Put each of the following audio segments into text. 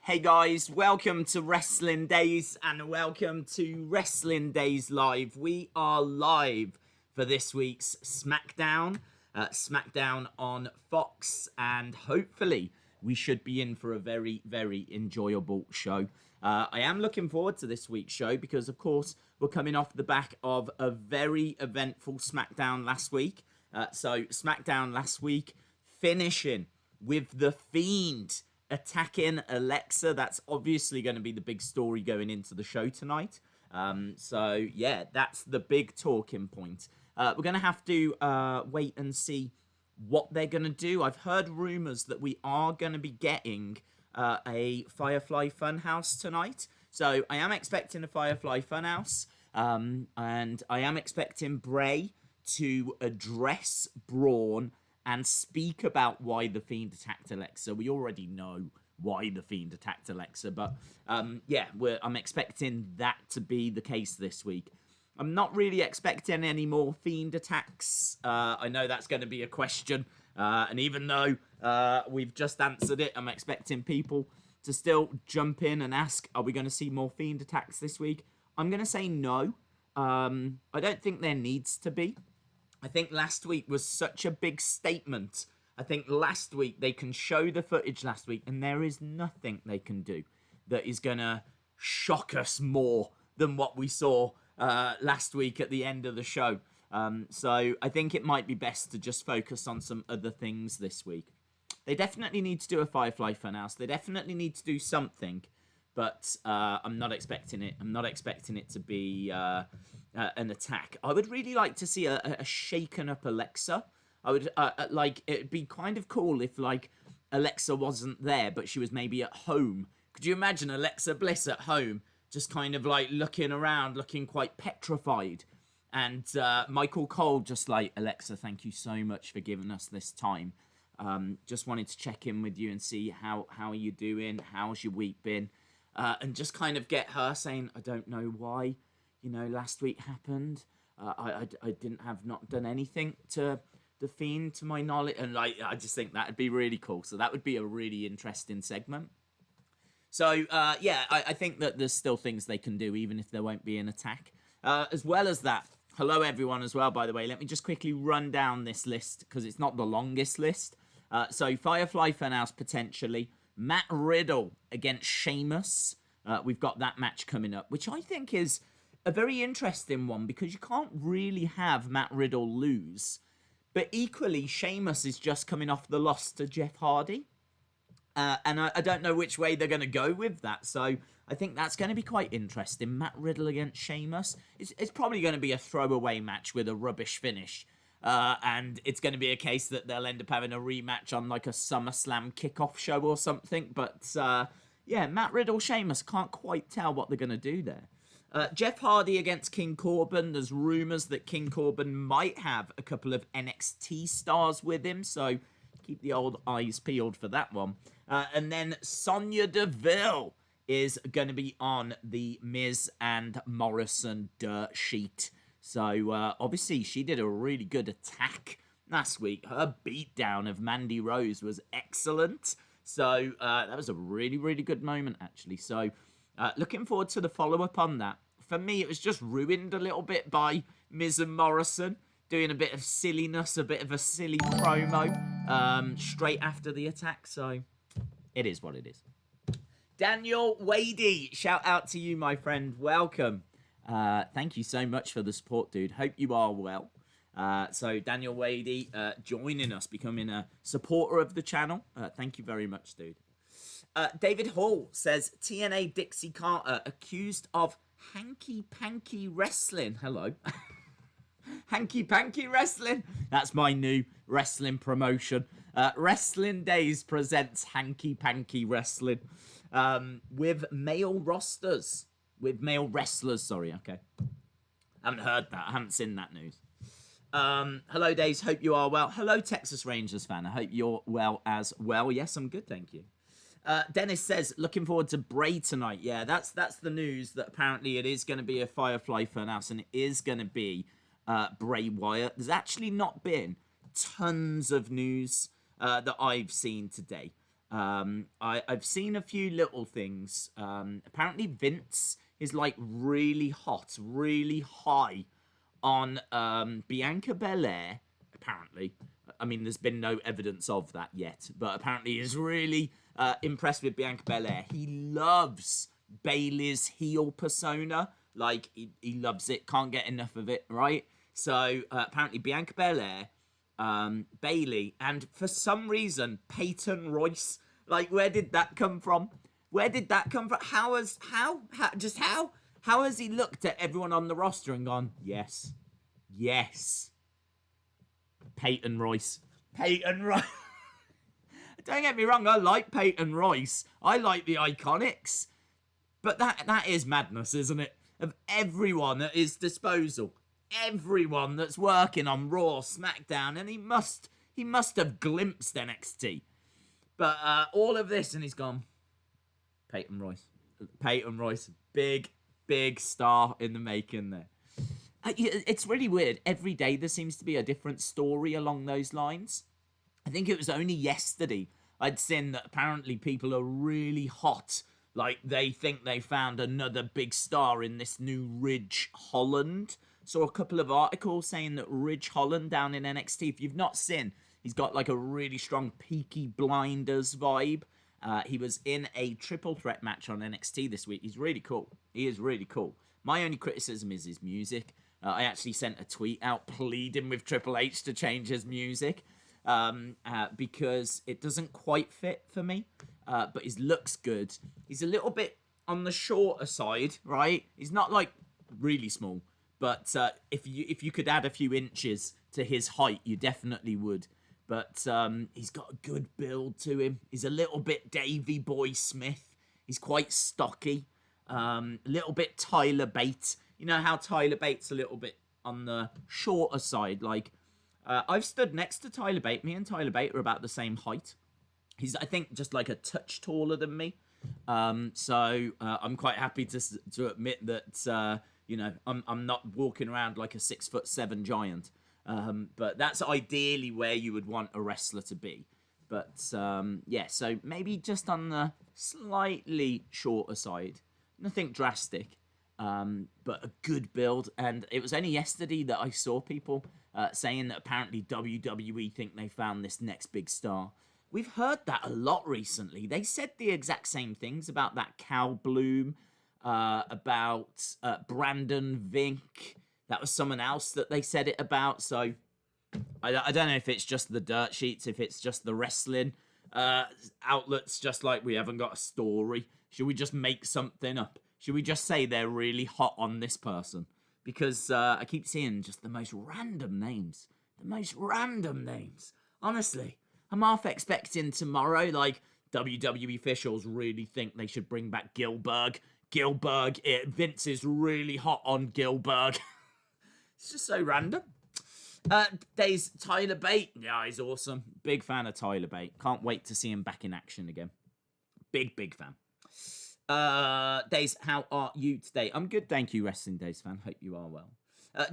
Hey guys, welcome to Wrestling Days and welcome to Wrestling Days Live. We are live for this week's Smackdown. Smackdown on Fox, and hopefully we should be in for a very, very enjoyable show. I am looking forward to this week's show because, of course, we're coming off the back of a very eventful Smackdown last week. So Smackdown last week finishing with The Fiend attacking Alexa. That's obviously going to be the big story going into the show tonight. So, yeah, that's the big talking point. We're going to have to wait and see what they're going to do. I've heard rumours that we are going to be getting a Firefly Fun House tonight. So I am expecting a Firefly Fun House. And I am expecting Bray to address Braun and speak about why The Fiend attacked Alexa. We already know why The Fiend attacked Alexa, but yeah, I'm expecting that to be the case this week. I'm not really expecting any more Fiend attacks. I know that's going to be a question, and even though we've just answered it, I'm expecting people to still jump in and ask, are we going to see more Fiend attacks this week? I'm going to say no. I don't think there needs to be. I think last week was such a big statement. I think last week they can show the footage last week and there is nothing they can do that is going to shock us more than what we saw last week at the end of the show. So I think it might be best to just focus on some other things this week. They definitely need to do a Firefly Fun House. They definitely need to do something. But I'm not expecting it. I'm not expecting it to be an attack. I would really like to see a shaken up Alexa. I would like, it'd be kind of cool if like Alexa wasn't there, but she was maybe at home. Could you imagine Alexa Bliss at home, just kind of like looking around, looking quite petrified, and Michael Cole just like, Alexa, thank you so much for giving us this time. Just wanted to check in with you and see how are you doing? How's your week been? And just kind of get her saying, I don't know why, last week happened. I didn't have not done anything to The Fiend to my knowledge. And I just think that'd be really cool. So that would be a really interesting segment. So, yeah, I think that there's still things they can do, even if there won't be an attack. As well as that, hello everyone as well, by the way. Let me just quickly run down this list because it's not the longest list. So Firefly Fun House potentially. Matt Riddell against Sheamus. We've got that match coming up, which I think is a very interesting one because you can't really have Matt Riddell lose. But equally, Sheamus is just coming off the loss to Jeff Hardy. And I don't know which way they're going to go with that. So I think that's going to be quite interesting. Matt Riddle against Sheamus. It's probably going to be a throwaway match with a rubbish finish. And it's going to be a case that they'll end up having a rematch on like a SummerSlam kickoff show or something. But yeah, Matt Riddle, Sheamus, can't quite tell what they're going to do there. Jeff Hardy against King Corbin. There's rumours that King Corbin might have a couple of NXT stars with him. So keep the old eyes peeled for that one. And then Sonya Deville is going to be on the Miz and Morrison dirt sheet. So, obviously, she did a really good attack last week. Her beatdown of Mandy Rose was excellent. So, that was a really, really good moment, actually. So, looking forward to the follow-up on that. For me, it was just ruined a little bit by Miz and Morrison doing a bit of silliness, a bit of a silly promo straight after the attack. So, it is what it is. Daniel Wadey, shout out to you, my friend. Welcome. Thank you so much for the support, dude. Hope you are well. So Daniel Wadey joining us, becoming a supporter of the channel. Thank you very much, dude. David Hall says, TNA Dixie Carter accused of hanky-panky wrestling. Hello. Hanky-panky wrestling. That's my new wrestling promotion. Wrestling Days presents hanky-panky wrestling with male rosters. With male wrestlers, sorry, okay. I haven't heard that. I haven't seen that news. Hello, Days. Hope you are well. Hello, Texas Rangers fan. I hope you're well as well. Yes, I'm good, thank you. Dennis says, looking forward to Bray tonight. Yeah, that's the news that apparently it is going to be a Firefly Fun House and it is going to be Bray Wyatt. There's actually not been tons of news that I've seen today. I've seen a few little things. Apparently Vince is like really hot, really high on Bianca Belair. Apparently, I mean, there's been no evidence of that yet, but apparently he's really impressed with Bianca Belair. He loves Bayley's heel persona. Like, he loves it, can't get enough of it, right? So, apparently Bianca Belair, Bayley, and for some reason, Peyton Royce. Like, where did that come from? Where did that come from? How has he looked at everyone on the roster and gone, yes, Peyton Royce. Peyton Royce. Don't get me wrong, I like Peyton Royce. I like the Iconics. But that is madness, isn't it? Of everyone at his disposal. Everyone that's working on Raw, SmackDown, and he must have glimpsed NXT. But all of this, and he's gone, Peyton Royce. Big star in the making there. It's really weird. Every day there seems to be a different story along those lines. I think it was only yesterday I'd seen that apparently people are really hot. Like, they think they found another big star in this new Ridge Holland. Saw a couple of articles saying that Ridge Holland down in NXT, if you've not seen, he's got like a really strong Peaky Blinders vibe. He was in a triple threat match on NXT this week. He's really cool. He is really cool. My only criticism is his music. I actually sent a tweet out pleading with Triple H to change his music because it doesn't quite fit for me. But his looks good. He's a little bit on the shorter side, right? He's not like really small, but if you could add a few inches to his height, you definitely would. But he's got a good build to him. He's a little bit Davey Boy Smith. He's quite stocky. A little bit Tyler Bate. You know how Tyler Bate's a little bit on the shorter side. Like, I've stood next to Tyler Bate. Me and Tyler Bate are about the same height. He's, I think, just like a touch taller than me. So I'm quite happy to admit that, I'm not walking around like a 6'7" giant. But that's ideally where you would want a wrestler to be. But, so maybe just on the slightly shorter side. Nothing drastic, but a good build. And it was only yesterday that I saw people saying that apparently WWE think they found this next big star. We've heard that a lot recently. They said the exact same things about that Cal Bloom, about Brandon Vink. That was someone else that they said it about. So I don't know if it's just the dirt sheets, if it's just the wrestling outlets, just like we haven't got a story. Should we just make something up? Should we just say they're really hot on this person? Because I keep seeing just the most random names. Honestly, I'm half expecting tomorrow, like, WWE officials really think they should bring back Gilbert. Vince is really hot on Gilbert. It's just so random. There's Tyler Bate. Yeah, he's awesome. Big fan of Tyler Bate. Can't wait to see him back in action again. Big fan. Days, how are you today? I'm good, thank you, Wrestling Days fan. Hope you are well.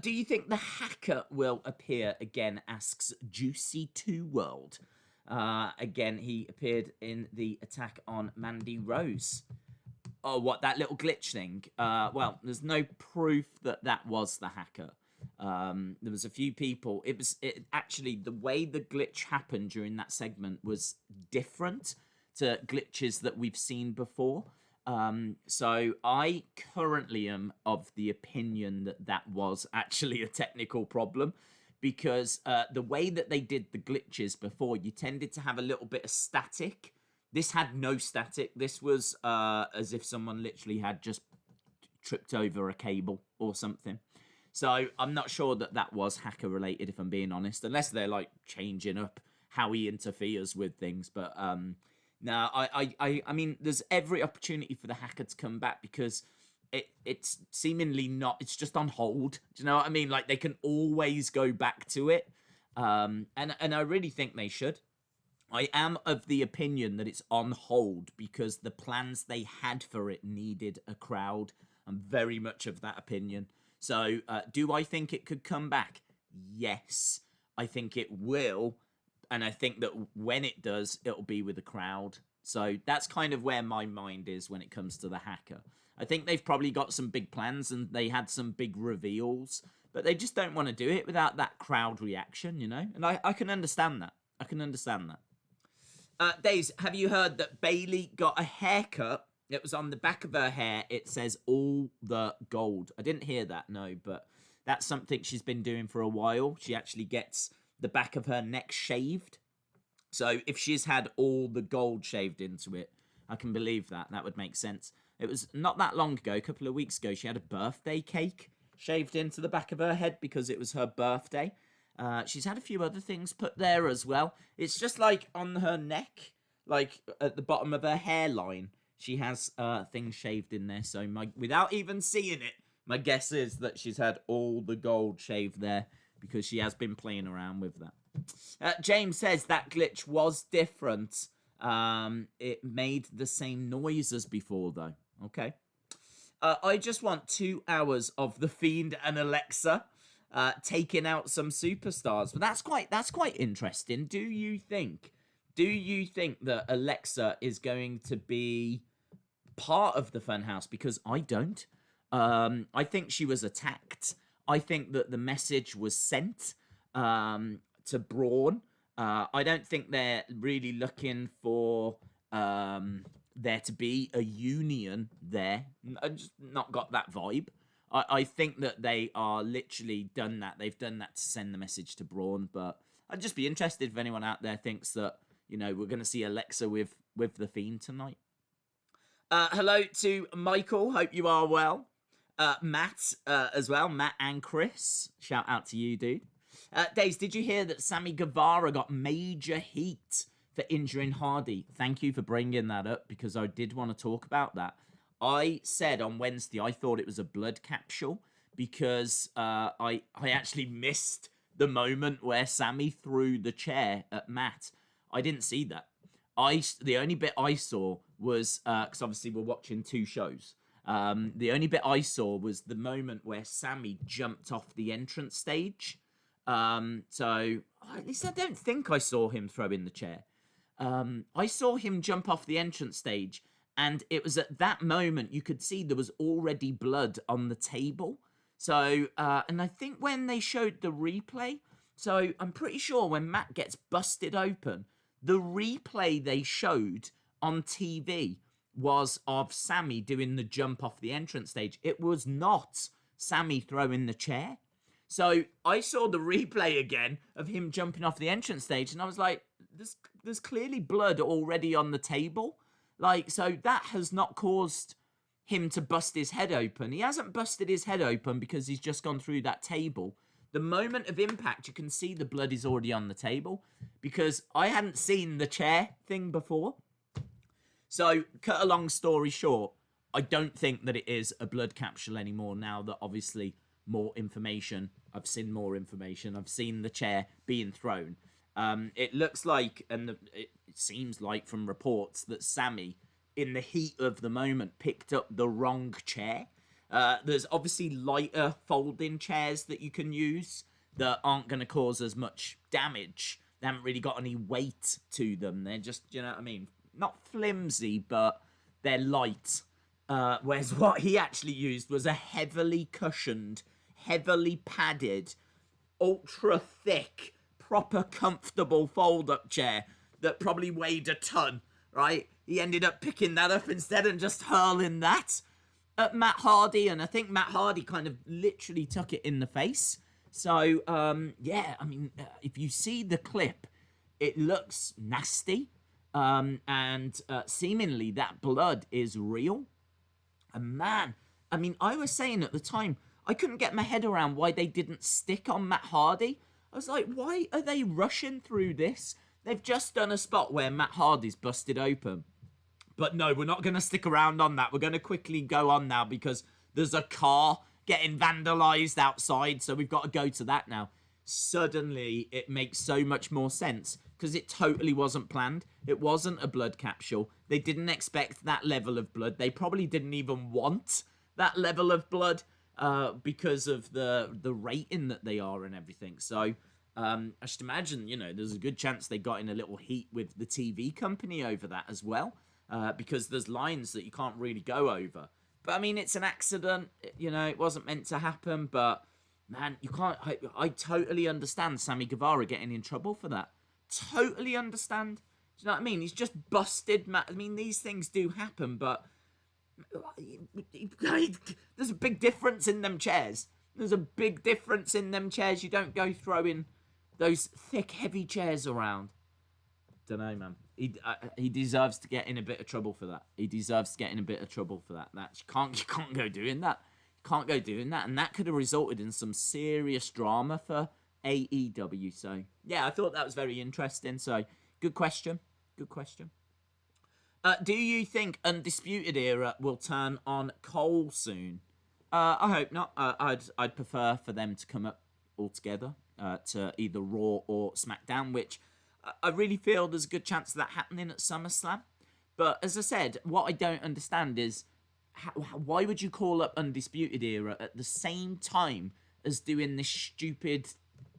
Do you think the hacker will appear again, asks Juicy 2 World. Again, he appeared in the attack on Mandy Rose. Oh, what, that little glitch thing? Well, there's no proof that was the hacker. There was a few people. It actually, the way the glitch happened during that segment was different to glitches that we've seen before. So I currently am of the opinion that was actually a technical problem, because the way that they did the glitches before, you tended to have a little bit of static. This had no static. This was as if someone literally had just tripped over a cable or something. So I'm not sure that was hacker related, if I'm being honest, unless they're like changing up how he interferes with things. But no, I mean, there's every opportunity for the hacker to come back, because it's seemingly not, it's just on hold. Do you know what I mean? Like, they can always go back to it. And I really think they should. I am of the opinion that it's on hold because the plans they had for it needed a crowd. I'm very much of that opinion. So do I think it could come back? Yes, I think it will. And I think that when it does, it'll be with a crowd. So that's kind of where my mind is when it comes to the hacker. I think they've probably got some big plans and they had some big reveals, but they just don't want to do it without that crowd reaction, you know? And I can understand that. I can understand that. Days, have you heard that Bayley got a haircut? It was on the back of her hair. It says all the gold. I didn't hear that, no, but that's something she's been doing for a while. She actually gets the back of her neck shaved. So if she's had all the gold shaved into it, I can believe that. That would make sense. It was not that long ago, a couple of weeks ago, she had a birthday cake shaved into the back of her head because it was her birthday. She's had a few other things put there as well. It's just like on her neck, like at the bottom of her hairline, she has things shaved in there. So without even seeing it, my guess is that she's had all the gold shaved there because she has been playing around with that. James says that glitch was different. It made the same noise as before, though. Okay. I just want 2 hours of the Fiend and Alexa taking out some superstars. But that's quite interesting. Do you think that Alexa is going to be part of the Funhouse? Because I don't. I think she was attacked. I think that the message was sent to Braun. I don't think they're really looking for there to be a union there. I just not got that vibe. I think that they are literally done that. They've done that to send the message to Braun. But I'd just be interested if anyone out there thinks that, you know, we're going to see Alexa with the Fiend tonight. Hello to Michael. Hope you are well. Matt as well. Matt and Chris. Shout out to you, dude. Days, did you hear that Sammy Guevara got major heat for injuring Hardy? Thank you for bringing that up because I did want to talk about that. I said on Wednesday I thought it was a blood capsule because I actually missed the moment where Sammy threw the chair at Matt. I didn't see that. The only bit I saw was, because obviously we're watching two shows, the only bit I saw was the moment where Sammy jumped off the entrance stage. So at least I don't think I saw him throw in the chair. I saw him jump off the entrance stage, and it was at that moment you could see there was already blood on the table. So, and I think when they showed the replay, so I'm pretty sure when Matt gets busted open, the replay they showed on TV was of Sammy doing the jump off the entrance stage. It was not Sammy throwing the chair. So I saw the replay again of him jumping off the entrance stage, and I was like, there's clearly blood already on the table. Like, so that has not caused him to bust his head open. He hasn't busted his head open because he's just gone through that table. The moment of impact, you can see the blood is already on the table because I hadn't seen the chair thing before. So, cut a long story short, I don't think that it is a blood capsule anymore now that obviously more information. I've seen more information. I've seen the chair being thrown. It looks like, and it seems like from reports, that Sammy, in the heat of the moment, picked up the wrong chair. There's obviously lighter folding chairs that you can use that aren't going to cause as much damage. They haven't really got any weight to them. They're just, you know what I mean? Not flimsy, but they're light. Whereas what he actually used was a heavily cushioned, heavily padded, ultra thick, proper comfortable fold-up chair that probably weighed a ton, right? He ended up picking that up instead and just hurling that at Matt Hardy, and I think Matt Hardy kind of literally took it in the face. So, yeah, I mean, if you see the clip, it looks nasty, and seemingly that blood is real. And man, I mean, I was saying at the time, I couldn't get my head around why they didn't stick on Matt Hardy. I was like, why are they rushing through this? They've just done a spot where Matt Hardy's busted open. But no, we're not going to stick around on that. We're going to quickly go on now because there's a car getting vandalized outside. So we've got to go to that now. Suddenly, it makes so much more sense because it totally wasn't planned. It wasn't a blood capsule. They didn't expect that level of blood. They probably didn't even want that level of blood because of the rating that they are and everything. So I should imagine, there's a good chance they got in a little heat with the TV company over that as well, because there's lines that you can't really go over. But I mean, it's an accident, it wasn't meant to happen, but man, you can't, I totally understand Sammy Guevara getting in trouble for that. Totally understand. Do you know what I mean? He's just busted, I mean, these things do happen, but there's a big difference in them chairs. There's a big difference in them chairs. You don't go throwing those thick, heavy chairs around. Don't know, man. He deserves to get in a bit of trouble for that. He deserves to get in a bit of trouble for that. You can't go doing that. You can't go doing that. And that could have resulted in some serious drama for AEW. So, yeah, I thought that was very interesting. So, good question. Good question. Do you think Undisputed Era will turn on Cole soon? I hope not. I'd prefer for them to come up all together to either Raw or SmackDown, which I really feel there's a good chance of that happening at SummerSlam. But as I said, what I don't understand is why would you call up Undisputed Era at the same time as doing this stupid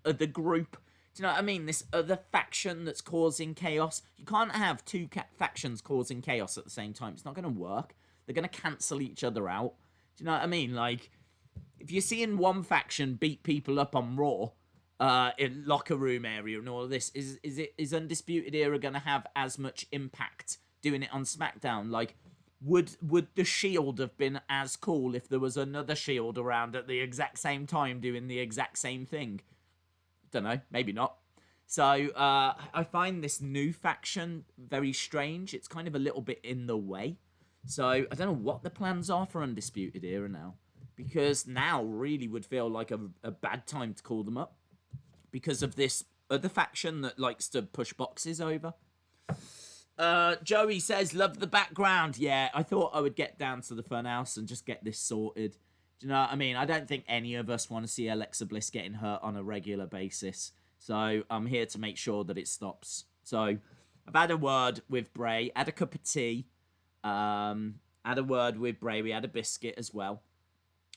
other group? Do you know what I mean? This other faction that's causing chaos. You can't have two factions causing chaos at the same time. It's not going to work. They're going to cancel each other out. Do you know what I mean? Like, if you're seeing one faction beat people up on Raw, in locker room area and all of this, is Undisputed Era going to have as much impact doing it on SmackDown? Like, would the Shield have been as cool if there was another Shield around at the exact same time doing the exact same thing? Don't know, maybe not. So I find this new faction very strange. It's kind of a little bit in the way. So I don't know what the plans are for Undisputed Era now, because now really would feel like a bad time to call them up because of this other faction that likes to push boxes over. Joey says, love the background. Yeah, I thought I would get down to the Funhouse and just get this sorted. Do you know what I mean? I don't think any of us want to see Alexa Bliss getting hurt on a regular basis. So I'm here to make sure that it stops. So I've had a word with Bray, had a cup of tea, had a word with Bray. We had a biscuit as well.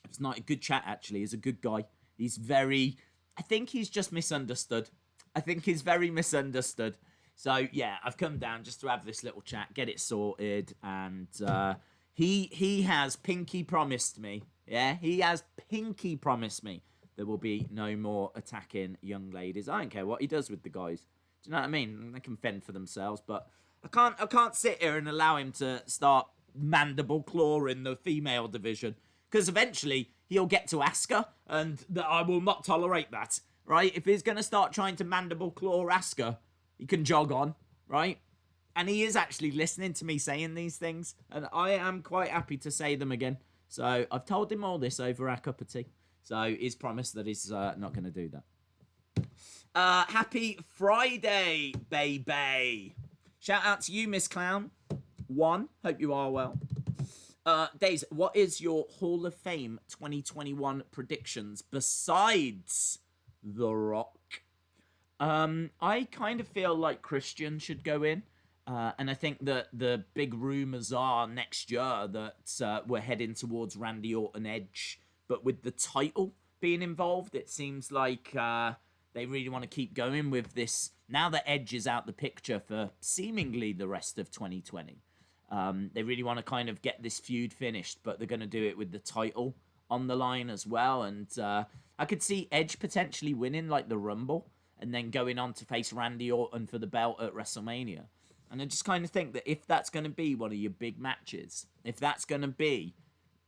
It's not a good chat, actually. He's a good guy. He's very... I think he's just misunderstood. I think he's very misunderstood. So, yeah, I've come down just to have this little chat, get it sorted, and he has pinky promised me, yeah, he has pinky promised me there will be no more attacking young ladies. I don't care what he does with the guys. Do you know what I mean? They can fend for themselves, but I can't sit here and allow him to start mandible clawing the female division, because eventually he'll get to Asuka, and I will not tolerate that, right? If he's going to start trying to mandible claw Asuka, he can jog on, right? And he is actually listening to me saying these things, and I am quite happy to say them again. So I've told him all this over our cup of tea. So he's promised that he's not going to do that. Happy Friday, baby. Shout out to you, Miss Clown. Hope you are well. Days, what is your Hall of Fame 2021 predictions besides The Rock? I kind of feel like Christian should go in. And I think that the big rumours are next year that we're heading towards Randy Orton Edge. But with the title being involved, it seems like they really want to keep going with this. Now that Edge is out the picture for seemingly the rest of 2020, they really want to kind of get this feud finished, but they're going to do it with the title on the line as well. And I could see Edge potentially winning like the Rumble and then going on to face Randy Orton for the belt at WrestleMania. And I just kind of think that if that's going to be one of your big matches, if that's going to be,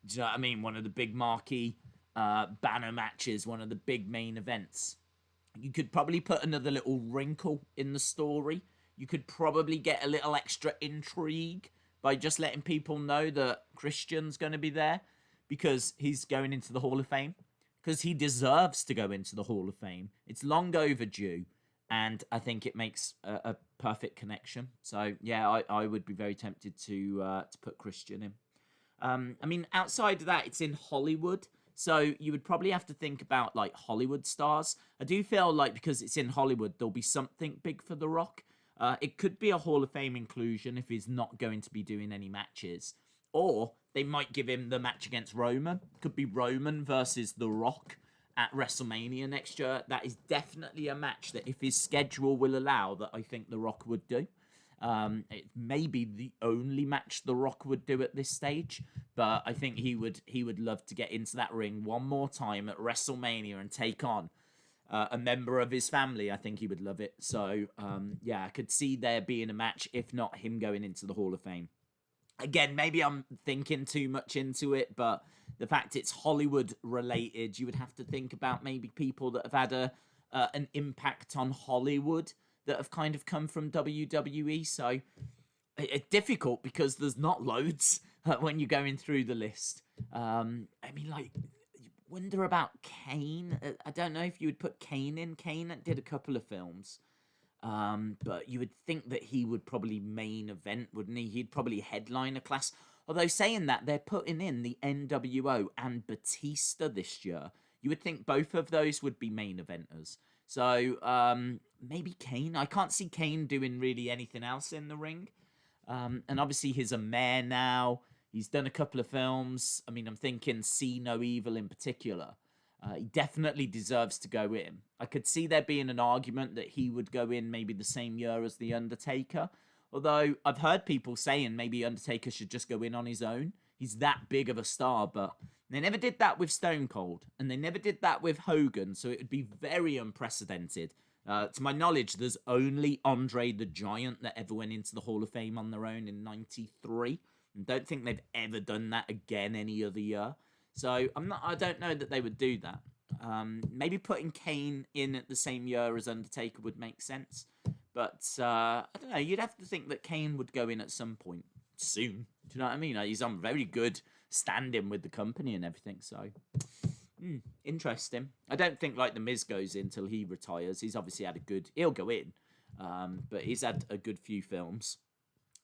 do you know what I mean, one of the big marquee banner matches, one of the big main events, you could probably put another little wrinkle in the story. You could probably get a little extra intrigue by just letting people know that Christian's going to be there because he's going into the Hall of Fame, because he deserves to go into the Hall of Fame. It's long overdue. And I think it makes a perfect connection. So, yeah, I would be very tempted to put Christian in. I mean, outside of that, it's in Hollywood. So you would probably have to think about, like, Hollywood stars. I do feel like because it's in Hollywood, there'll be something big for The Rock. It could be a Hall of Fame inclusion if he's not going to be doing any matches. Or they might give him the match against Roman. Could be Roman versus The Rock at WrestleMania next year. That is definitely a match that, if his schedule will allow, that I think The Rock would do. It may be the only match The Rock would do at this stage, but I think he would love to get into that ring one more time at WrestleMania and take on a member of his family. I think he would love it. So, yeah, I could see there being a match, if not him going into the Hall of Fame. Again, maybe I'm thinking too much into it, but the fact it's Hollywood related, you would have to think about maybe people that have had an impact on Hollywood that have kind of come from WWE. So it's difficult because there's not loads when you're going through the list. I mean, like, wonder about Kane. I don't know if you would put Kane in. Kane did a couple of films. But you would think that he would probably main event, wouldn't he? He'd probably headline a class. Although saying that, they're putting in the NWO and Batista this year. You would think both of those would be main eventers. So, maybe Kane. I can't see Kane doing really anything else in the ring. And obviously he's a mayor now. He's done a couple of films. I mean, I'm thinking See No Evil in particular. He definitely deserves to go in. I could see there being an argument that he would go in maybe the same year as The Undertaker. Although I've heard people saying maybe Undertaker should just go in on his own. He's that big of a star, but they never did that with Stone Cold. And they never did that with Hogan, so it would be very unprecedented. To my knowledge, there's only Andre the Giant that ever went into the Hall of Fame on their own in '93. And don't think they've ever done that again any other year. So I don't know that they would do that. Maybe putting Kane in at the same year as Undertaker would make sense. But I don't know. You'd have to think that Kane would go in at some point soon. Do you know what I mean? He's on very good standing with the company and everything. So interesting. I don't think like the Miz goes in till he retires. He's obviously had he'll go in, but he's had a good few films.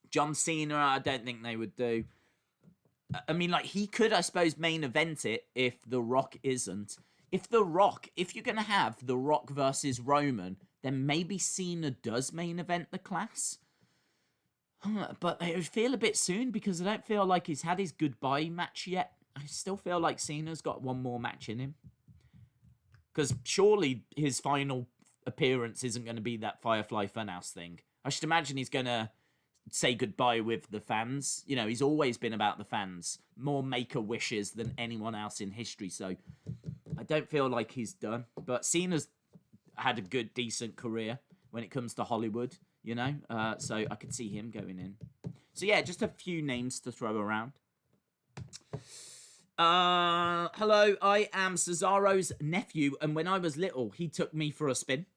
John Cena, I don't think they would do. I mean, like, he could, I suppose, main event it if The Rock isn't. If you're going to have The Rock versus Roman, then maybe Cena does main event the class. But it would feel a bit soon because I don't feel like he's had his goodbye match yet. I still feel like Cena's got one more match in him. Because surely his final appearance isn't going to be that Firefly Fun House thing. I should imagine he's going to say goodbye with the fans. You know, he's always been about the fans. More Make-A-Wishes than anyone else in history. So I don't feel like he's done. But Cena's had a good, decent career when it comes to Hollywood, you know. So I could see him going in. So yeah, just a few names to throw around. Hello, I am Cesaro's nephew, and when I was little, he took me for a spin.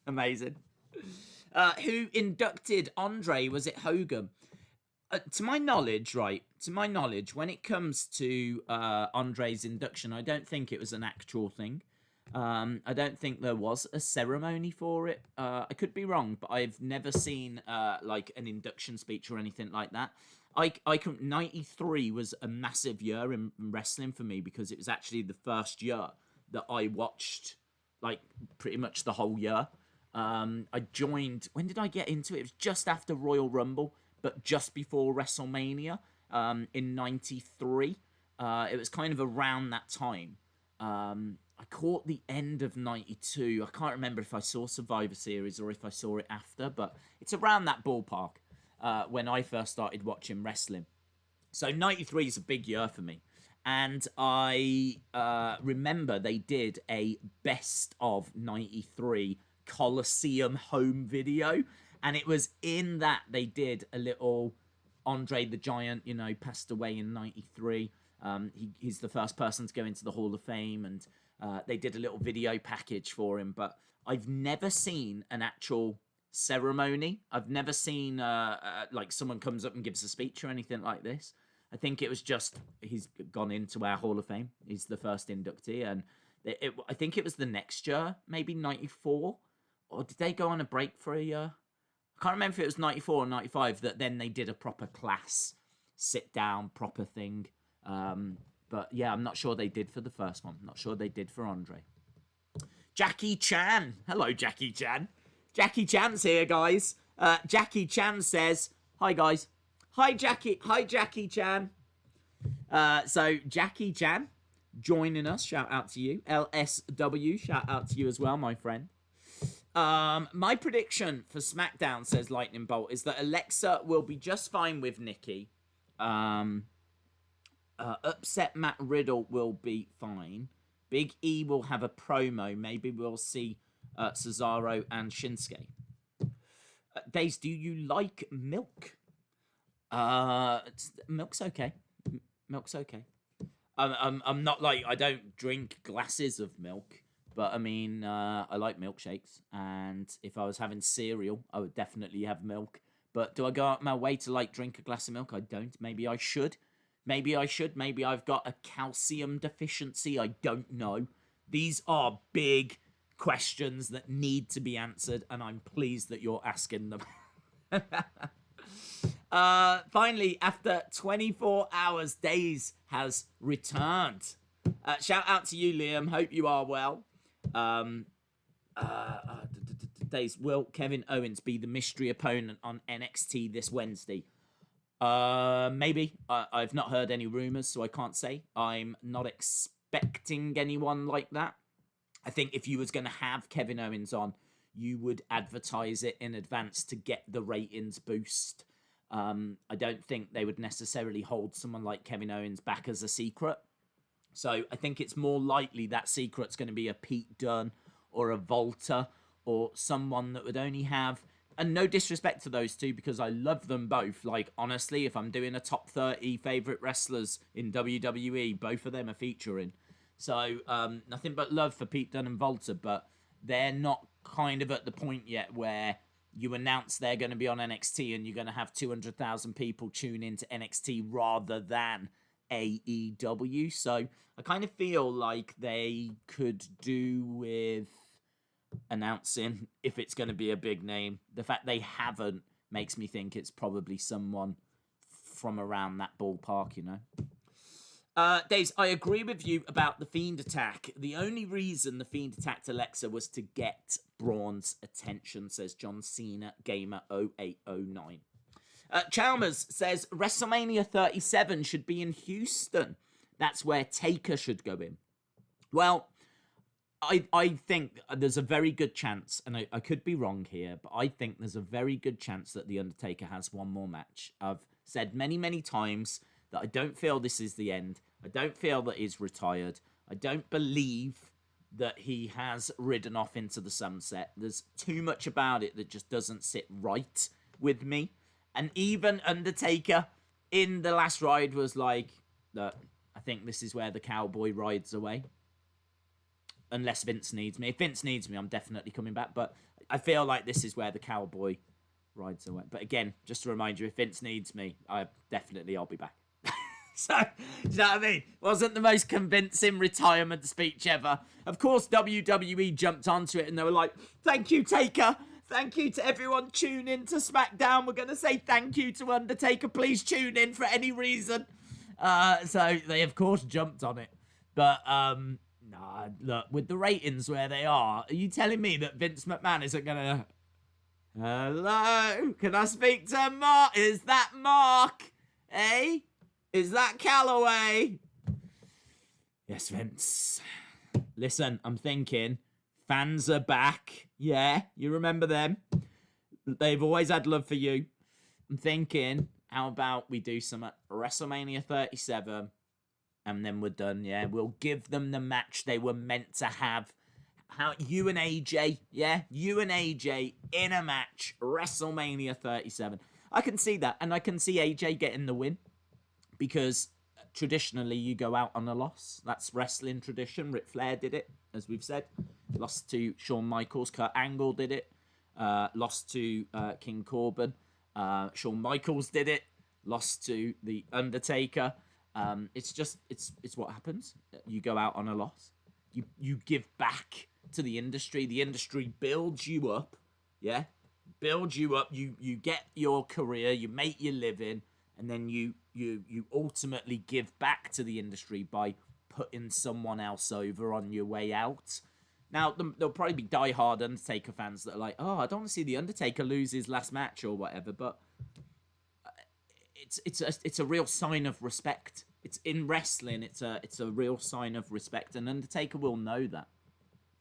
Amazing. Who inducted Andre? Was it Hogan? To my knowledge, when it comes to Andre's induction, I don't think it was an actual thing. I don't think there was a ceremony for it. I could be wrong, but I've never seen like an induction speech or anything like that. 93 was a massive year in wrestling for me because it was actually the first year that I watched like pretty much the whole year. I joined, when did I get into it? It was just after Royal Rumble, but just before WrestleMania in 93. It was kind of around that time. I caught the end of 92. I can't remember if I saw Survivor Series or if I saw it after, but it's around that ballpark when I first started watching wrestling. So 93 is a big year for me. And I remember they did a best of 93 Coliseum home video, and it was in that they did a little Andre the Giant, you know, passed away in 93. He's the first person to go into the Hall of Fame, and they did a little video package for him. But I've never seen an actual ceremony. I've never seen like someone comes up and gives a speech or anything like this. I think it was just he's gone into our Hall of Fame. He's the first inductee, and I think it was the next year, maybe 94. Or did they go on a break for a year? I can't remember if it was 94 or 95 that then they did a proper class, sit down, proper thing. But yeah, I'm not sure they did for the first one. Not sure they did for Andre. Jackie Chan. Hello, Jackie Chan. Jackie Chan's here, guys. Jackie Chan says, hi, guys. Hi, Jackie. Hi, Jackie Chan. So Jackie Chan, joining us. Shout out to you. LSW, shout out to you as well, my friend. My prediction for SmackDown, says Lightning Bolt, is that Alexa will be just fine with Nikki. Upset Matt Riddle will be fine. Big E will have a promo. Maybe we'll see Cesaro and Shinsuke. Days, do you like milk? Milk's okay. Milk's okay. I'm not like, I don't drink glasses of milk, but I mean, I like milkshakes, and if I was having cereal, I would definitely have milk. But do I go out my way to like drink a glass of milk? I don't. Maybe I should. Maybe I've got a calcium deficiency. I don't know. These are big questions that need to be answered, and I'm pleased that you're asking them. Finally, after 24 hours, Days has returned. Shout out to you, Liam. Hope you are well. Days, will Kevin Owens be the mystery opponent on NXT this Wednesday? Maybe. I've not heard any rumors, so I can't say. I'm not expecting anyone like that. I think if you was going to have Kevin Owens on, you would advertise it in advance to get the ratings boost. I don't think they would necessarily hold someone like Kevin Owens back as a secret. So I think it's more likely that secret's going to be a Pete Dunne or a Volta or someone that would only have... And no disrespect to those two, because I love them both. Like, honestly, if I'm doing a top 30 favourite wrestlers in WWE, both of them are featuring. So, nothing but love for Pete Dunne and Volta, but they're not kind of at the point yet where you announce they're going to be on NXT and you're going to have 200,000 people tune into NXT rather than AEW. So, I kind of feel like they could do with announcing if it's going to be a big name. The fact they haven't makes me think it's probably someone from around that ballpark, you know. Daves, I agree with you about the Fiend attack. The only reason the Fiend attacked Alexa was to get Braun's attention, says John Cena Gamer 0809. Chalmers says WrestleMania 37 should be in Houston. That's where Taker should go in. Well, I think there's a very good chance, and I could be wrong here, but I think there's a very good chance that The Undertaker has one more match. I've said many, many times that I don't feel this is the end. I don't feel that he's retired. I don't believe that he has ridden off into the sunset. There's too much about it that just doesn't sit right with me. And even Undertaker in the last ride was like, look, I think this is where the cowboy rides away. Unless Vince needs me. If Vince needs me, I'm definitely coming back. But I feel like this is where the cowboy rides away. But again, just to remind you, if Vince needs me, I'll be back. So, do you know what I mean? Wasn't the most convincing retirement speech ever. Of course, WWE jumped onto it and they were like, thank you, Taker. Thank you to everyone tuning in to SmackDown. We're going to say thank you to Undertaker. Please tune in for any reason. So they, of course, jumped on it. But, nah, look, with the ratings where they are you telling me that Vince McMahon isn't going to... Hello? Can I speak to Mark? Is that Mark? Eh? Is that Calloway? Yes, Vince. Listen, I'm thinking fans are back. Yeah, you remember them? They've always had love for you. I'm thinking, how about we do some at WrestleMania 37 and then we're done, yeah? We'll give them the match they were meant to have. How you and AJ, yeah? You and AJ in a match, WrestleMania 37. I can see that, and I can see AJ getting the win. Because traditionally you go out on a loss. That's wrestling tradition. Ric Flair did it, as we've said. Lost to Shawn Michaels. Kurt Angle did it. Lost to King Corbin. Shawn Michaels did it. Lost to The Undertaker. It's what happens. You go out on a loss. You give back to the industry. The industry builds you up. Yeah? Builds you up. You get your career. You make your living. And then you ultimately give back to the industry by putting someone else over on your way out. Now, there'll probably be diehard Undertaker fans that are like, oh, I don't want to see The Undertaker lose his last match or whatever, but it's a real sign of respect. It's in wrestling. It's a real sign of respect, and Undertaker will know that.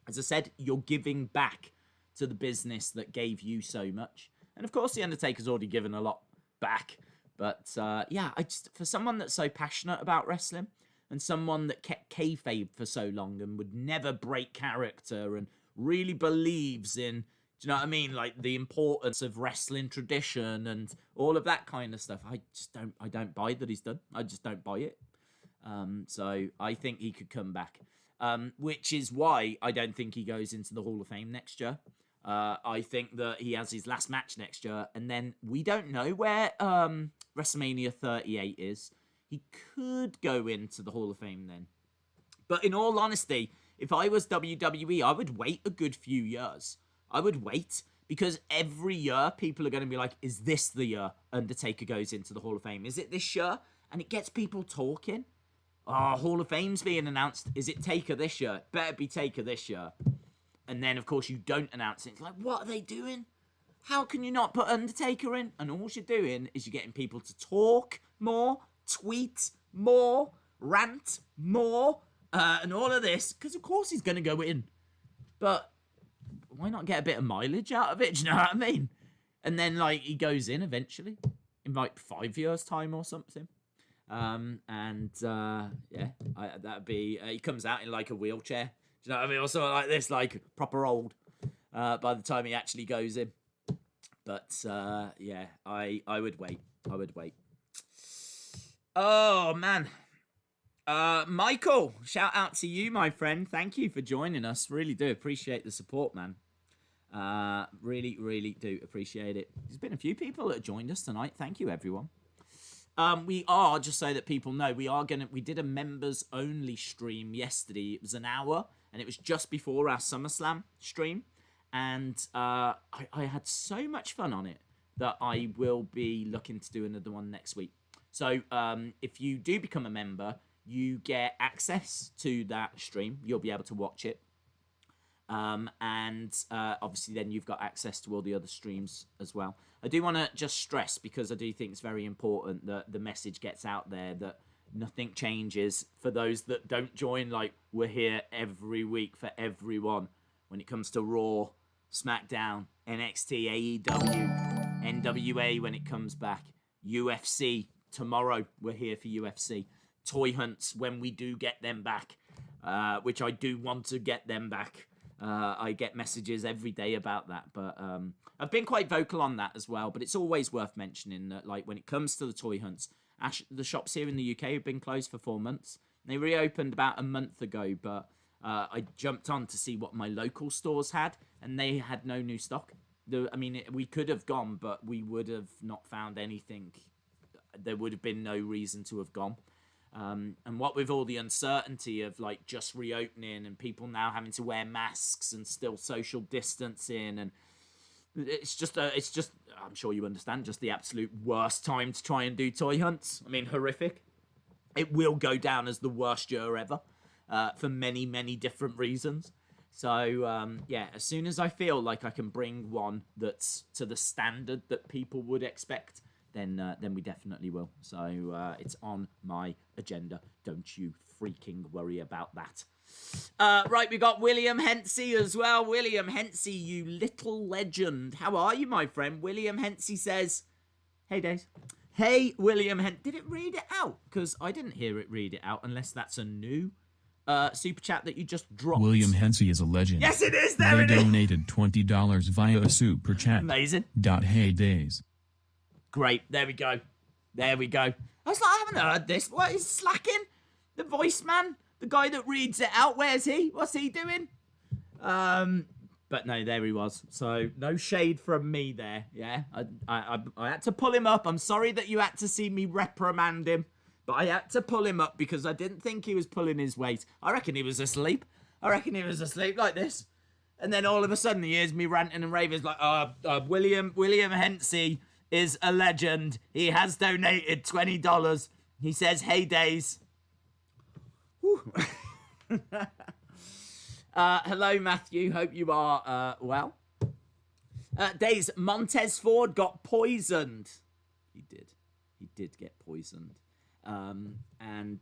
As I said, you're giving back to the business that gave you so much, and of course, the Undertaker's already given a lot back. But yeah, for someone that's so passionate about wrestling, and someone that kept kayfabe for so long and would never break character and really believes in, do you know what I mean? Like the importance of wrestling tradition and all of that kind of stuff. I don't buy that he's done. I just don't buy it. So I think he could come back, which is why I don't think he goes into the Hall of Fame next year. I think that he has his last match next year, and then we don't know where WrestleMania 38 is. He could go into the Hall of Fame then. But in all honesty, if I was WWE, I would wait a good few years. I would wait, because every year people are going to be like, is this the year Undertaker goes into the Hall of Fame? Is it this year? And it gets people talking. Oh, Hall of Fame's being announced. Is it Taker this year? Better be Taker this year. And then, of course, you don't announce it. It's like, what are they doing? How can you not put Undertaker in? And all you're doing is you're getting people to talk more, tweet more, rant more, and all of this. Because, of course, he's going to go in. But why not get a bit of mileage out of it? Do you know what I mean? And then, like, he goes in eventually. In, like, 5 years' time or something. Yeah, that'd be... he comes out in, like, a wheelchair. Do you know what I mean? Or something like this, like, proper old. By the time he actually goes in. But, yeah, I would wait. I would wait. Oh, man. Michael, shout out to you, my friend. Thank you for joining us. Really do appreciate the support, man. Really, really do appreciate it. There's been a few people that have joined us tonight. Thank you, everyone. We are, just so that people know, we did a members only stream yesterday. It was an hour, and it was just before our SummerSlam stream. And I had so much fun on it that I will be looking to do another one next week. So if you do become a member, you get access to that stream. You'll be able to watch it. Obviously then you've got access to all the other streams as well. I do want to just stress, because I do think it's very important that the message gets out there that nothing changes for those that don't join. Like, we're here every week for everyone when it comes to Raw, SmackDown, NXT, AEW, NWA when it comes back, UFC. Tomorrow we're here for UFC. Toy hunts when we do get them back, which I do want to get them back. I get messages every day about that, but I've been quite vocal on that as well. But it's always worth mentioning that, like, when it comes to the toy hunts, the shops here in the UK have been closed for 4 months. They reopened about a month ago, but I jumped on to see what my local stores had, and they had no new stock. We could have gone, but we would have not found anything. There would have been no reason to have gone. And what with all the uncertainty of, like, just reopening and people now having to wear masks and still social distancing, and it's just I'm sure you understand, just the absolute worst time to try and do toy hunts. I mean, horrific. It will go down as the worst year ever, for many, many different reasons. So, yeah, as soon as I feel like I can bring one that's to the standard that people would expect, then we definitely will. So it's on my agenda. Don't you freaking worry about that. Right, we got William Hensey as well. William Hensey, you little legend. How are you, my friend? William Hensey says, hey, Days. Hey, William Hensey. Did it read it out? Because I didn't hear it read it out, unless that's a new super chat that you just dropped. William Hensey is a legend. Yes, it is. There it is. They donated $20 via a super chat. Amazing. Hey, Days. Great. There we go. There we go. I was like, I haven't heard this. What is slacking? The voice man? The guy that reads it out? Where's he? What's he doing? But no, there he was. So no shade from me there. Yeah, I had to pull him up. I'm sorry that you had to see me reprimand him, but I had to pull him up because I didn't think he was pulling his weight. I reckon he was asleep. Like this. And then all of a sudden he hears me ranting and raving. It's like, William Hensey is a legend. He has donated $20. He says, hey, Days. Hello, Matthew. Hope you are well. Days, Montez Ford got poisoned. He did get poisoned. And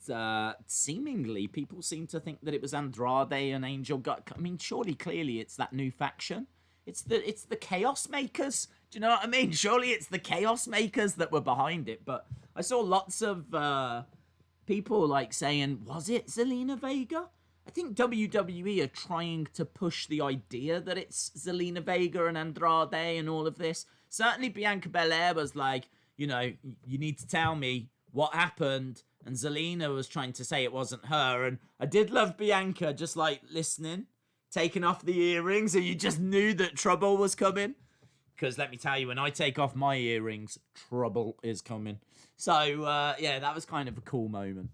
seemingly people seem to think that it was Andrade and Angel. I mean, surely, clearly, it's that new faction. It's the Chaos Makers. Do you know what I mean? Surely it's the Chaos Makers that were behind it. But I saw lots of people like saying, was it Zelina Vega? I think WWE are trying to push the idea that it's Zelina Vega and Andrade and all of this. Certainly Bianca Belair was like, you know, you need to tell me what happened. And Zelina was trying to say it wasn't her. And I did love Bianca just like listening, taking off the earrings, and you just knew that trouble was coming. Because let me tell you, when I take off my earrings, trouble is coming. So, yeah, that was kind of a cool moment.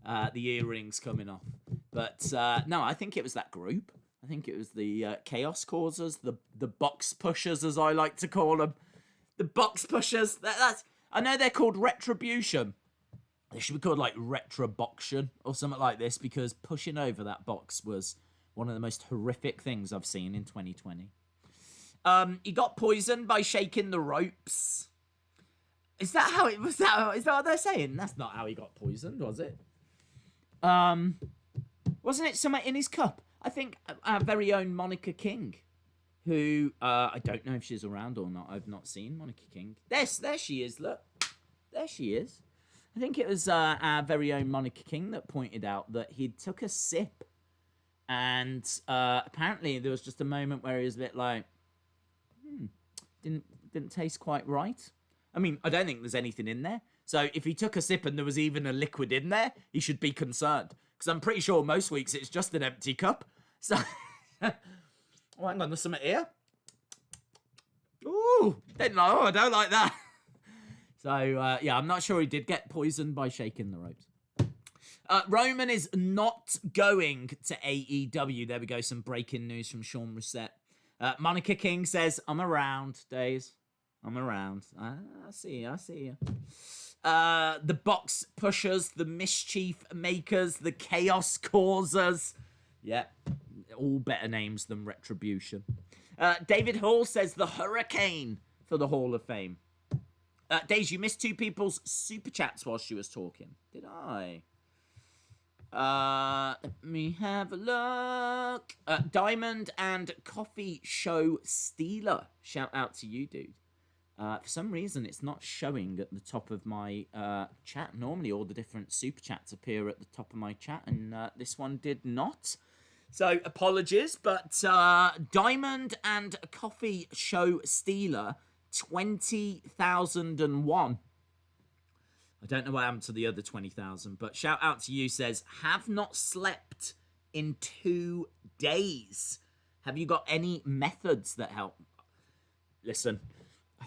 The earrings coming off. But, no, I think it was that group. I think it was the Chaos Causers, the Box Pushers, as I like to call them. The Box Pushers. That's I know they're called Retribution. They should be called, like, Retroboction or something like this, because pushing over that box was one of the most horrific things I've seen in 2020. He got poisoned by shaking the ropes. Is that how it was? Is that what they're saying? That's not how he got poisoned, was it? Wasn't it something in his cup? I think our very own Monica King, who I don't know if she's around or not. I've not seen Monica King. There she is. Look, there she is. I think it was our very own Monica King that pointed out that he took a sip, and apparently there was just a moment where he was a bit like, didn't taste quite right. I mean, I don't think there's anything in there. So if he took a sip and there was even a liquid in there, he should be concerned. Because I'm pretty sure most weeks it's just an empty cup. So, oh, hang on, there's something here. Ooh, I don't like that. So, yeah, I'm not sure he did get poisoned by shaking the ropes. Roman is not going to AEW. There we go, some breaking news from Sean Rossett. Monica King says, I'm around, Days. I'm around. I see you. The Box Pushers, the Mischief Makers, the Chaos Causers. Yeah, all better names than Retribution. David Hall says the Hurricane for the Hall of Fame. Days, you missed two people's super chats while she was talking. Did I? Let me have a look. Diamond and Coffee Show Stealer. Shout out to you, dude. For some reason, it's not showing at the top of my chat. Normally, all the different super chats appear at the top of my chat, and this one did not. So, apologies, but Diamond and Coffee Show Stealer, 20,001. I don't know what happened to the other 20,000, but shout out to you, says, have not slept in 2 days. Have you got any methods that help? Listen,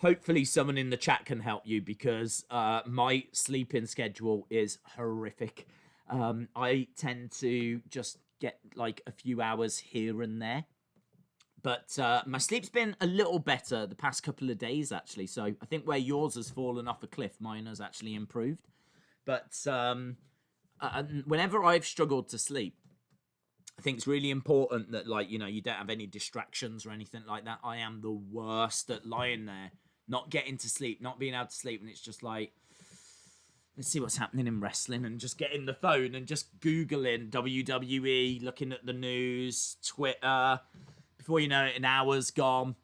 hopefully someone in the chat can help you, because my sleeping schedule is horrific. I tend to just get like a few hours here and there. But my sleep's been a little better the past couple of days, actually. So I think where yours has fallen off a cliff, mine has actually improved. But whenever I've struggled to sleep, I think it's really important that, like, you know, you don't have any distractions or anything like that. I am the worst at lying there, not getting to sleep, not being able to sleep. And it's just like, let's see what's happening in wrestling, and just getting the phone and just Googling WWE, looking at the news, Twitter. Before you know it, an hour's gone.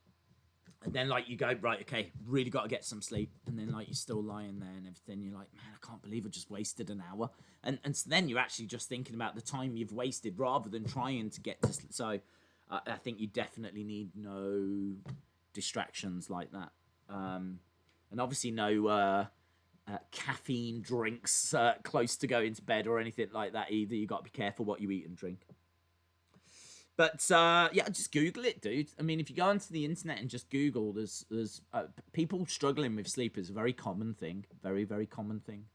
And then, like, you go, right, okay, really got to get some sleep. And then, like, you're still lying there and everything. You're like, man, I can't believe I just wasted an hour. And so then you're actually just thinking about the time you've wasted rather than trying to get to sleep. So I think you definitely need no distractions like that. And obviously no caffeine drinks close to going to bed or anything like that either. You got to be careful what you eat and drink. But, yeah, just Google it, dude. I mean, if you go onto the internet and just Google, there's people struggling with sleep is a very common thing. Very, very common thing.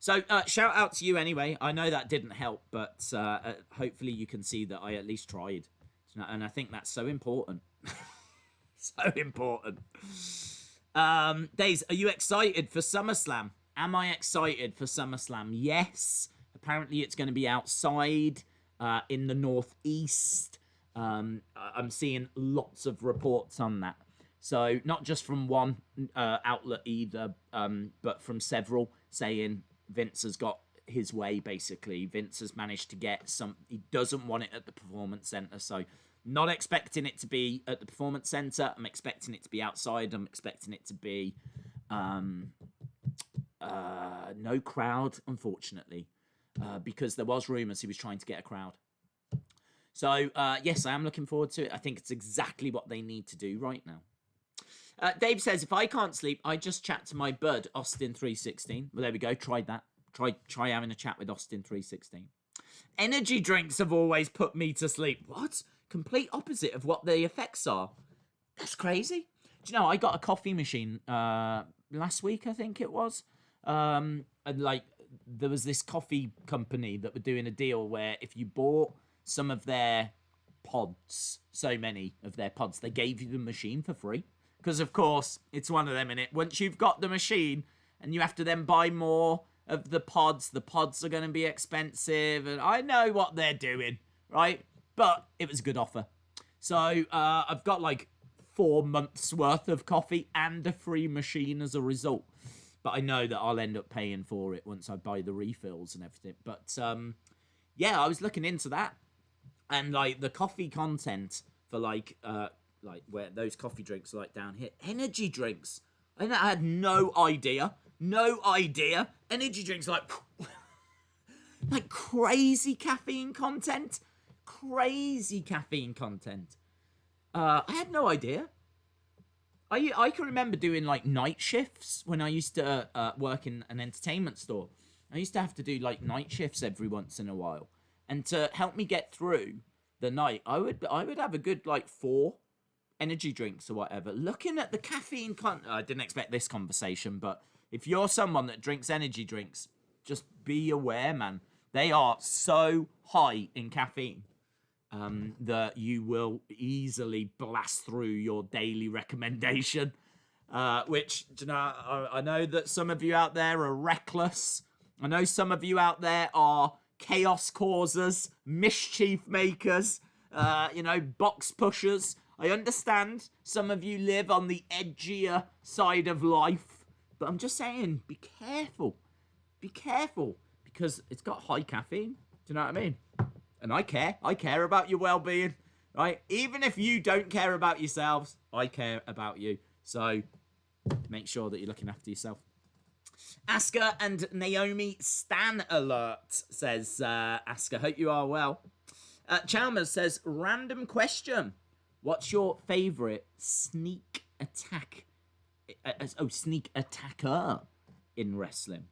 So, shout out to you anyway. I know that didn't help, but hopefully you can see that I at least tried. And I think that's so important. So important. Days, are you excited for SummerSlam? Am I excited for SummerSlam? Yes. Apparently it's going to be outside. In the northeast. I'm seeing lots of reports on that. So not just from one outlet either, but from several saying Vince has got his way, basically. Vince has managed to get some... He doesn't want it at the Performance Center, so not expecting it to be at the Performance Center. I'm expecting it to be outside. I'm expecting it to be no crowd, unfortunately, because there was rumors he was trying to get a crowd. So, yes, I am looking forward to it. I think it's exactly what they need to do right now. Dave says, if I can't sleep, I just chat to my bud, Austin316. Well, there we go. Tried that. Try having a chat with Austin316. Energy drinks have always put me to sleep. What? Complete opposite of what the effects are. That's crazy. Do you know, I got a coffee machine last week, I think it was. And, like, there was this coffee company that were doing a deal where if you bought some of their pods, so many of their pods, they gave you the machine for free. Because, of course, it's one of them, innit? Once you've got the machine and you have to then buy more of the pods are going to be expensive. And I know what they're doing, right? But it was a good offer. So I've got like 4 months worth of coffee and a free machine as a result. But I know that I'll end up paying for it once I buy the refills and everything. But yeah, I was looking into that. And like the coffee content for like where those coffee drinks are like down here. Energy drinks. I had no idea. Energy drinks like crazy caffeine content. I had no idea. I can remember doing like night shifts when I used to work in an entertainment store. I used to have to do like night shifts every once in a while. And to help me get through the night, I would have a good like 4 energy drinks or whatever. Looking at the caffeine I didn't expect this conversation, but if you're someone that drinks energy drinks, just be aware, man. They are so high in caffeine that you will easily blast through your daily recommendation. Which, you know, I know that some of you out there are reckless. I know some of you out there are chaos causers, mischief makers, box pushers. I understand some of you live on the edgier side of life, but I'm just saying, be careful. Be careful, because it's got high caffeine. Do you know what I mean? And I care. I care about your well-being, right? Even if you don't care about yourselves, I care about you. So make sure that you're looking after yourself. Asuka and Naomi Stan alert, says Asuka. Hope you are well. Chalmers says, random question. What's your favourite sneak attack? Sneak attacker in wrestling?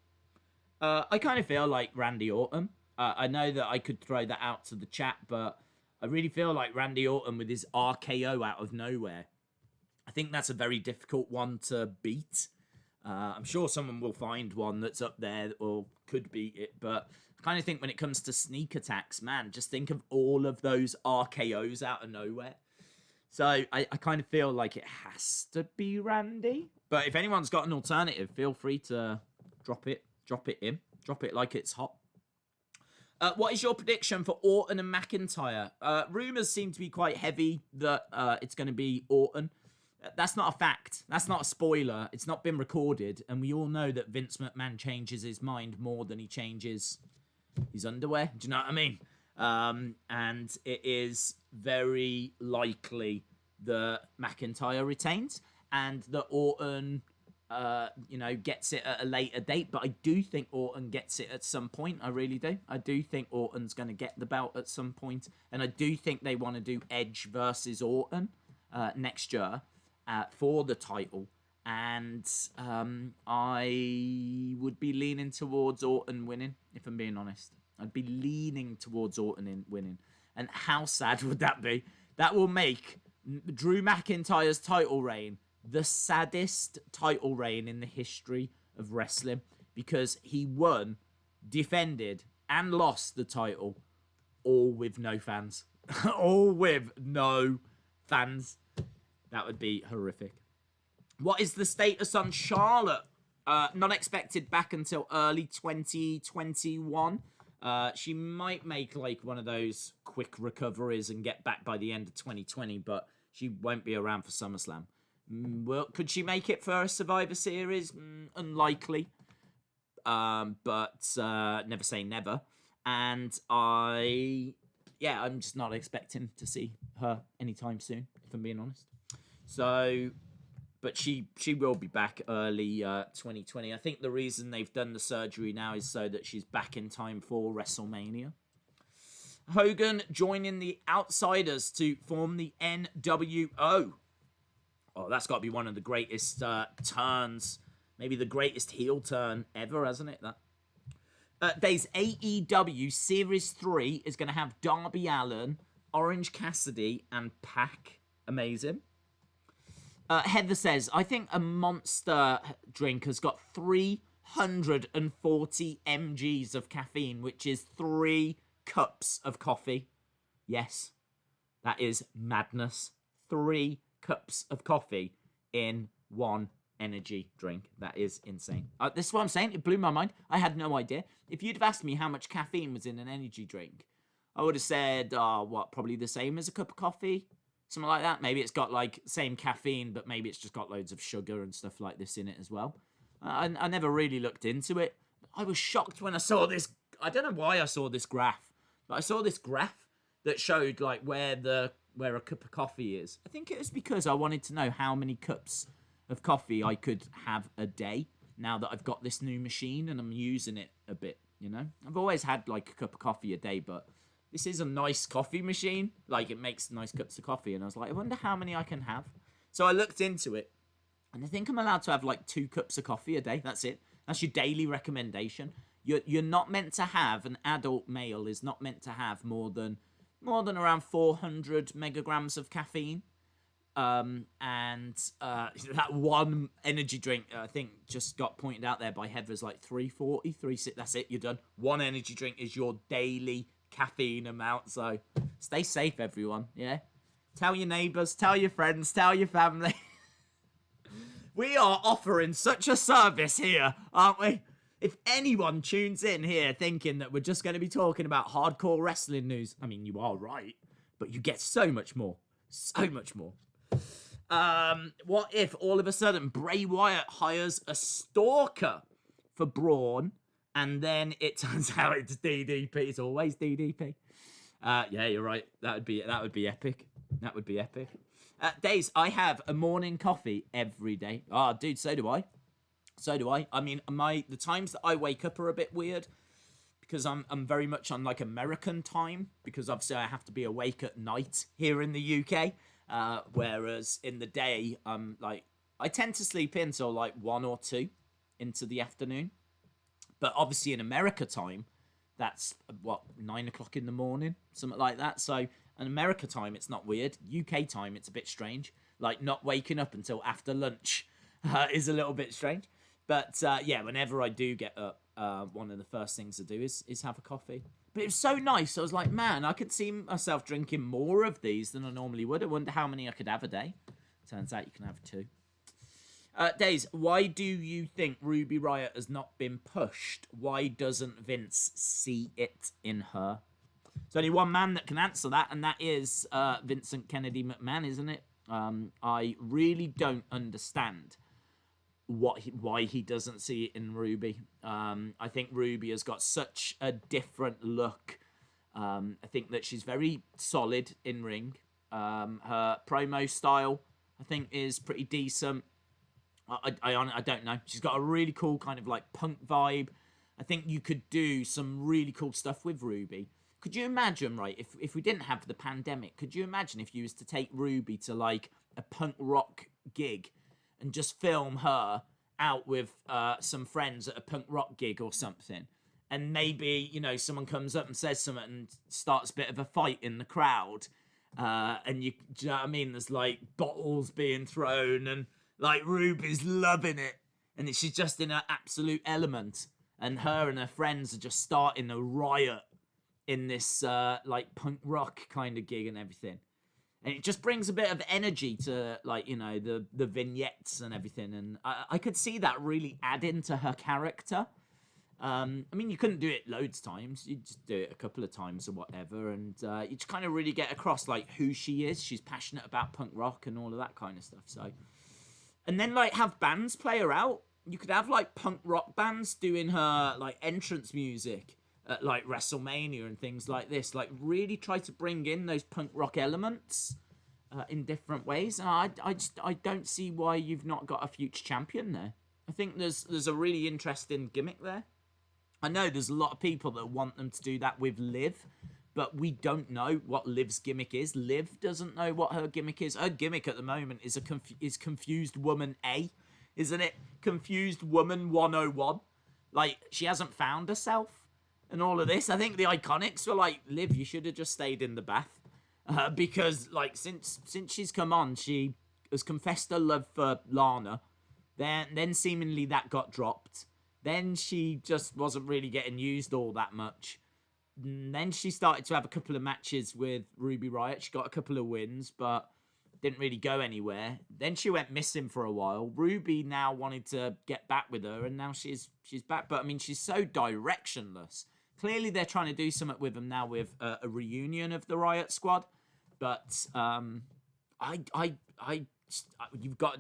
I kind of feel like Randy Orton. I know that I could throw that out to the chat, but I really feel like Randy Orton with his RKO out of nowhere. I think that's a very difficult one to beat. I'm sure someone will find one that's up there or could beat it, but I kind of think when it comes to sneak attacks, man, just think of all of those RKOs out of nowhere. So I kind of feel like it has to be Randy. But if anyone's got an alternative, feel free to drop it like it's hot. What is your prediction for Orton and McIntyre? Rumours seem to be quite heavy that it's going to be Orton. That's not a fact. That's not a spoiler. It's not been recorded. And we all know that Vince McMahon changes his mind more than he changes his underwear. Do you know what I mean? And it is very likely that McIntyre retains and that Orton, gets it at a later date. But I do think Orton gets it at some point. I really do. I do think Orton's going to get the belt at some point. And I do think they want to do Edge versus Orton next year for the title. And I would be leaning towards Orton winning, if I'm being honest. I'd be leaning towards Orton winning. And how sad would that be? That will make Drew McIntyre's title reign the saddest title reign in the history of wrestling, because he won, defended, and lost the title all with no fans. All with no fans. That would be horrific. What is the status on Charlotte? Not expected back until early 2021. She might make like one of those quick recoveries and get back by the end of 2020, but she won't be around for SummerSlam. Well, could she make it for a Survivor Series? Unlikely. but never say never. And I'm just not expecting to see her anytime soon, if I'm being honest. So, but she will be back early 2020. I think the reason they've done the surgery now is so that she's back in time for WrestleMania. Hogan joining the Outsiders to form the NWO. Oh, that's got to be one of the greatest turns, maybe the greatest heel turn ever, hasn't it? That. Days AEW Series 3 is going to have Darby Allin, Orange Cassidy, and Pac. Amazing. Heather says, I think a Monster drink has got 340 mgs of caffeine, which is 3 cups of coffee. Yes, that is madness. 3 cups of coffee in one energy drink. That is insane. This is what I'm saying. It blew my mind. I had no idea. If you'd have asked me how much caffeine was in an energy drink, I would have said, probably the same as a cup of coffee? Something like that. Maybe it's got like same caffeine, but maybe it's just got loads of sugar and stuff like this in it as well. I never really looked into it. I was shocked when I saw this. I don't know why I saw this graph, but I saw this graph that showed like where a cup of coffee is. I think it was because I wanted to know how many cups of coffee I could have a day now that I've got this new machine and I'm using it a bit, you know? I've always had like a cup of coffee a day, but this is a nice coffee machine. Like, it makes nice cups of coffee. And I was like, I wonder how many I can have. So I looked into it. And I think I'm allowed to have, like, 2 cups of coffee a day. That's it. That's your daily recommendation. You're not meant to have, an adult male is not meant to have more than around 400 megagrams of caffeine. That one energy drink, I think, just got pointed out there by Heather's, like, 340, 360. That's it. You're done. One energy drink is your daily caffeine amount. So stay safe, everyone. Yeah, tell your neighbors, tell your friends, tell your family. We are offering such a service here, aren't we? If anyone tunes in here thinking that we're just going to be talking about hardcore wrestling news, I mean, you are right, but you get so much more. What if all of a sudden Bray Wyatt hires a stalker for Braun, and then it turns out it's DDP? It's always DDP. Yeah, you're right. That would be epic. That would be epic. Days, I have a morning coffee every day. Oh, dude, so do I. I mean, the times that I wake up are a bit weird because I'm very much on like American time, because obviously I have to be awake at night here in the UK. Whereas in the day, I tend to sleep in till like 1 or 2 into the afternoon. But obviously in America time, that's 9 o'clock in the morning, something like that. So in America time, it's not weird. UK time, it's a bit strange. Like not waking up until after lunch is a little bit strange. But yeah, whenever I do get up, one of the first things to do is have a coffee. But it was so nice. I was like, man, I could see myself drinking more of these than I normally would. I wonder how many I could have a day. Turns out you can have 2. Days, why do you think Ruby Riott has not been pushed? Why doesn't Vince see it in her? There's only one man that can answer that, and that is Vincent Kennedy McMahon, isn't it? I really don't understand why he doesn't see it in Ruby. I think Ruby has got such a different look. I think that she's very solid in ring. Her promo style, I think, is pretty decent. I don't know. She's got a really cool kind of like punk vibe. I think you could do some really cool stuff with Ruby. Could you imagine, right, if we didn't have the pandemic, could you imagine if you was to take Ruby to like a punk rock gig and just film her out with some friends at a punk rock gig or something? And maybe, you know, someone comes up and says something and starts a bit of a fight in the crowd. And do you know what I mean? There's like bottles being thrown and like Ruby's loving it. And she's just in her absolute element. And her and her friends are just starting a riot in this like punk rock kind of gig and everything. And it just brings a bit of energy to, like, you know, the vignettes and everything. And I could see that really adding to her character. I mean, you couldn't do it loads of times. You just do it a couple of times or whatever. And you just kind of really get across, like, who she is. She's passionate about punk rock and all of that kind of stuff. So, and then, like, have bands play her out. you could have like punk rock bands doing her like entrance music at like WrestleMania and things like this. Like really try to bring in those punk rock elements in different ways. And I don't see why you've not got a future champion there. I think there's a really interesting gimmick there. I know there's a lot of people that want them to do that with Liv, but we don't know what Liv's gimmick is. Liv doesn't know what her gimmick is. Her gimmick at the moment is Confused Woman A, isn't it? Confused Woman 101. Like, she hasn't found herself and all of this. I think the Iconics were like, Liv, you should have just stayed in the bath. Because, like, since she's come on, she has confessed her love for Lana. Then seemingly that got dropped. Then she just wasn't really getting used all that much. And then she started to have a couple of matches with Ruby Riott. She got a couple of wins, but didn't really go anywhere. Then she went missing for a while. Ruby now wanted to get back with her, and now she's back. But I mean, she's so directionless. Clearly, they're trying to do something with them now with a reunion of the Riott Squad. But you've got.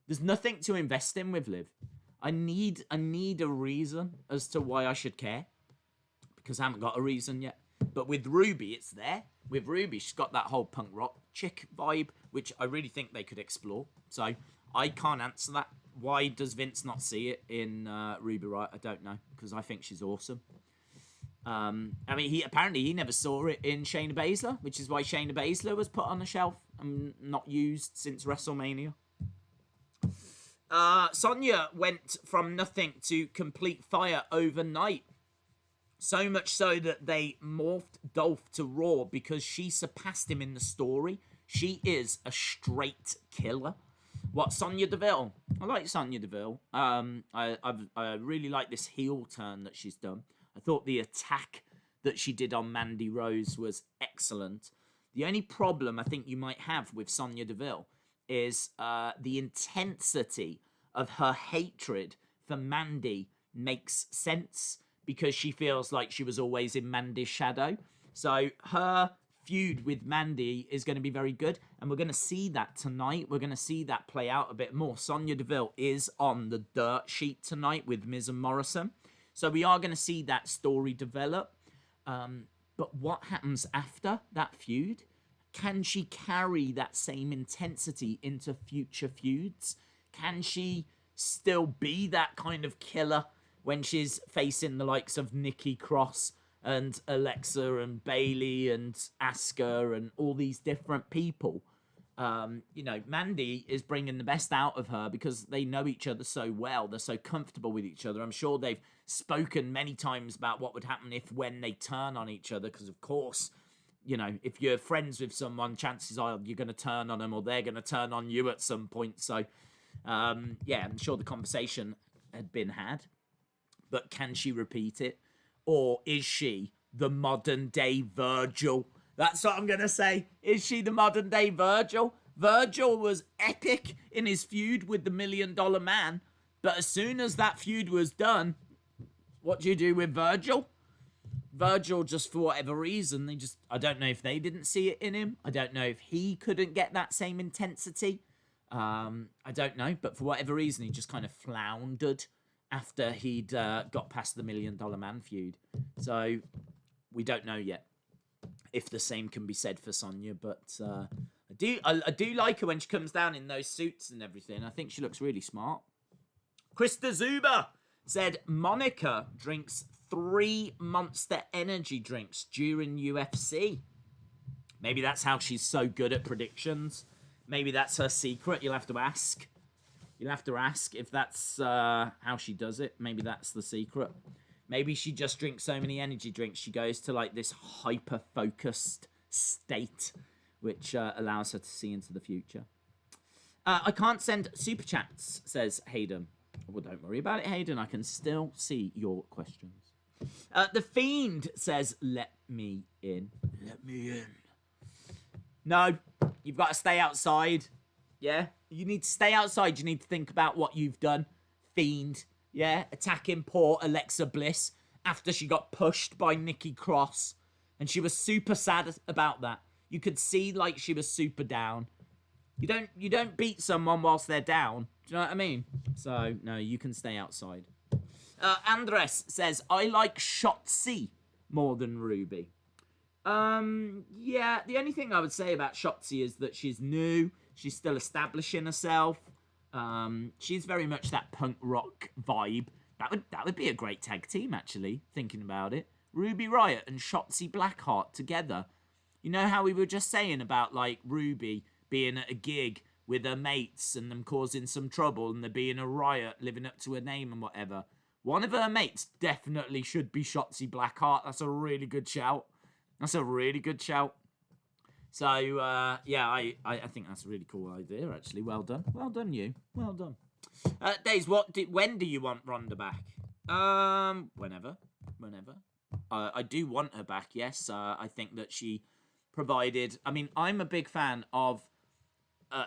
There's nothing to invest in with Liv. I need a reason as to why I should care, because I haven't got a reason yet. But with Ruby, it's there. With Ruby, she's got that whole punk rock chick vibe, which I really think they could explore. So I can't answer that. Why does Vince not see it in Ruby Riott? I don't know, because I think she's awesome. I mean, he never saw it in Shayna Baszler, which is why Shayna Baszler was put on the shelf and not used since WrestleMania. Sonya went from nothing to complete fire overnight. So much so that they morphed Dolph to Raw because she surpassed him in the story. She is a straight killer. What, Sonya Deville? I like Sonya Deville. I really like this heel turn that she's done. I thought the attack that she did on Mandy Rose was excellent. The only problem I think you might have with Sonya Deville is the intensity of her hatred for Mandy makes sense because she feels like she was always in Mandy's shadow. So her feud with Mandy is going to be very good, and we're going to see that tonight. We're going to see that play out a bit more. Sonya Deville is on the dirt sheet tonight with Miz and Morrison. So we are going to see that story develop. But what happens after that feud? Can she carry that same intensity into future feuds? Can she still be that kind of killer when she's facing the likes of Nikki Cross and Alexa and Bayley and Asuka and all these different people? Mandy is bringing the best out of her because they know each other so well. They're so comfortable with each other. I'm sure they've spoken many times about what would happen when they turn on each other, because of course, if you're friends with someone, chances are you're going to turn on them or they're going to turn on you at some point. So, I'm sure the conversation had been had. But can she repeat it? Or is she the modern day Virgil? That's what I'm going to say. Is she the modern day Virgil? Virgil was epic in his feud with the $1 Million Man. But as soon as that feud was done, what do you do with Virgil? Virgil, just for whatever reason, I don't know if they didn't see it in him. I don't know if he couldn't get that same intensity. I don't know. But for whatever reason, he just kind of floundered after he'd got past the $1 Million Man feud. So we don't know yet if the same can be said for Sonya. But I do like her when she comes down in those suits and everything. I think she looks really smart. Krista Zuber said Monica drinks 3 Monster Energy drinks during UFC. Maybe that's how she's so good at predictions. Maybe that's her secret. You'll have to ask. You'll have to ask if that's how she does it. Maybe that's the secret. Maybe she just drinks so many energy drinks, she goes to like this hyper-focused state, which allows her to see into the future. I can't send super chats, says Hayden. Well, don't worry about it, Hayden. I can still see your questions. The Fiend says, let me in. Let me in. No, you've got to stay outside. Yeah? You need to stay outside. You need to think about what you've done. Fiend. Yeah? Attacking poor Alexa Bliss after she got pushed by Nikki Cross. And she was super sad about that. You could see like she was super down. You don't beat someone whilst they're down. Do you know what I mean? So, no, you can stay outside. Andres says, I like Shotzi more than Ruby. Yeah, the only thing I would say about Shotzi is that she's new. She's still establishing herself. She's very much that punk rock vibe. That would be a great tag team, actually, thinking about it. Ruby Riott and Shotzi Blackheart together. You know how we were just saying about, like, Ruby being at a gig with her mates and them causing some trouble and there being a riot living up to her name and whatever. One of her mates definitely should be Shotzi Blackheart. That's a really good shout. That's a really good shout. So, yeah, I think that's a really cool idea, actually. Well done. Well done, you. Well done. Days, when do you want Ronda back? Whenever. I do want her back, yes. I think that she provided... I mean, I'm a big fan of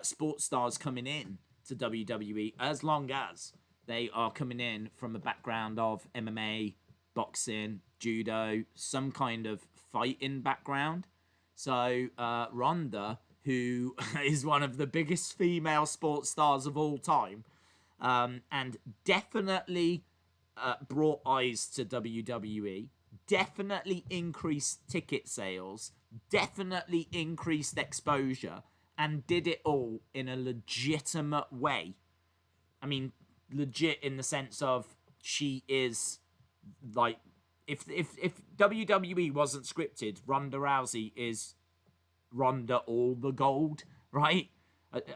sports stars coming in to WWE as long as they are coming in from a background of MMA, boxing, judo, some kind of fighting background. So Ronda, who is one of the biggest female sports stars of all time, and definitely brought eyes to WWE, definitely increased ticket sales, definitely increased exposure, and did it all in a legitimate way. I mean, legit in the sense of she is, like, if WWE wasn't scripted, Ronda Rousey is Ronda all the gold, right?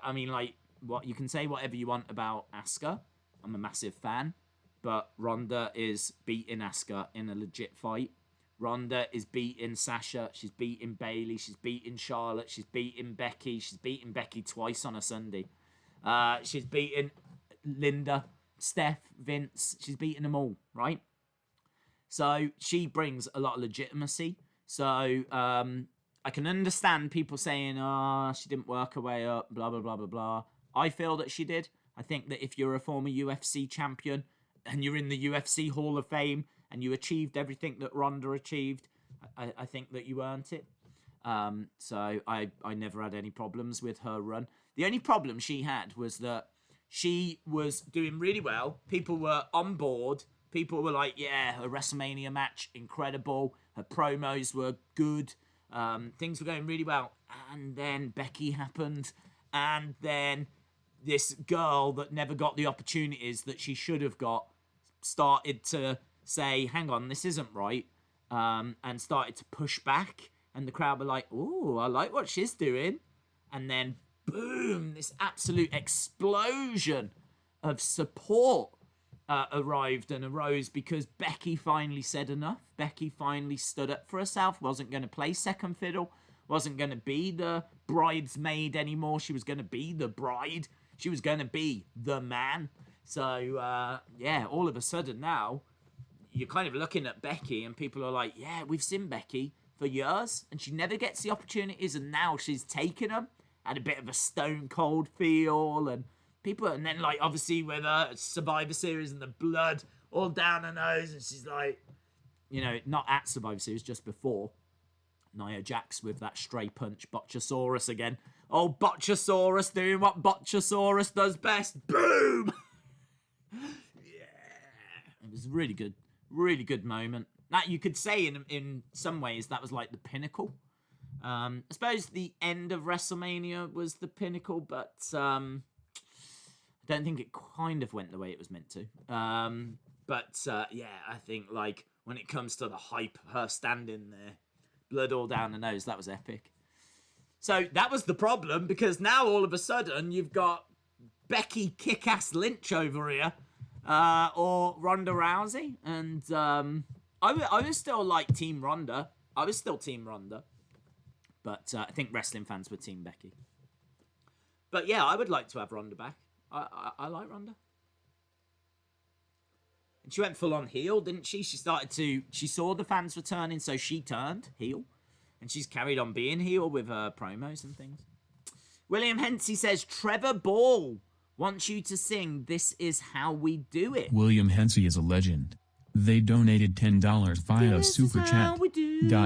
I mean, like, what you can say whatever you want about Asuka. I'm a massive fan, but Ronda is beating Asuka in a legit fight. Ronda is beating Sasha. She's beating Bayley. She's beating Charlotte. She's beating Becky. She's beating Becky twice on a Sunday. She's beating Linda, Steph, Vince. She's beating them all, right? So she brings a lot of legitimacy. So I can understand people saying, she didn't work her way up, blah, blah, blah, blah, blah. I feel that she did. I think that if you're a former UFC champion and you're in the UFC Hall of Fame and you achieved everything that Ronda achieved, I think that you earned it. So I never had any problems with her run. The only problem she had was that she was doing really well. People were on board. People were like, yeah, her WrestleMania match, incredible. Her promos were good. Things were going really well. And then Becky happened. And then this girl that never got the opportunities that she should have got started to say, hang on, this isn't right. And started to push back. And the crowd were like, ooh, I like what she's doing. And then, boom, this absolute explosion of support arrived and arose because Becky finally said enough. Becky finally stood up for herself, wasn't going to play second fiddle, wasn't going to be the bridesmaid anymore. She was going to be the bride. She was going to be the man. So, yeah, all of a sudden now, you're kind of looking at Becky and people are like, yeah, we've seen Becky for years and she never gets the opportunities and now she's taking them. Had a bit of a stone cold feel and people, and then, like, obviously with her Survivor Series and the blood all down her nose, and she's like, you know, not at Survivor Series, just before, Nia Jax with that stray punch, Botchasaurus again. Oh, Botchasaurus doing what Botchasaurus does best. Boom! Yeah. It was really good moment. That you could say in some ways that was like the pinnacle. I suppose the end of WrestleMania was the pinnacle, but I don't think it kind of went the way it was meant to. Yeah, I think, like, when it comes to the hype, her standing there, blood all down her nose, that was epic. So that was the problem, because now all of a sudden you've got Becky Kick-Ass Lynch over here, or Ronda Rousey, and I was still like Team Ronda. I was still Team Ronda. But I think wrestling fans were Team Becky. But yeah, I would like to have Ronda back. I like Ronda. And she went full on heel, didn't she? She saw the fans returning, so she turned heel. And she's carried on being heel with her promos and things. William Hensey says, Trevor Ball wants you to sing This Is How We Do It. William Hensey is a legend. They donated $10 via Super Chat.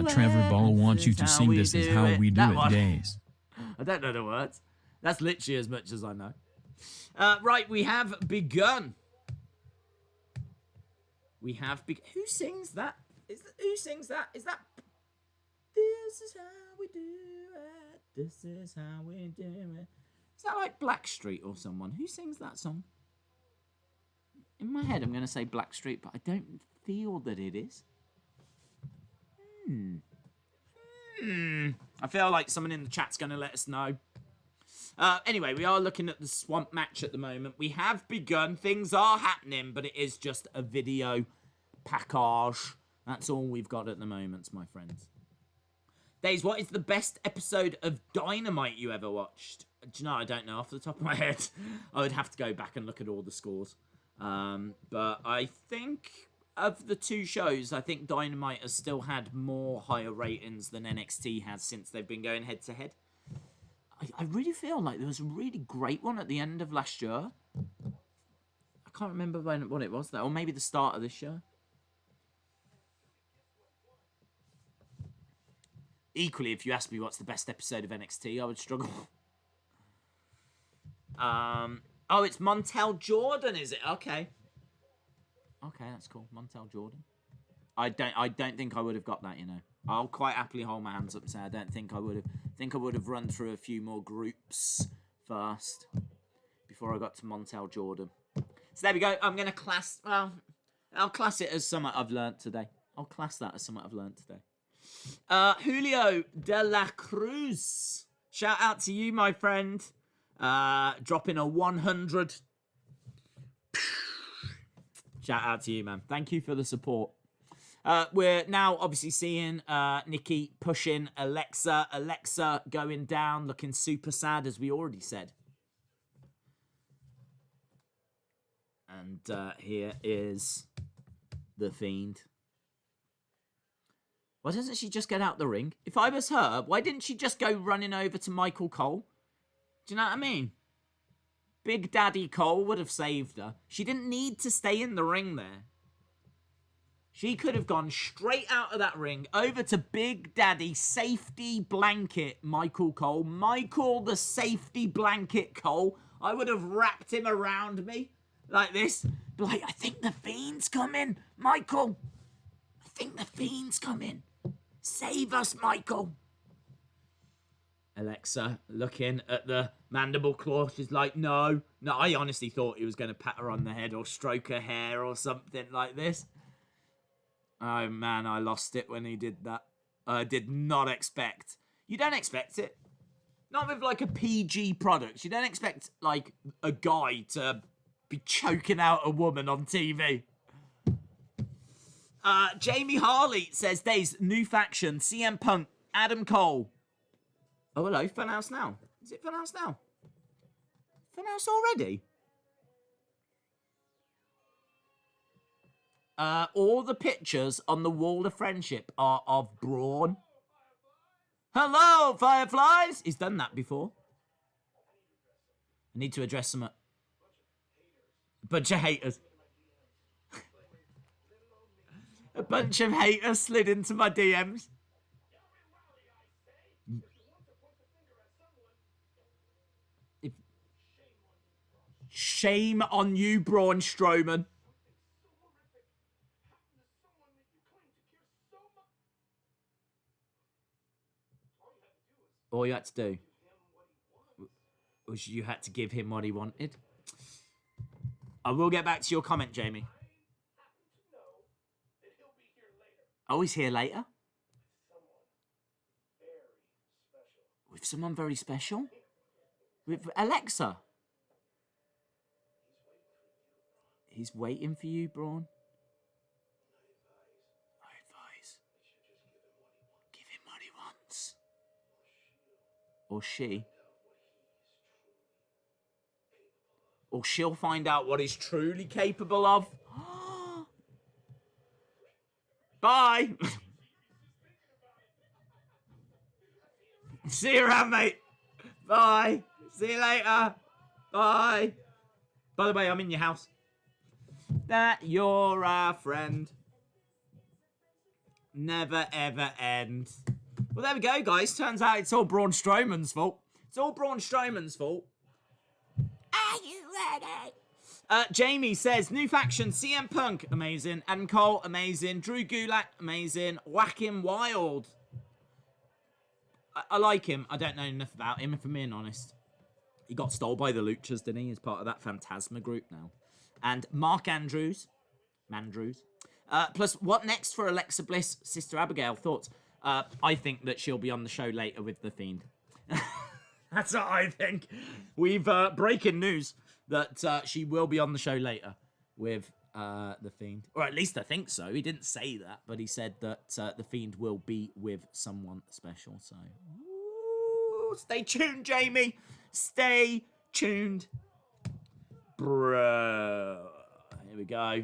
Trevor Ball wants you to sing This Is How We Do It, Days. I don't know the words. That's literally as much as I know. Right, we have begun. We have who sings that? Who sings that? Is that... This is how we do it. This is how we do it. Is that like Blackstreet or someone? Who sings that song? In my head, I'm going to say Blackstreet, but I don't feel that it is. I feel like someone in the chat's going to let us know. Anyway, we are looking at the Swamp match at the moment. We have begun. Things are happening, but it is just a video package. That's all we've got at the moment, my friends. Days, what is the best episode of Dynamite you ever watched? Do you know, I don't know off the top of my head. I would have to go back and look at all the scores. But I think of the two shows, I think Dynamite has still had more higher ratings than NXT has since they've been going head-to-head. I really feel like there was a really great one at the end of last year. I can't remember what it was, though. Or maybe the start of this year. Equally, if you ask me what's the best episode of NXT, I would struggle. Oh, it's Montel Jordan, is it? Okay. Okay, that's cool. Montel Jordan. I don't think I would have got that, you know. I'll quite happily hold my hands up and say I don't think I would have. I think I would have run through a few more groups first before I got to Montel Jordan. So there we go. I'm going to class... Well, I'll class it as something I've learnt today. I'll class that as something I've learnt today. Julio de la Cruz. Shout out to you, my friend. Dropping a 100. Shout out to you, man. Thank you for the support. We're now obviously seeing Nikki pushing Alexa. Alexa going down, looking super sad, as we already said. And here is the Fiend. Why doesn't she just get out the ring? If I was her, why didn't she just go running over to Michael Cole? Do you know what I mean? Big Daddy Cole would have saved her. She didn't need to stay in the ring there. She could have gone straight out of that ring, over to Big Daddy Safety Blanket Michael Cole. Michael the Safety Blanket Cole. I would have wrapped him around me like this. Be like, I think the Fiend's coming. Michael, I think the Fiend's coming. Save us, Michael. Alexa looking at the mandible claw. She's like, no. No, I honestly thought he was going to pat her on the head or stroke her hair or something like this. Oh, man, I lost it when he did that. I did not expect. You don't expect it. Not with, like, a PG product. You don't expect, like, a guy to be choking out a woman on TV. Jamie Harley says, Days, new faction, CM Punk, Adam Cole. Oh, hello, Funhouse Now. Is it Funhouse Now? Funhouse already? All the pictures on the wall of friendship are of Braun. Hello, Fireflies! He's done that before. I need to address some... A bunch of haters. A bunch of haters slid into my DMs. Shame on you, Braun Strowman. All you had to do was you had to give him what he wanted. I will get back to your comment, Jamie. Oh, he's here later? With someone very special? With Alexa? He's waiting for you, Braun. I advise. Give him what he wants. Or she. Or she'll find out what he's truly capable of. Bye. See you around, mate. Bye. See you later. Bye. By the way, I'm in your house. That you're our friend. Never, ever end. Well, there we go, guys. Turns out it's all Braun Strowman's fault. It's all Braun Strowman's fault. Ah, you ready? Jamie says, new faction, CM Punk, amazing. Adam Cole, amazing. Drew Gulak, amazing. Whacking Wild. I like him. I don't know enough about him, if I'm being honest. He got stole by the Luchas, didn't he? He's part of that Phantasma group now. And Mark Andrews. Plus, what next for Alexa Bliss, Sister Abigail? Thoughts? I think that she'll be on the show later with The Fiend. That's what I think. We've breaking news that she will be on the show later with The Fiend. Or at least I think so. He didn't say that, but he said that The Fiend will be with someone special. So, ooh, stay tuned, Jamie. Stay tuned. Bro. Here we go.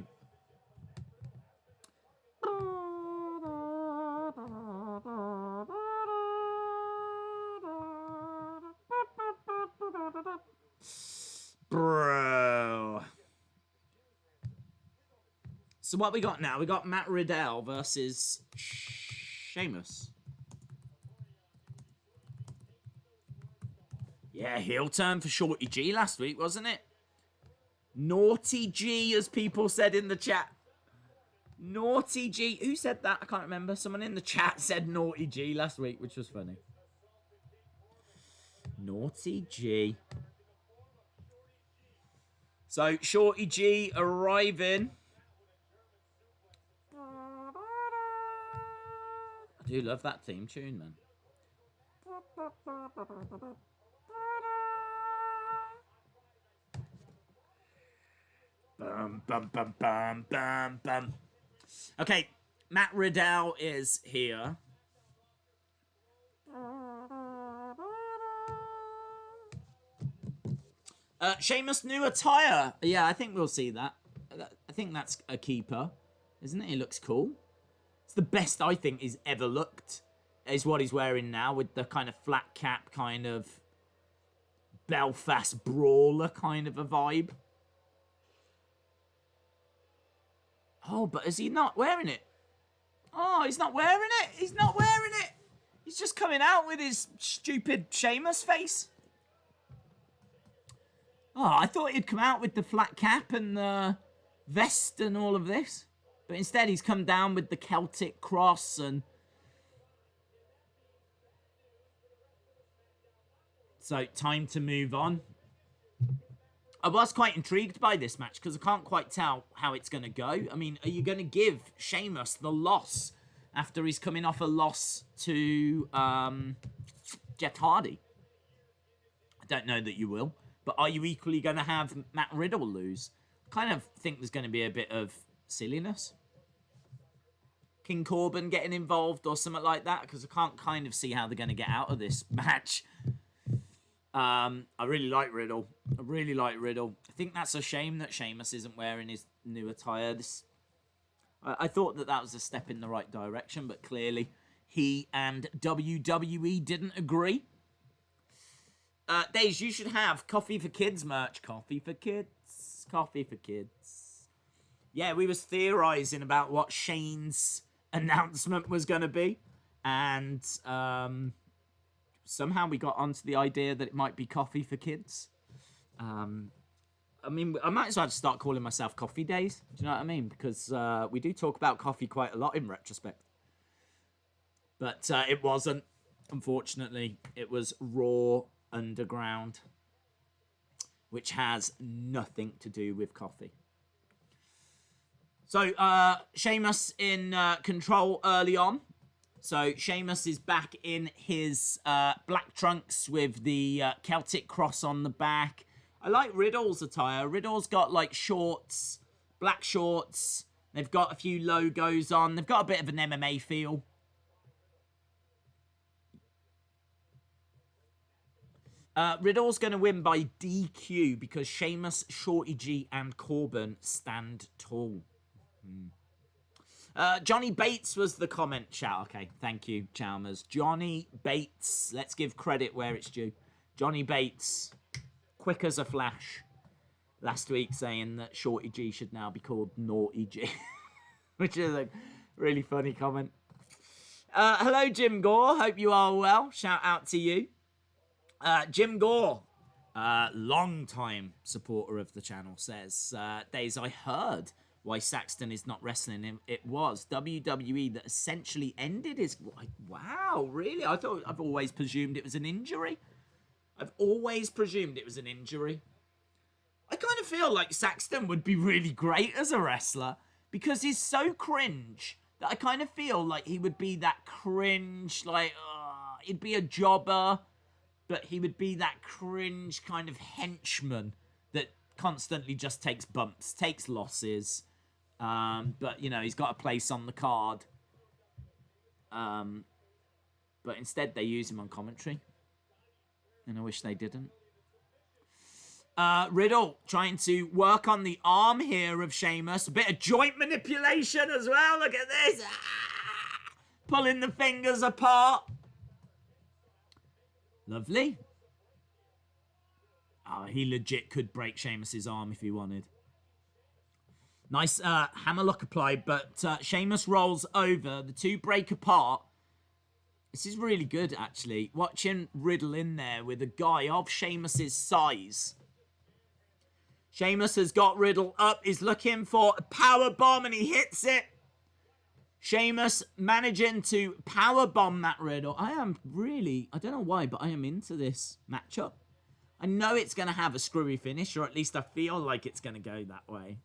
Bro. So what we got now? We got Matt Riddell versus Sheamus. Yeah, heel turn for Shorty G last week, wasn't it? Naughty G, as people said in the chat. Naughty G. Who said that? I can't remember. Someone in the chat said Naughty G last week, which was funny. Naughty G. So, Shorty G arriving. I do love that theme tune, man. Bum, bum, bum, bum, bum, bum. Okay, Matt Riddell is here. Sheamus' new attire. Yeah, I think we'll see that. I think that's a keeper, isn't it? He looks cool. It's the best I think he's ever looked, is what he's wearing now, with the kind of flat cap, kind of Belfast brawler kind of a vibe. Oh, but is he not wearing it? Oh, he's not wearing it. He's not wearing it. He's just coming out with his stupid Sheamus face. Oh, I thought he'd come out with the flat cap and the vest and all of this. But instead he's come down with the Celtic cross and... So, time to move on. I was quite intrigued by this match because I can't quite tell how it's going to go. I mean, are you going to give Sheamus the loss after he's coming off a loss to Jeff Hardy? I don't know that you will. But are you equally going to have Matt Riddle lose? I kind of think there's going to be a bit of silliness. King Corbin getting involved or something like that, because I can't kind of see how they're going to get out of this match. I really like Riddle. I think that's a shame that Sheamus isn't wearing his new attire. I thought that was a step in the right direction, but clearly he and WWE didn't agree. Days, you should have Coffee for Kids merch. Coffee for Kids. Coffee for Kids. Yeah, we was theorising about what Shane's announcement was going to be. And somehow we got onto the idea that it might be Coffee for Kids. I mean, I might as well start calling myself Coffee Days. Do you know what I mean? Because we do talk about coffee quite a lot in retrospect. But it wasn't. Unfortunately, it was Raw Underground, which has nothing to do with coffee. So, Sheamus in control early on. So, Sheamus is back in his black trunks with the Celtic cross on the back. I like Riddle's attire. Riddle's got, like, shorts, black shorts. They've got a few logos on. They've got a bit of an MMA feel. Riddle's going to win by DQ because Sheamus, Shorty G, and Corbin stand tall. Johnny Bates was the comment. Shout. Okay, thank you, Chalmers. Johnny Bates. Let's give credit where it's due. Johnny Bates, quick as a flash, last week saying that Shorty G should now be called Naughty G, which is a really funny comment. Hello, Jim Gore. Hope you are well. Shout out to you. Jim Gore, Long-time supporter of the channel says, Days, I heard why Saxton is not wrestling. It was WWE that essentially ended his... Wow, really? I've always presumed it was an injury. I kind of feel like Saxton would be really great as a wrestler because he's so cringe that I kind of feel like he would be that cringe, like, he'd be a jobber, but he would be that cringe kind of henchman that constantly just takes bumps, takes losses. But, you know, he's got a place on the card. But instead they use him on commentary. And I wish they didn't. Riddell trying to work on the arm here of Sheamus. A bit of joint manipulation as well. Look at this. Pulling the fingers apart. Lovely. He legit could break Sheamus's arm if he wanted. Nice hammerlock applied, but Sheamus rolls over. The two break apart. This is really good, actually. Watching Riddell in there with a guy of Sheamus's size. Sheamus has got Riddle up. He's looking for a power bomb and he hits it. Sheamus managing to power bomb Matt Riddle. I don't know why, but I am into this matchup. I know it's going to have a screwy finish, or at least I feel like it's going to go that way.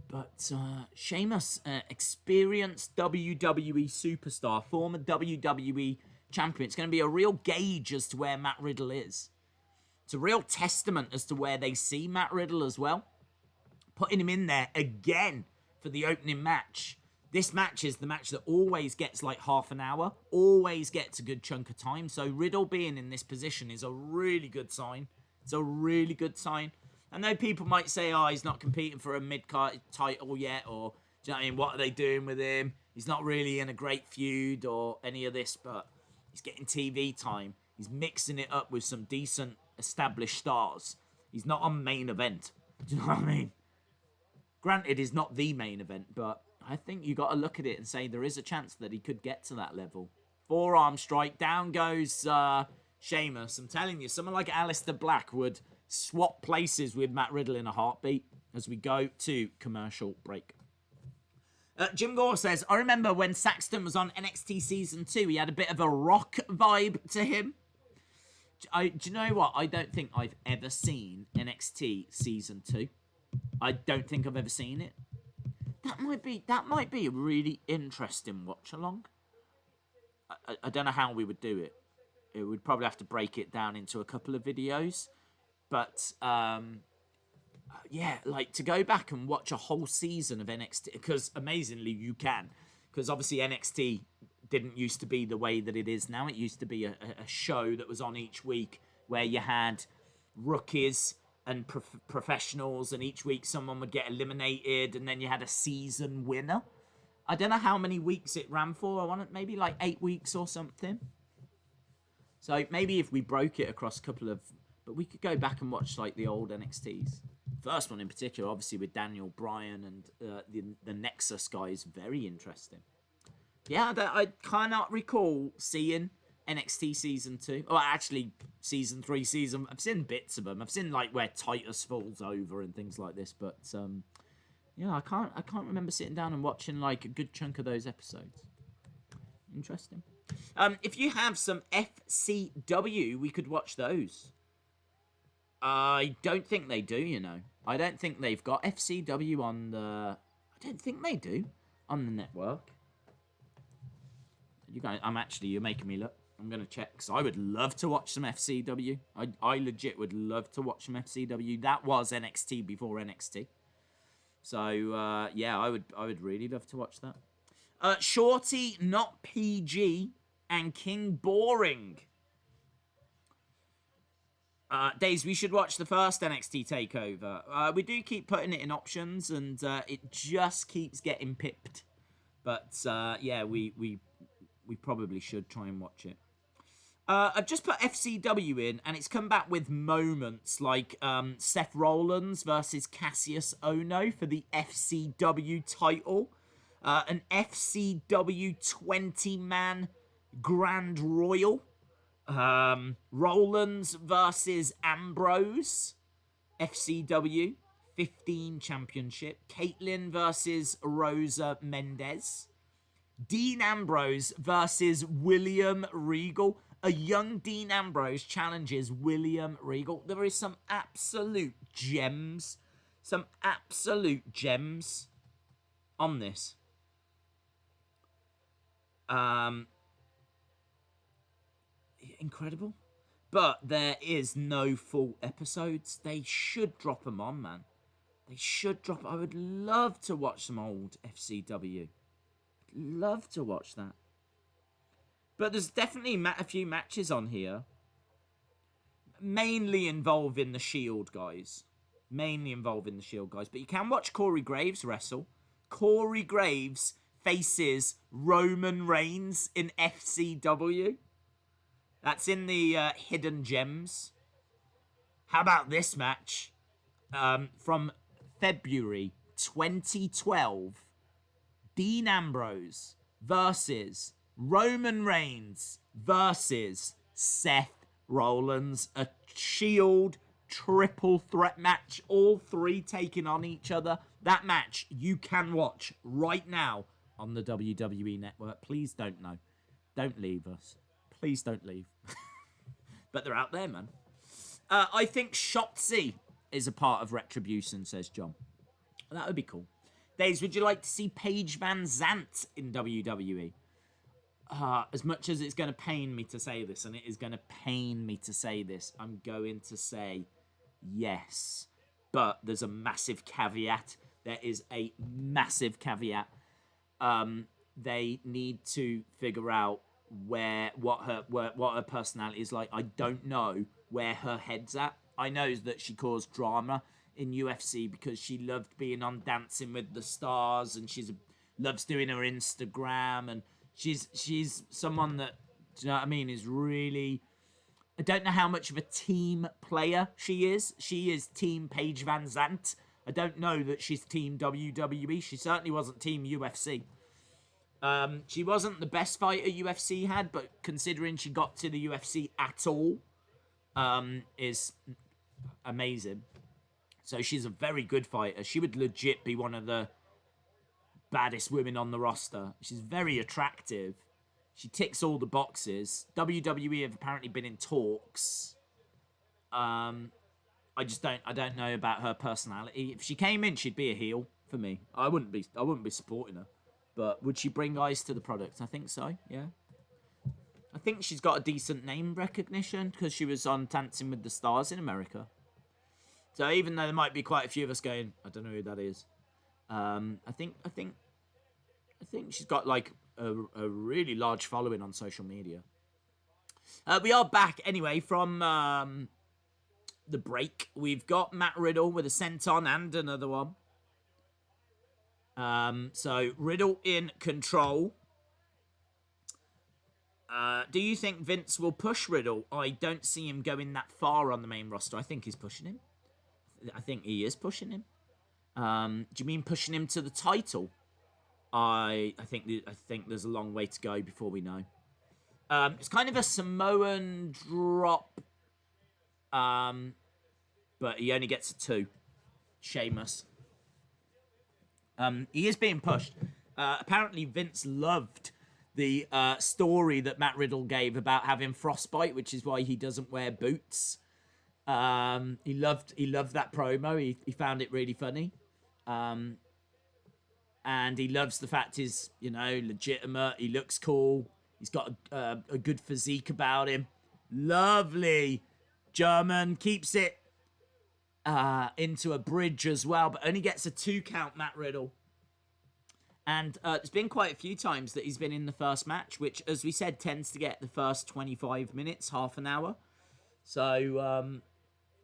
But Sheamus, experienced WWE superstar, former WWE champion. It's going to be a real gauge as to where Matt Riddle is. It's a real testament as to where they see Matt Riddle as well. Putting him in there again for the opening match. This match is the match that always gets like half an hour. Always gets a good chunk of time. So Riddle being in this position is a really good sign. It's a really good sign. I know people might say, oh, he's not competing for a mid-card title yet. Or, do you know what I mean? What are they doing with him? He's not really in a great feud or any of this. But he's getting TV time. He's mixing it up with some decent established stars. He's not on main event. Do you know what I mean? Granted, he's not the main event, but I think you got to look at it and say there is a chance that he could get to that level. Forearm strike, down goes Sheamus. I'm telling you, someone like Aleister Black would swap places with Matt Riddle in a heartbeat as we go to commercial break. Jim Gore says, I remember when Saxton was on NXT Season 2, he had a bit of a rock vibe to him. Do you know what? I don't think I've ever seen NXT Season 2. I don't think I've ever seen it. That might be a really interesting watch-along. I don't know how we would do it. It would probably have to break it down into a couple of videos. But, yeah, like, to go back and watch a whole season of NXT, because amazingly you can. Because obviously NXT didn't used to be the way that it is now. It used to be a show that was on each week where you had rookies and professionals, and each week someone would get eliminated, and then you had a season winner. I don't know how many weeks it ran for. I want it maybe like 8 weeks or something. So maybe if we broke it across a couple of... But we could go back and watch like the old NXTs. First one in particular, obviously with Daniel Bryan and the Nexus guy is very interesting. Yeah, I cannot recall seeing NXT Season 2. Or actually, Season 3 season. I've seen bits of them. I've seen like where Titus falls over and things like this. But yeah, I can't remember sitting down and watching like a good chunk of those episodes. Interesting. If you have some FCW, we could watch those. I don't think they do, you know. I don't think they've got FCW on the... I don't think they do on the network. You guys, you're making me look. I'm going to check, because I would love to watch some FCW. I legit would love to watch some FCW. That was NXT before NXT. So, yeah, I would really love to watch that. Shorty, Not PG, and King Boring. Days, we should watch the first NXT TakeOver. We do keep putting it in options, and it just keeps getting pipped. But, yeah, we probably should try and watch it. I've just put FCW in, and it's come back with moments like Seth Rollins versus Cassius Ohno for the FCW title. An FCW 20-man Grand Royal Rollins versus Ambrose, FCW 15 championship. Caitlyn versus Rosa Mendez. Dean Ambrose versus William Regal. A young Dean Ambrose challenges William Regal. There is some absolute gems. Some absolute gems on this. Incredible. But there is no full episodes. They should drop them on, man. They should drop. I would love to watch some old FCW. Love to watch that. But there's definitely a few matches on here. Mainly involving the Shield guys. Mainly involving the Shield guys. But you can watch Corey Graves wrestle. Corey Graves faces Roman Reigns in FCW. That's in the Hidden Gems. How about this match? From February 2012. Dean Ambrose versus Roman Reigns versus Seth Rollins. A Shield triple threat match. All three taking on each other. That match you can watch right now on the WWE Network. Please don't know. Don't leave us. Please don't leave. But they're out there, man. I think Shotzi is a part of Retribution, says John. That would be cool. Days, would you like to see Paige Van Zant in WWE? As much as it's going to pain me to say this, and it is going to pain me to say this, I'm going to say yes. But there's a massive caveat. There is a massive caveat. They need to figure out what her personality is like. I don't know where her head's at. I know that she caused drama in UFC because she loved being on Dancing with the Stars, and loves doing her Instagram, and she's someone that, do you know what I mean, is really, I don't know how much of a team player she is. She is team Paige Van Zant. I don't know that she's team WWE. She certainly wasn't team UFC. She wasn't the best fighter UFC had, but considering she got to the UFC at all, is amazing. So she's a very good fighter. She would legit be one of the baddest women on the roster. She's very attractive. She ticks all the boxes. WWE have apparently been in talks. I don't know about her personality. If she came in, she'd be a heel for me. I wouldn't be supporting her. But would she bring eyes to the product? I think so, yeah. I think she's got a decent name recognition because she was on Dancing with the Stars in America. So even though there might be quite a few of us going, I don't know who that is. I think she's got like a really large following on social media. We are back anyway from the break. We've got Matt Riddle with a senton and another one. So Riddle in control. Do you think Vince will push Riddle? I don't see him going that far on the main roster. I think he's pushing him. I think he is pushing him. Do you mean pushing him to the title? I think there's a long way to go before we know. It's kind of a Samoan drop. But he only gets a 2. Sheamus. He is being pushed. Apparently Vince loved the story that Matt Riddle gave about having frostbite, which is why he doesn't wear boots. He loved that promo. He found it really funny. And he loves the fact he's, legitimate. He looks cool. He's got a good physique about him. Lovely. German. Keeps it into a bridge as well, but only gets a 2 count, Matt Riddle. And there's been quite a few times that he's been in the first match, which, as we said, tends to get the first 25 minutes, half an hour. So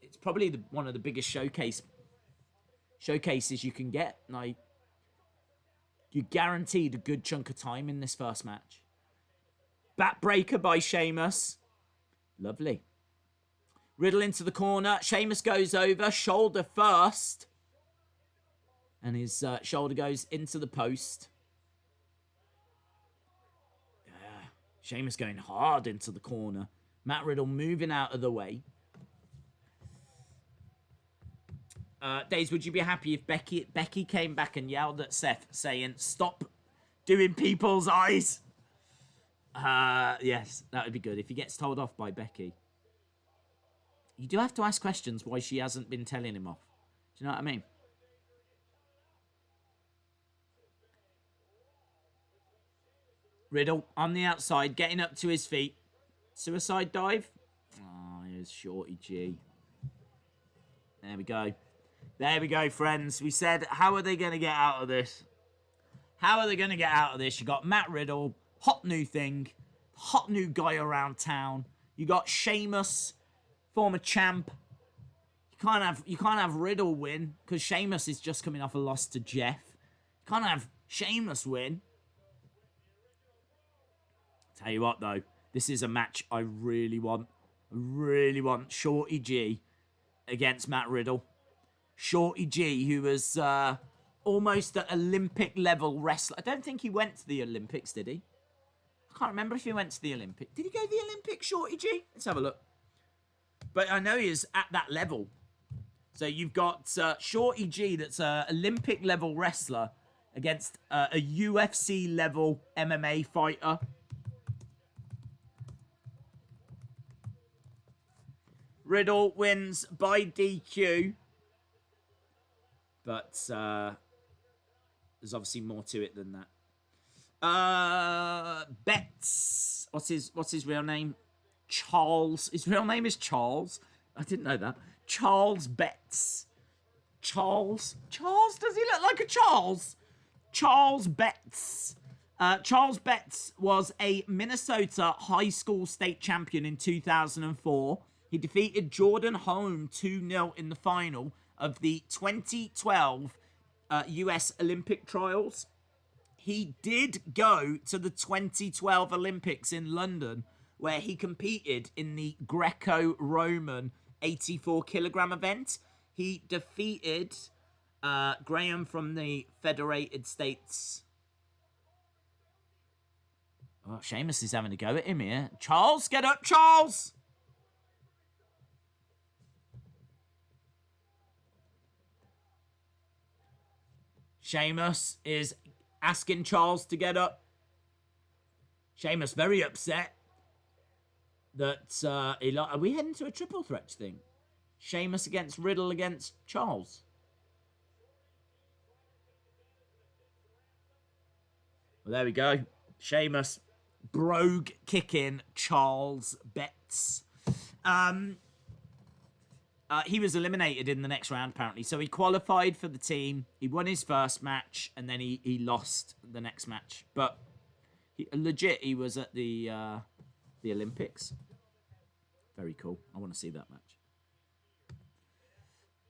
it's probably one of the biggest showcases you can get. Like, you're guaranteed a good chunk of time in this first match. Backbreaker by Sheamus. Lovely. Riddle into the corner. Sheamus goes over. Shoulder first. And his shoulder goes into the post. Yeah. Sheamus going hard into the corner. Matt Riddle moving out of the way. Days, would you be happy if Becky came back and yelled at Seth saying, "Stop doing people's eyes"? Yes, that would be good if he gets told off by Becky. You do have to ask questions why she hasn't been telling him off. Do you know what I mean? Riddle on the outside, getting up to his feet. Suicide dive. Oh, here's Shorty G. There we go. There we go, friends. We said, how are they going to get out of this? How are they going to get out of this? You got Matt Riddle, hot new thing, hot new guy around town. You got Sheamus, former champ. You can't have Riddle win because Sheamus is just coming off a loss to Jeff. You can't have Sheamus win. Tell you what, though, this is a match I really want. I really want Shorty G against Matt Riddle. Shorty G, who was almost an Olympic level wrestler. I don't think he went to the Olympics, did he? I can't remember if he went to the Olympics. Did he go to the Olympics, Shorty G? Let's have a look. But I know he is at that level. So you've got Shorty G, that's an Olympic level wrestler, against a UFC level MMA fighter. Riddle wins by DQ. But there's obviously more to it than that. Betts. What's his real name? Charles. His real name is Charles. I didn't know that. Charles Betts. Charles? Does he look like a Charles? Charles Betts. Charles Betts was a Minnesota high school state champion in 2004. He defeated Jordan Home 2-0 in the final of the 2012 US Olympic trials. He did go to the 2012 Olympics in London, where he competed in the Greco-Roman 84-kilogram event. He defeated Graham from the Federated States. Oh, Sheamus is having a go at him here. Charles, get up, Charles! Sheamus is asking Charles to get up. Sheamus very upset that are we heading to a triple threat thing? Sheamus against Riddle against Charles. Well, there we go. Sheamus brogue kicking Charles Betts. He was eliminated in the next round, apparently. So he qualified for the team. He won his first match, and then he lost the next match. But he was at the Olympics. Very cool. I want to see that match.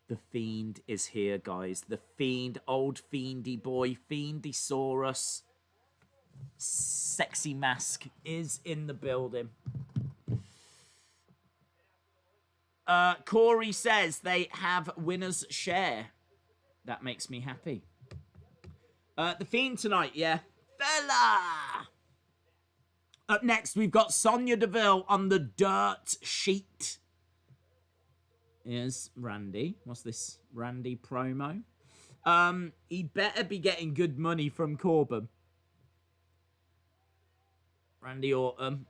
The Fiend is here, guys. The Fiend, old Fiendy boy, Fiendisaurus. Sexy mask is in the building. Corey says they have winner's share. That makes me happy. The Fiend tonight, yeah. Fella! Up next, we've got Sonya Deville on the dirt sheet. Here's Randy. What's this Randy promo? He better be getting good money from Corbin. Randy Orton.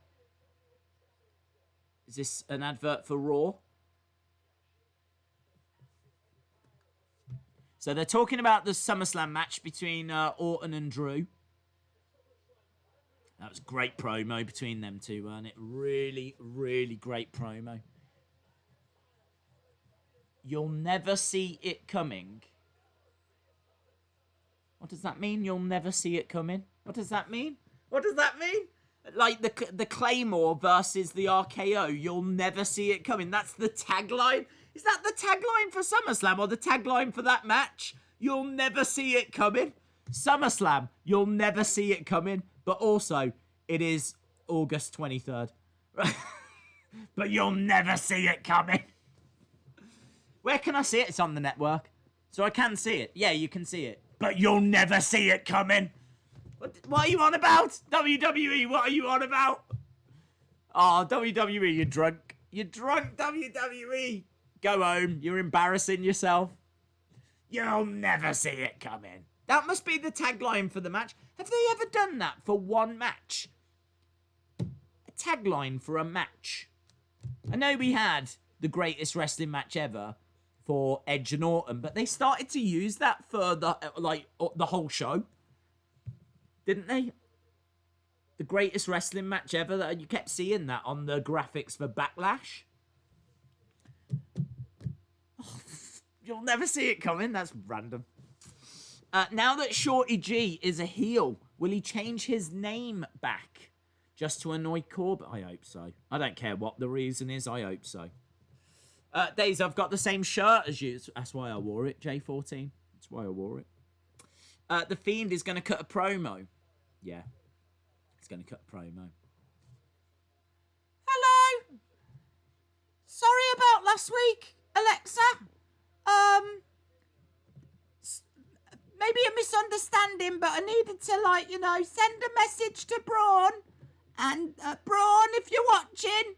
Is this an advert for Raw? So they're talking about the SummerSlam match between Orton and Drew. That was a great promo between them two, wasn't it? Really, really great promo. You'll never see it coming. What does that mean? You'll never see it coming? What does that mean? What does that mean? Like the Claymore versus the RKO. You'll never see it coming. That's the tagline. Is that the tagline for SummerSlam or the tagline for that match? You'll never see it coming. SummerSlam, you'll never see it coming. But also, it is August 23rd. But you'll never see it coming. Where can I see it? It's on the network. So I can see it. Yeah, you can see it. But you'll never see it coming. What are you on about? WWE, what are you on about? Oh, WWE, you're drunk. You're drunk, WWE. Go home. You're embarrassing yourself. You'll never see it coming. That must be the tagline for the match. Have they ever done that for one match? A tagline for a match. I know we had the greatest wrestling match ever for Edge and Orton, but they started to use that for the whole show. Didn't they? The greatest wrestling match ever. That you kept seeing that on the graphics for Backlash. Oh, you'll never see it coming. That's random. Now that Shorty G is a heel, will he change his name back just to annoy Corbin? I hope so. I don't care what the reason is. I hope so. Days, I've got the same shirt as you. That's why I wore it, J14. That's why I wore it. The Fiend is going to cut a promo. Yeah. He's going to cut a promo. Hello. Sorry about last week, Alexa. Maybe a misunderstanding, but I needed to, send a message to Braun. And, Braun, if you're watching,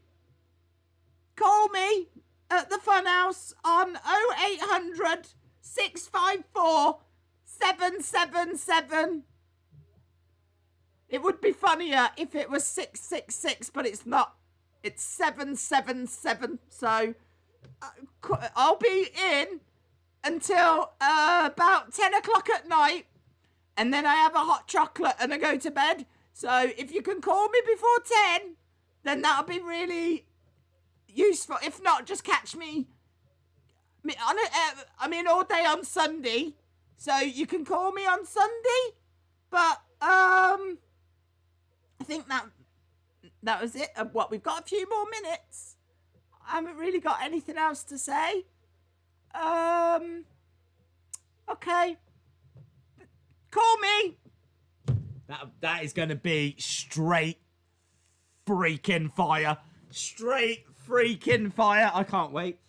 call me at the Fun House on 0800 654 777. It would be funnier if it was 666, but it's not. It's 777. So I'll be in until about 10 o'clock at night. And then I have a hot chocolate and I go to bed. So if you can call me before 10, then that'll be really useful. If not, just catch me. All day on Sunday. So you can call me on Sunday. But I think that was it. We've got a few more minutes. I haven't really got anything else to say. Okay. Call me. That is going to be straight freaking fire. Straight freaking fire. I can't wait.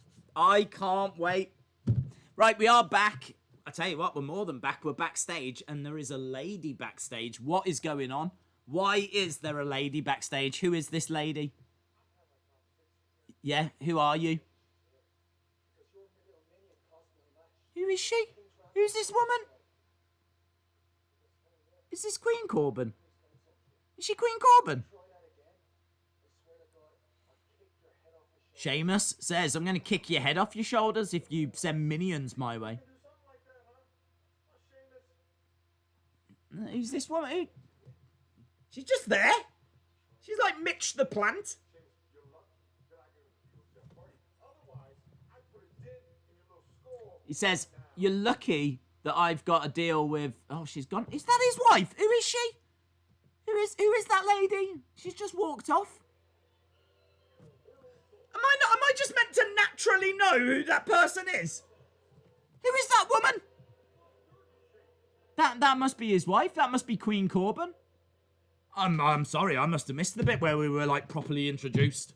Right, we are back. I tell you what, we're more than back. We're backstage, and there is a lady backstage. What is going on? Why is there a lady backstage? Who is this lady? Yeah, who are you? Who is she? Who's this woman? Is this Queen Corbin? Is she Queen Corbin? Sheamus says, I'm going to kick your head off your shoulders if you send minions my way. Who's this woman? She's just there. She's like Mitch the Plant. He says, you're lucky that I've got a deal with... Oh, she's gone. Is that his wife? Who is she? Who is that lady? She's just walked off. Am I just meant to naturally know who that person is? Who is that woman? That must be his wife. That must be Queen Corbin. I'm sorry. I must have missed the bit where we were properly introduced.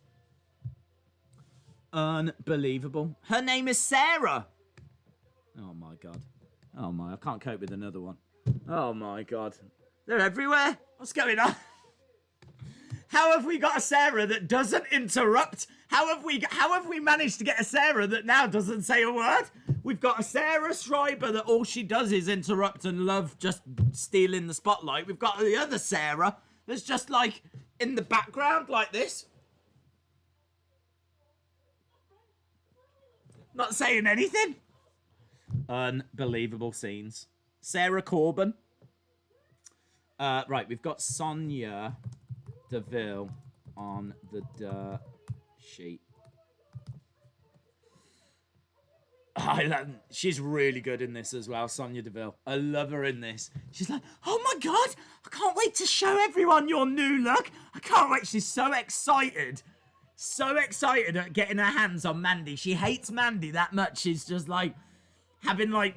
Unbelievable. Her name is Sarah. Oh my god. Oh my, I can't cope with another one. Oh my god. They're everywhere. What's going on? How have we got a Sarah that doesn't interrupt? How have we managed to get a Sarah that now doesn't say a word? We've got a Sarah Schreiber that all she does is interrupt and love just stealing the spotlight. We've got the other Sarah that's just in the background like this. Not saying anything. Unbelievable scenes. Sarah Corbin. Right, we've got Sonya Deville on the dirt sheet. She's really good in this as well, Sonya Deville. I love her in this. She's like, oh my god, I can't wait to show everyone your new look. I can't wait. She's so excited. So excited at getting her hands on Mandy. She hates Mandy that much. She's just having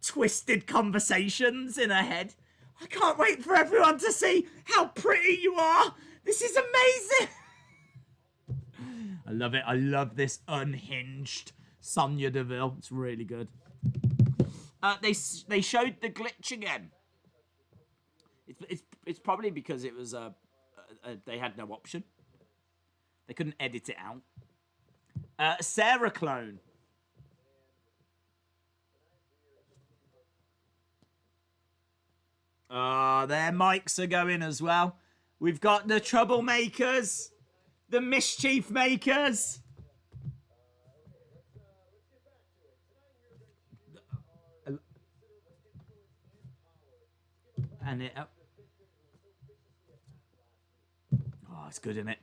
twisted conversations in her head. I can't wait for everyone to see how pretty you are. This is amazing. I love it. I love this unhinged Sonya Deville. It's really good. They showed the glitch again. It's probably because it was they had no option. They couldn't edit it out. Sarah clone. Their mics are going as well. We've got the troublemakers, the mischief makers. And it. Oh, it's good, isn't it?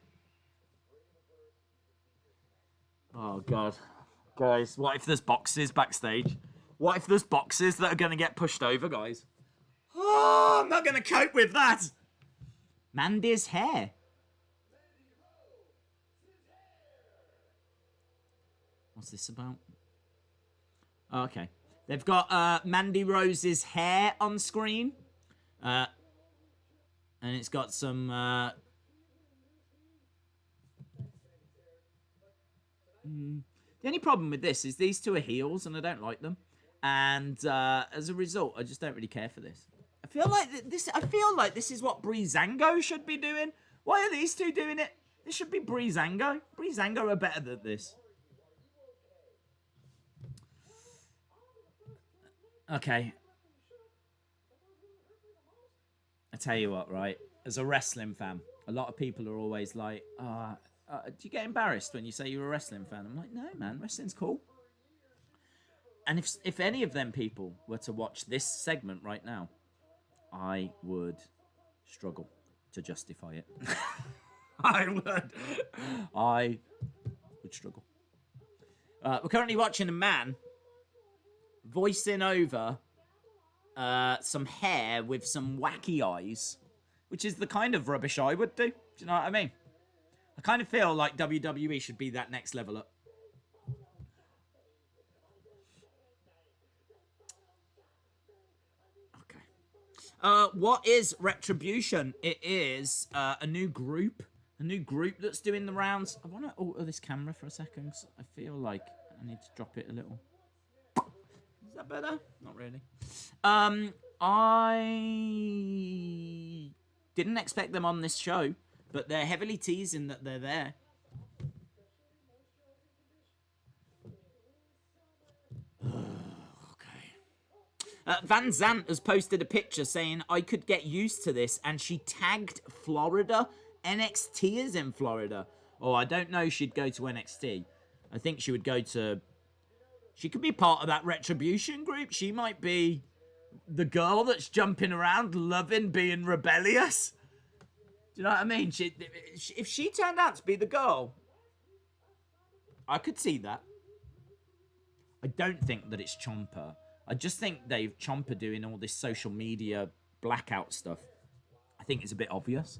Oh, God. Guys, what if there's boxes backstage? What if there's boxes that are going to get pushed over, guys? Oh, I'm not going to cope with that. Mandy's hair. What's this about? Oh, okay. They've got Mandy Rose's hair on screen. And it's got some... The only problem with this is these two are heels and I don't like them. And as a result, I just don't really care for this. I feel like this is what Breezango should be doing. Why are these two doing it? This should be Breezango. Breezango are better than this. Okay. I tell you what, right? As a wrestling fan, a lot of people are always like, do you get embarrassed when you say you're a wrestling fan? I'm like, no, man, wrestling's cool. And if any of them people were to watch this segment right now, I would struggle to justify it. I would struggle. We're currently watching a man voicing over some hair with some wacky eyes, which is the kind of rubbish I would do. Do you know what I mean? I kind of feel like WWE should be that next level up. Okay. What is Retribution? It is a new group. A new group that's doing the rounds. I want to alter this camera for a second. I feel like I need to drop it a little. Is that better? Not really. I didn't expect them on this show. But they're heavily teasing that they're there. Okay. Van Zant has posted a picture saying, I could get used to this. And she tagged Florida. NXT is in Florida. Oh, I don't know she'd go to NXT. I think she would go to... She could be part of that Retribution group. She might be the girl that's jumping around, loving being rebellious. Do you know what I mean? If she turned out to be the girl, I could see that. I don't think that it's Ciampa. I just think Ciampa doing all this social media blackout stuff. I think it's a bit obvious.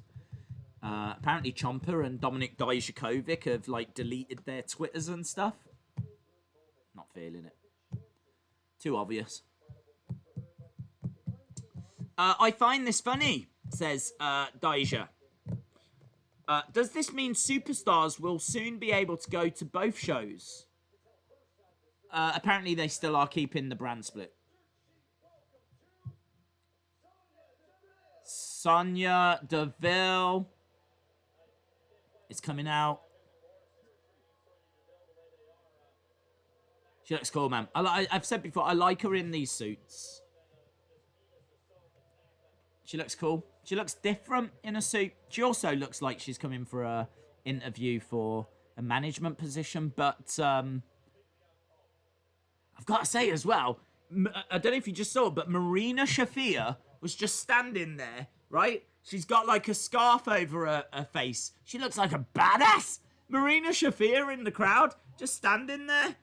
Apparently Ciampa and Dominik Dijakovic have deleted their Twitters and stuff. Not feeling it. Too obvious. I find this funny, says Daija. Does this mean superstars will soon be able to go to both shows? Apparently they still are keeping the brand split. Sonya Deville is coming out. She looks cool, man. I've said before, I like her in these suits. She looks cool. She looks different in a suit. She also looks like she's coming for a interview for a management position. But I've got to say as well, I don't know if you just saw it, but Marina Shafir was just standing there, right? She's got a scarf over her face. She looks like a badass. Marina Shafir in the crowd, just standing there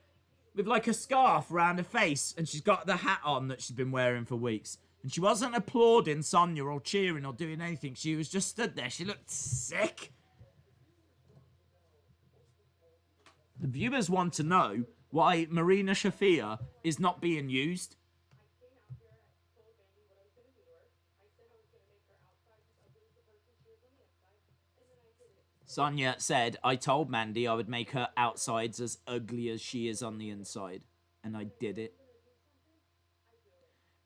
with a scarf around her face. And she's got the hat on that she's been wearing for weeks. And she wasn't applauding Sonya or cheering or doing anything. She was just stood there. She looked sick. The viewers want to know why Marina Shafir is not being used. Sonya said, I told Mandy I would make her outsides as ugly as she is on the inside. And I did it.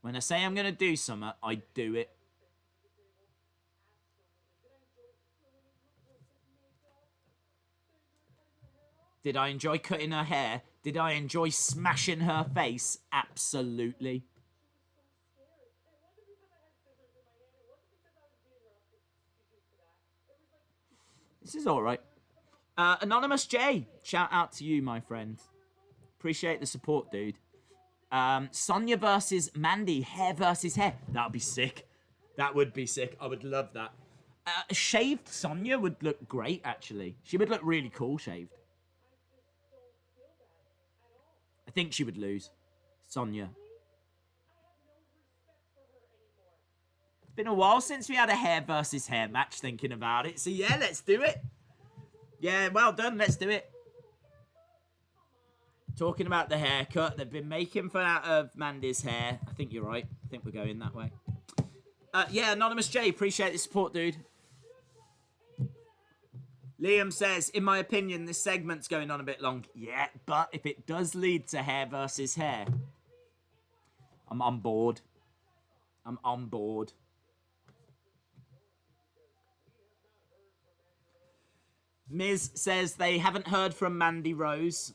When I say I'm going to do something, I do it. Did I enjoy cutting her hair? Did I enjoy smashing her face? Absolutely. This is all right. Anonymous J, shout out to you, my friend. Appreciate the support, dude. Sonya versus Mandy, hair versus hair. That would be sick. That would be sick. I would love that. A shaved Sonya would look great, actually. She would look really cool shaved. I think she would lose. Sonya. Been a while since we had a hair versus hair match, thinking about it. So yeah, let's do it. Yeah, well done. Let's do it. Talking about the haircut, they've been making fun out of Mandy's hair. I think you're right. I think we're going that way. Yeah, Anonymous J, appreciate the support, dude. Liam says, in my opinion, this segment's going on a bit long. Yeah, but if it does lead to hair versus hair, I'm on board. I'm on board. Miz says they haven't heard from Mandy Rose.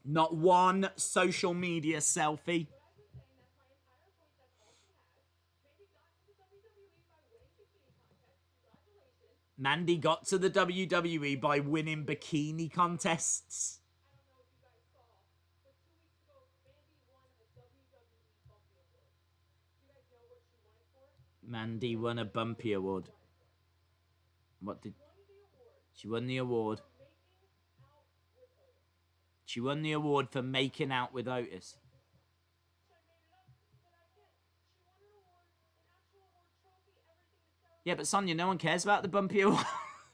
Not one social media selfie. Mandy got to the WWE by winning bikini contests. Mandy won a Bumpy Award. What did... She won the award. She won the award for making out with Otis. Yeah, but Sonya, no one cares about the Bumpy Award.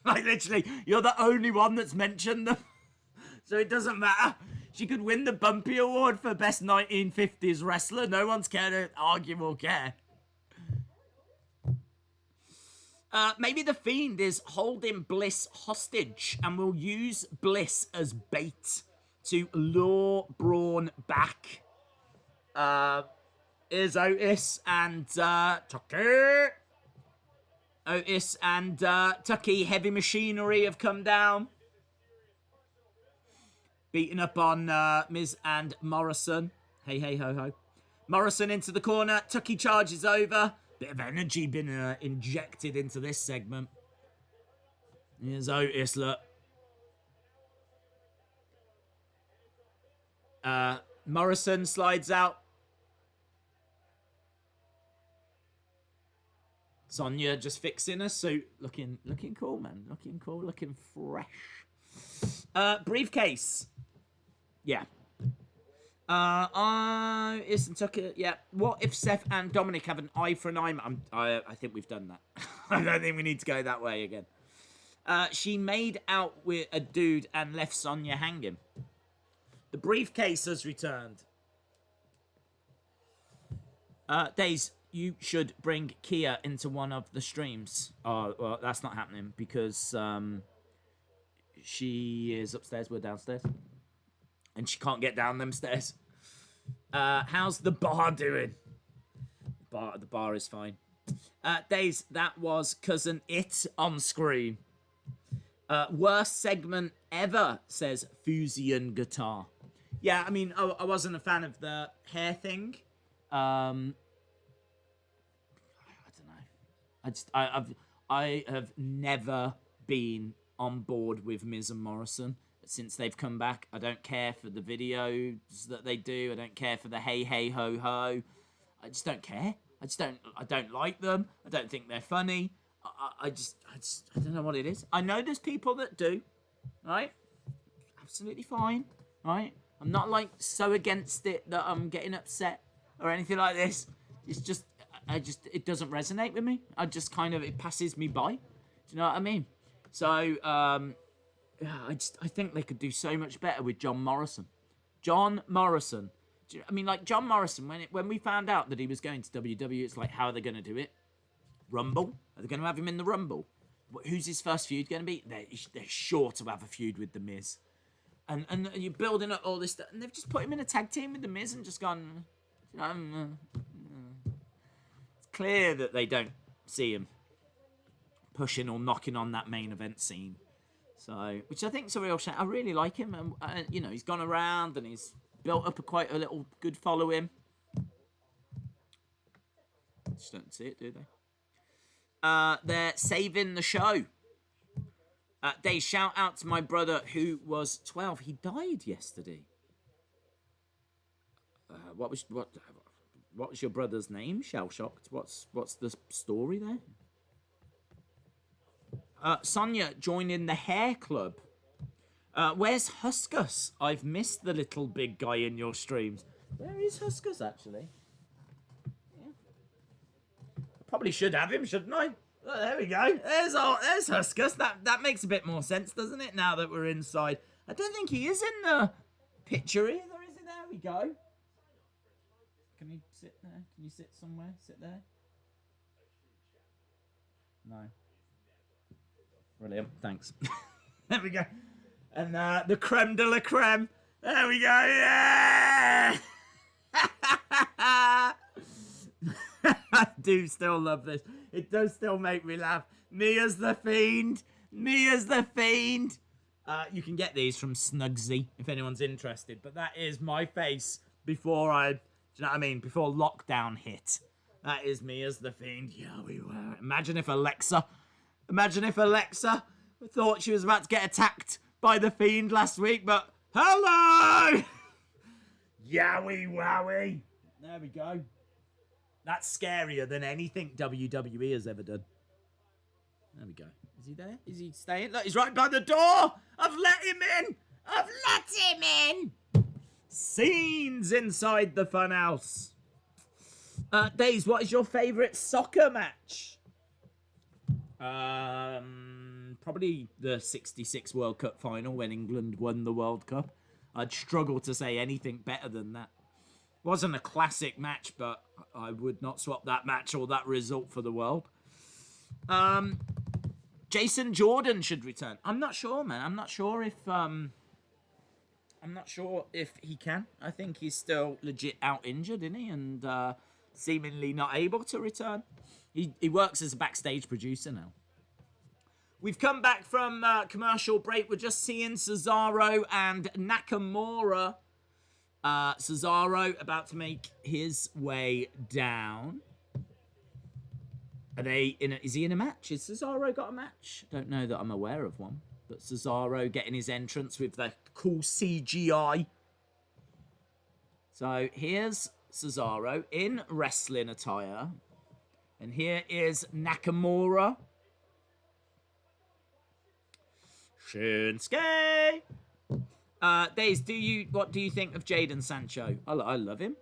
Like, literally, you're the only one that's mentioned them. So it doesn't matter. She could win the Bumpy Award for Best 1950s Wrestler. No one's care to argue or care. Maybe the Fiend is holding Bliss hostage and will use Bliss as bait to lure Braun back. Is Otis and Tucky. Otis and Tucky Heavy Machinery have come down. Beating up on Miz and Morrison. Hey, hey, ho, ho. Morrison into the corner. Tucky charges over. Bit of energy been injected into this segment. Here's Otis, look. Morrison slides out. Sonya just fixing her suit. Looking cool, man. Looking cool, looking fresh. Briefcase. Yeah. Isn't Tucker? Yeah. What if Seth and Dominic have an eye for an eye? I think we've done that. I don't think we need to go that way again. She made out with a dude and left Sonya hanging. The briefcase has returned. Days, you should bring Kia into one of the streams. Oh, well, that's not happening because she is upstairs. We're downstairs. And she can't get down them stairs. How's the bar doing? The bar is fine. Days, that was Cousin It on screen. Worst segment ever, says Fusion Guitar. Yeah, I mean, I wasn't a fan of the hair thing. I don't know. I have never been on board with Miz and Morrison since they've come back. I don't care for the videos that they do. I don't care for the hey hey ho ho. I just don't care. I don't like them. I don't think they're funny. I don't know what it is. I know there's people that do, right? Absolutely fine, right? I'm not like so against it that I'm getting upset or anything like this. It's just, it doesn't resonate with me. It passes me by. Do you know what I mean? So, yeah, I think they could do so much better with John Morrison. John Morrison. John Morrison, when we found out that he was going to WWE, it's like, how are they going to do it? Rumble? Are they going to have him in the Rumble? Who's his first feud going to be? They're sure to have a feud with The Miz. And you're building up all this stuff, and they've just put him in a tag team with The Miz and just gone... It's clear that they don't see him pushing or knocking on that main event scene. So, which I think is a real shame. I really like him, and you know, he's gone around and he's built up quite a little good following. Just don't see it, do they? They're saving the show. They shout out to my brother who was 12. He died yesterday. What was your brother's name? Shell shocked. What's the story there? Sonia joining the hair club. Where's Huskus? I've missed the little big guy in your streams. Where is Huskus actually? Yeah. Probably should have him, shouldn't I? Oh, there we go. There's Huskus. That makes a bit more sense, doesn't it? Now that we're inside. I don't think he is in the picture either, is he? There we go. Can he sit there? Can you sit somewhere? Sit there? No. Brilliant. Thanks. There we go. And the creme de la creme. There we go. Yeah! I do still love this. It does still make me laugh. Me as the Fiend. Me as the Fiend. You can get these from Snugsy if anyone's interested. But that is my face before do you know what I mean? Before lockdown hit. That is me as the Fiend. Yeah, we were. Imagine if Alexa thought she was about to get attacked by the Fiend last week, but hello! Yowie wowie. There we go. That's scarier than anything WWE has ever done. There we go. Is he there? Is he staying? Look, he's right by the door! I've let him in! I've let him in! Scenes inside the Fun House. Days, what is your favourite soccer match? Probably the 66 World Cup final when England won the World Cup. I'd struggle to say anything better than that. Wasn't a classic match, but I would not swap that match or that result for the world. Jason Jordan should return. I'm not sure, man. I'm not sure if he can. I think he's still legit out injured, isn't he? And seemingly not able to return. He works as a backstage producer now. We've come back from commercial break. We're just seeing Cesaro and Nakamura. Cesaro about to make his way down. Is he in a match? Has Cesaro got a match? Don't know that I'm aware of one. But Cesaro getting his entrance with the cool CGI. So here's Cesaro in wrestling attire. And here is Nakamura. Shinsuke. Days, what do you think of Jadon Sancho? I love him.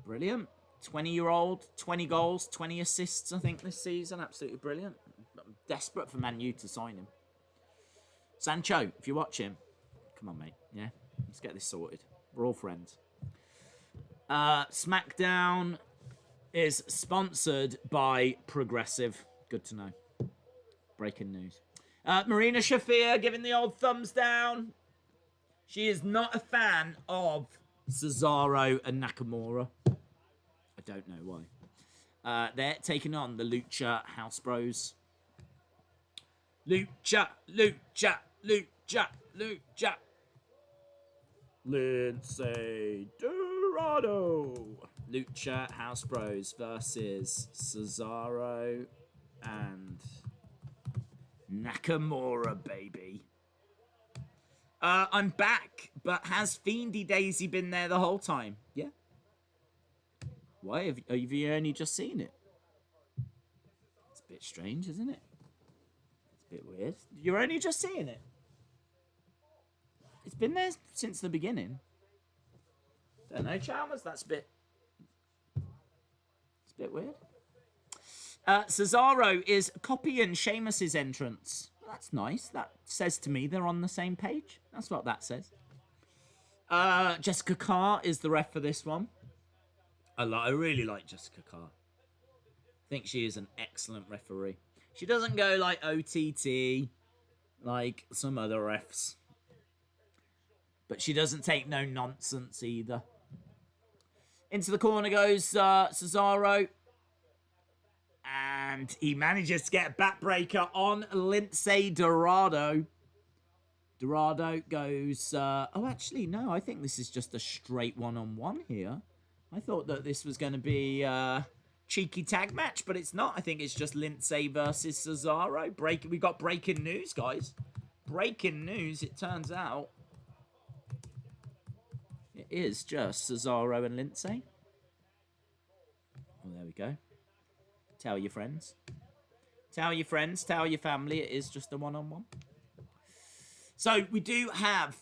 Brilliant. 20-year-old, 20 goals, 20 assists, I think, this season. Absolutely brilliant. I'm desperate for Man U to sign him. Sancho, if you watch him, come on, mate. Yeah, let's get this sorted. We're all friends. Smackdown is sponsored by Progressive. Good to know. Breaking news. Marina Shafir giving the old thumbs down. She is not a fan of Cesaro and Nakamura. I don't know why. They're taking on the Lucha House Bros. Lucha. Lindsay Dorado. Lucha House Bros versus Cesaro and Nakamura, baby. I'm back, but has Fiendy Daisy been there the whole time? Yeah. Why? Have you only just seen it? It's a bit strange, isn't it? It's a bit weird. You're only just seeing it. It's been there since the beginning. Don't know, Chalmers. It's a bit weird. Cesaro is copying Sheamus's entrance. That's nice. That says to me they're on the same page. That's what that says. Jessica Carr is the ref for this one. I really like Jessica Carr. I think she is an excellent referee. She doesn't go like OTT like some other refs. But she doesn't take no nonsense either. Into the corner goes Cesaro. And he manages to get a backbreaker on Lindsay Dorado. Dorado goes... oh, actually, no. I think this is just a straight one-on-one here. I thought that this was going to be a cheeky tag match, but it's not. I think it's just Lindsay versus Cesaro. We got breaking news, guys. Breaking news, it turns out. It is just Cesaro and Lindsay. Well, there we go. Tell your friends. Tell your friends, tell your family, it is just a one-on-one. So, we do have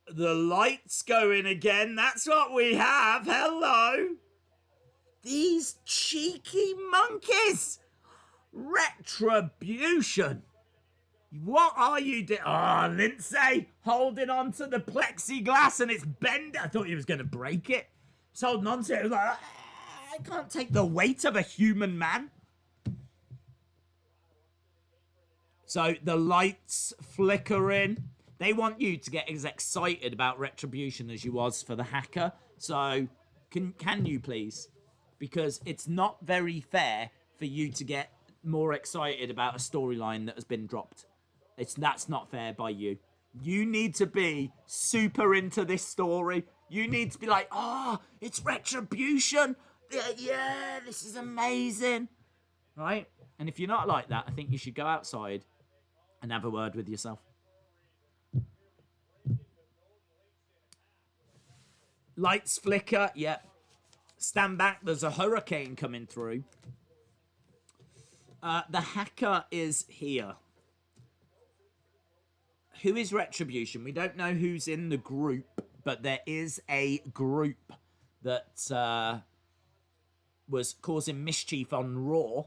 the lights going again. That's what we have. Hello. These cheeky monkeys. Retribution. What are you doing? Oh, Lindsay holding on to the plexiglass and it's bent. I thought he was going to break it. He's holding on to it. It was like, I can't take the weight of a human man. So the lights flickering. They want you to get as excited about Retribution as you was for the hacker. So can you please? Because it's not very fair for you to get more excited about a storyline that has been dropped. That's not fair by you. You need to be super into this story. You need to be like, oh, it's Retribution. Yeah, this is amazing. Right? And if you're not like that, I think you should go outside and have a word with yourself. Lights flicker. Yep. Stand back. There's a hurricane coming through. The hacker is here. Who is Retribution? We don't know who's in the group, but there is a group that was causing mischief on Raw.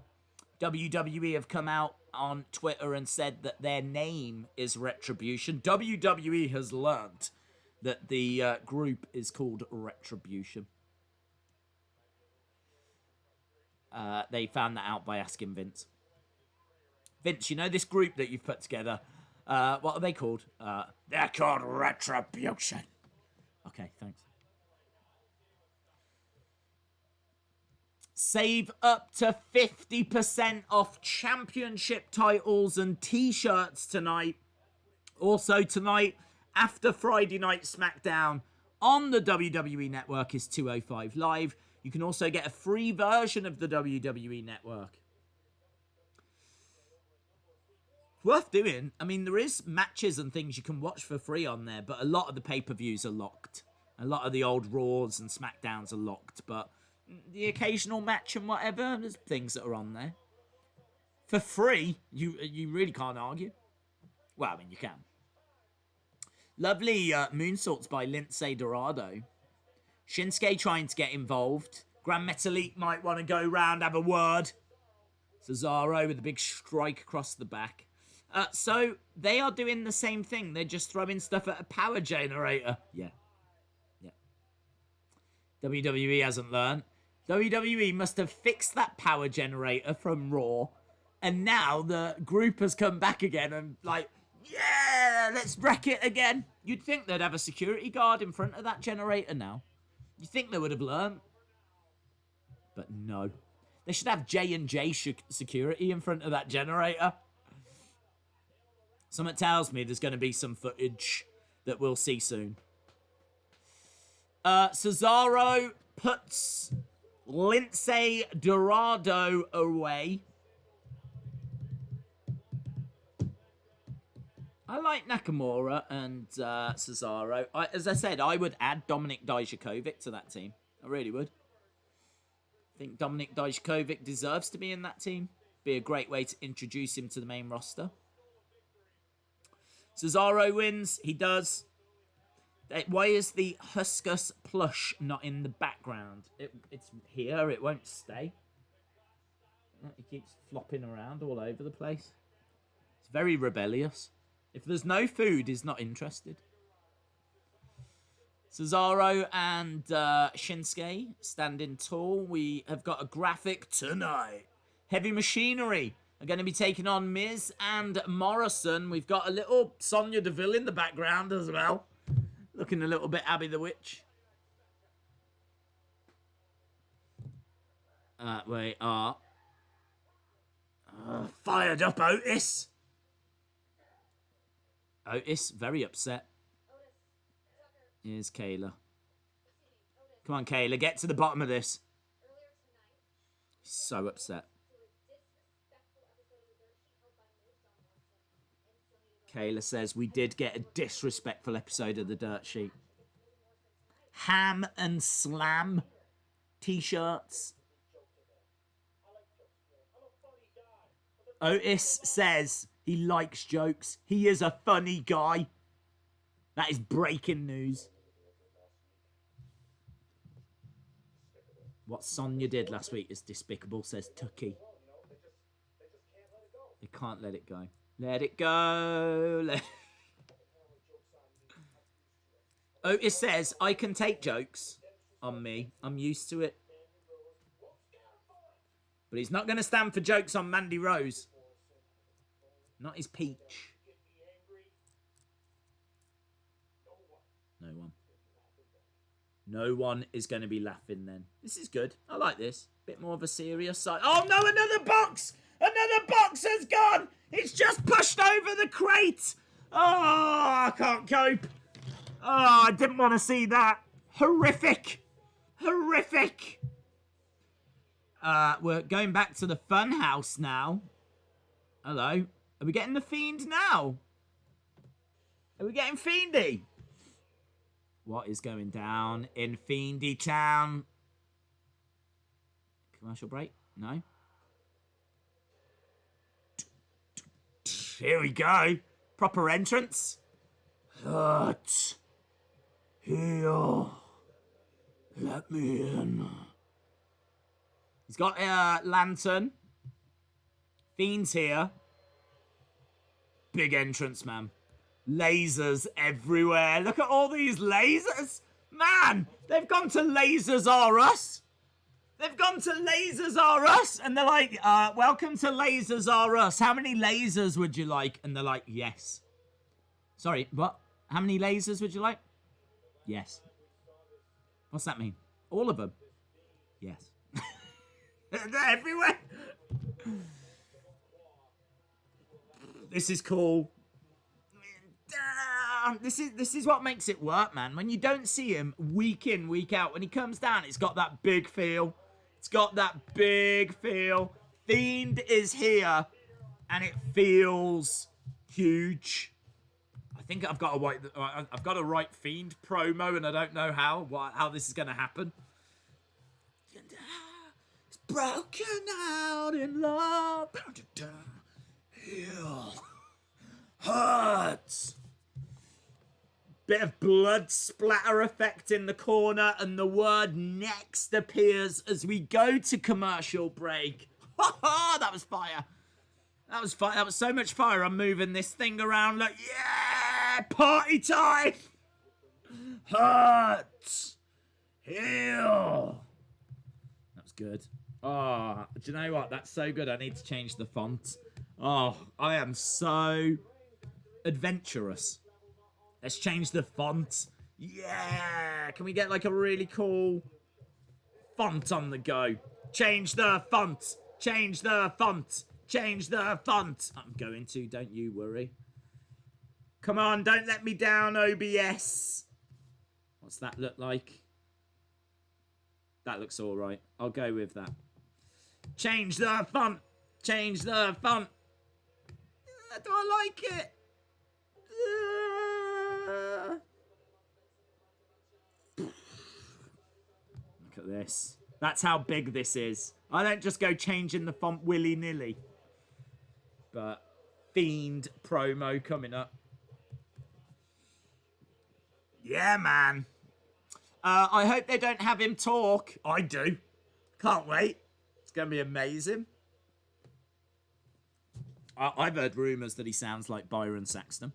WWE have come out on Twitter and said that their name is Retribution. WWE has learned that the group is called Retribution. They found that out by asking Vince. Vince, you know this group that you've put together? What are they called? They're called Retribution. Okay, thanks. Save up to 50% off championship titles and t-shirts tonight. Also tonight, after Friday Night Smackdown on the WWE Network is 205 Live. You can also get a free version of the WWE Network. Worth doing. I mean, there is matches and things you can watch for free on there, but a lot of the pay-per-views are locked. A lot of the old Raws and Smackdowns are locked, but the occasional match and whatever, there's things that are on there. For free, you really can't argue. Well, I mean, you can. Lovely moonsaults by Lindsay Dorado. Shinsuke trying to get involved. Grand Metalik might want to go round, have a word. Cesaro with a big strike across the back. So, they are doing the same thing. They're just throwing stuff at a power generator. Yeah. WWE hasn't learned. WWE must have fixed that power generator from Raw. And now the group has come back again and like, yeah, let's wreck it again. You'd think they'd have a security guard in front of that generator now. You'd think they would have learned. But no. They should have J&J security in front of that generator. Something tells me there's going to be some footage that we'll see soon. Cesaro puts Lindsay Dorado away. I like Nakamura and Cesaro. As I said, I would add Dominik Dijakovic to that team. I really would. I think Dominik Dijakovic deserves to be in that team. Be a great way to introduce him to the main roster. Cesaro wins. He does. Why is the Huskus plush not in the background? It's here. It won't stay. It keeps flopping around all over the place. It's very rebellious. If there's no food, he's not interested. Cesaro and Shinsuke standing tall. We have got a graphic tonight. Heavy Machinery are going to be taking on Miz and Morrison. We've got a little Sonya Deville in the background as well. Looking a little bit Abby the Witch. We are fired up, Otis. Otis, very upset. Here's Kayla. Come on, Kayla, get to the bottom of this. He's so upset. Kayla says we did get a disrespectful episode of the Dirt Sheet. Ham and Slam t-shirts. Otis says he likes jokes. He is a funny guy. That is breaking news. What Sonya did last week is despicable, says Tucky. They can't let it go. Let it go. Otis says, I can take jokes on me. I'm used to it. But he's not going to stand for jokes on Mandy Rose. Not his peach. No one. No one is going to be laughing then. This is good. I like this. Bit more of a serious side. Oh no, another box! Another box has gone! It's just pushed over the crate! Oh, I can't cope. Oh, I didn't want to see that. Horrific. Horrific. We're going back to the Fun House now. Hello. Are we getting the Fiend now? Are we getting Fiendy? What is going down in Fiendy Town? Commercial break? No? Here we go. Proper entrance. Hurt. Here. Let me in. He's got a lantern. Fiend's here. Big entrance, man. Lasers everywhere. Look at all these lasers. Man, they've gone to Lasers R Us. They've gone to Lasers R Us. And they're like, welcome to Lasers R Us. How many lasers would you like? And they're like, yes. Sorry, what? How many lasers would you like? Yes. What's that mean? All of them? Yes. They're everywhere. This is cool. This is what makes it work, man. When you don't see him week in, week out, when he comes down, it's got that big feel. It's got that big feel. Fiend is here, and it feels huge. I think I've got to write Fiend promo, and I don't know how this is going to happen. It's broken out in love. Heal. Hurts. Bit of blood splatter effect in the corner, and the word next appears as we go to commercial break. That was fire. That was fire. That was so much fire. I'm moving this thing around like, yeah, party time. Hurts. Heal. That was good. Oh, do you know what? That's so good. I need to change the font. Oh, I am so adventurous. Let's change the font. Yeah. Can we get like a really cool font on the go? Change the font. Change the font. Change the font. I'm going to, don't you worry. Come on, don't let me down, OBS. What's that look like? That looks all right. I'll go with that. Change the font. Change the font. Do I like it? Look at this. That's how big this is. I don't just go changing the font willy-nilly. But Fiend promo coming up. Yeah, man. I hope they don't have him talk. I do. Can't wait. It's going to be amazing. I've heard rumours that he sounds like Byron Saxton.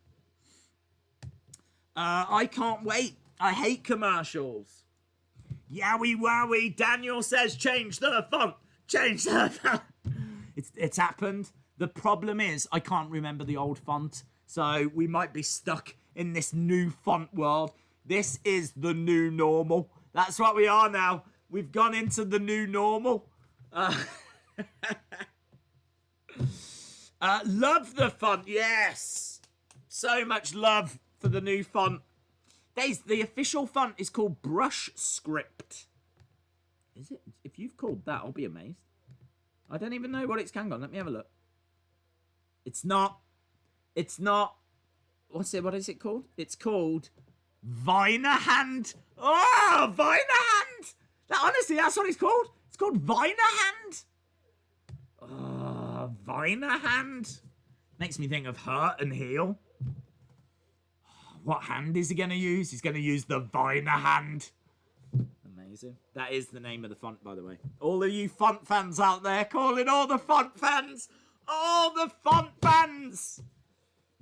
I can't wait. I hate commercials. Yowie wowie. Daniel says change the font. Change the font. It's happened. The problem is I can't remember the old font. So we might be stuck in this new font world. This is the new normal. That's what we are now. We've gone into the new normal. Love the font. Yes. So much love for the new font. The official font is called Brush Script. Is it? If you've called that, I'll be amazed. I don't even know what it's... Hang on, let me have a look. It's not. It's not. What is it called? It's called Viner Hand. Oh, Viner Hand. Honestly, that's what it's called. It's called Viner Hand. Oh, Viner Hand. Makes me think of Hurt and Heal. What hand is he going to use? He's going to use the Viner Hand. Amazing. That is the name of the font, by the way. All of you font fans out there, calling all the font fans. All the font fans.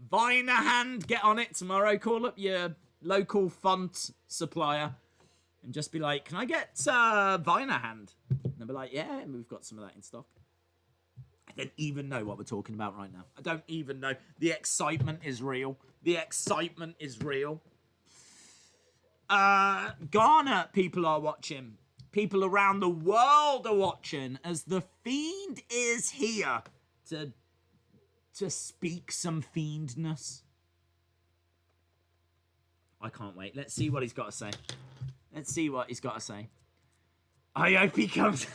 Viner Hand. Get on it tomorrow. Call up your local font supplier and just be like, can I get Viner Hand? And they'll be like, yeah, we've got some of that in stock. I don't even know what we're talking about right now. I don't even know. The excitement is real. The excitement is real. Ghana people are watching. People around the world are watching as the Fiend is here to speak some fiendness. I can't wait. Let's see what he's got to say. Let's see what he's got to say. I hope he comes.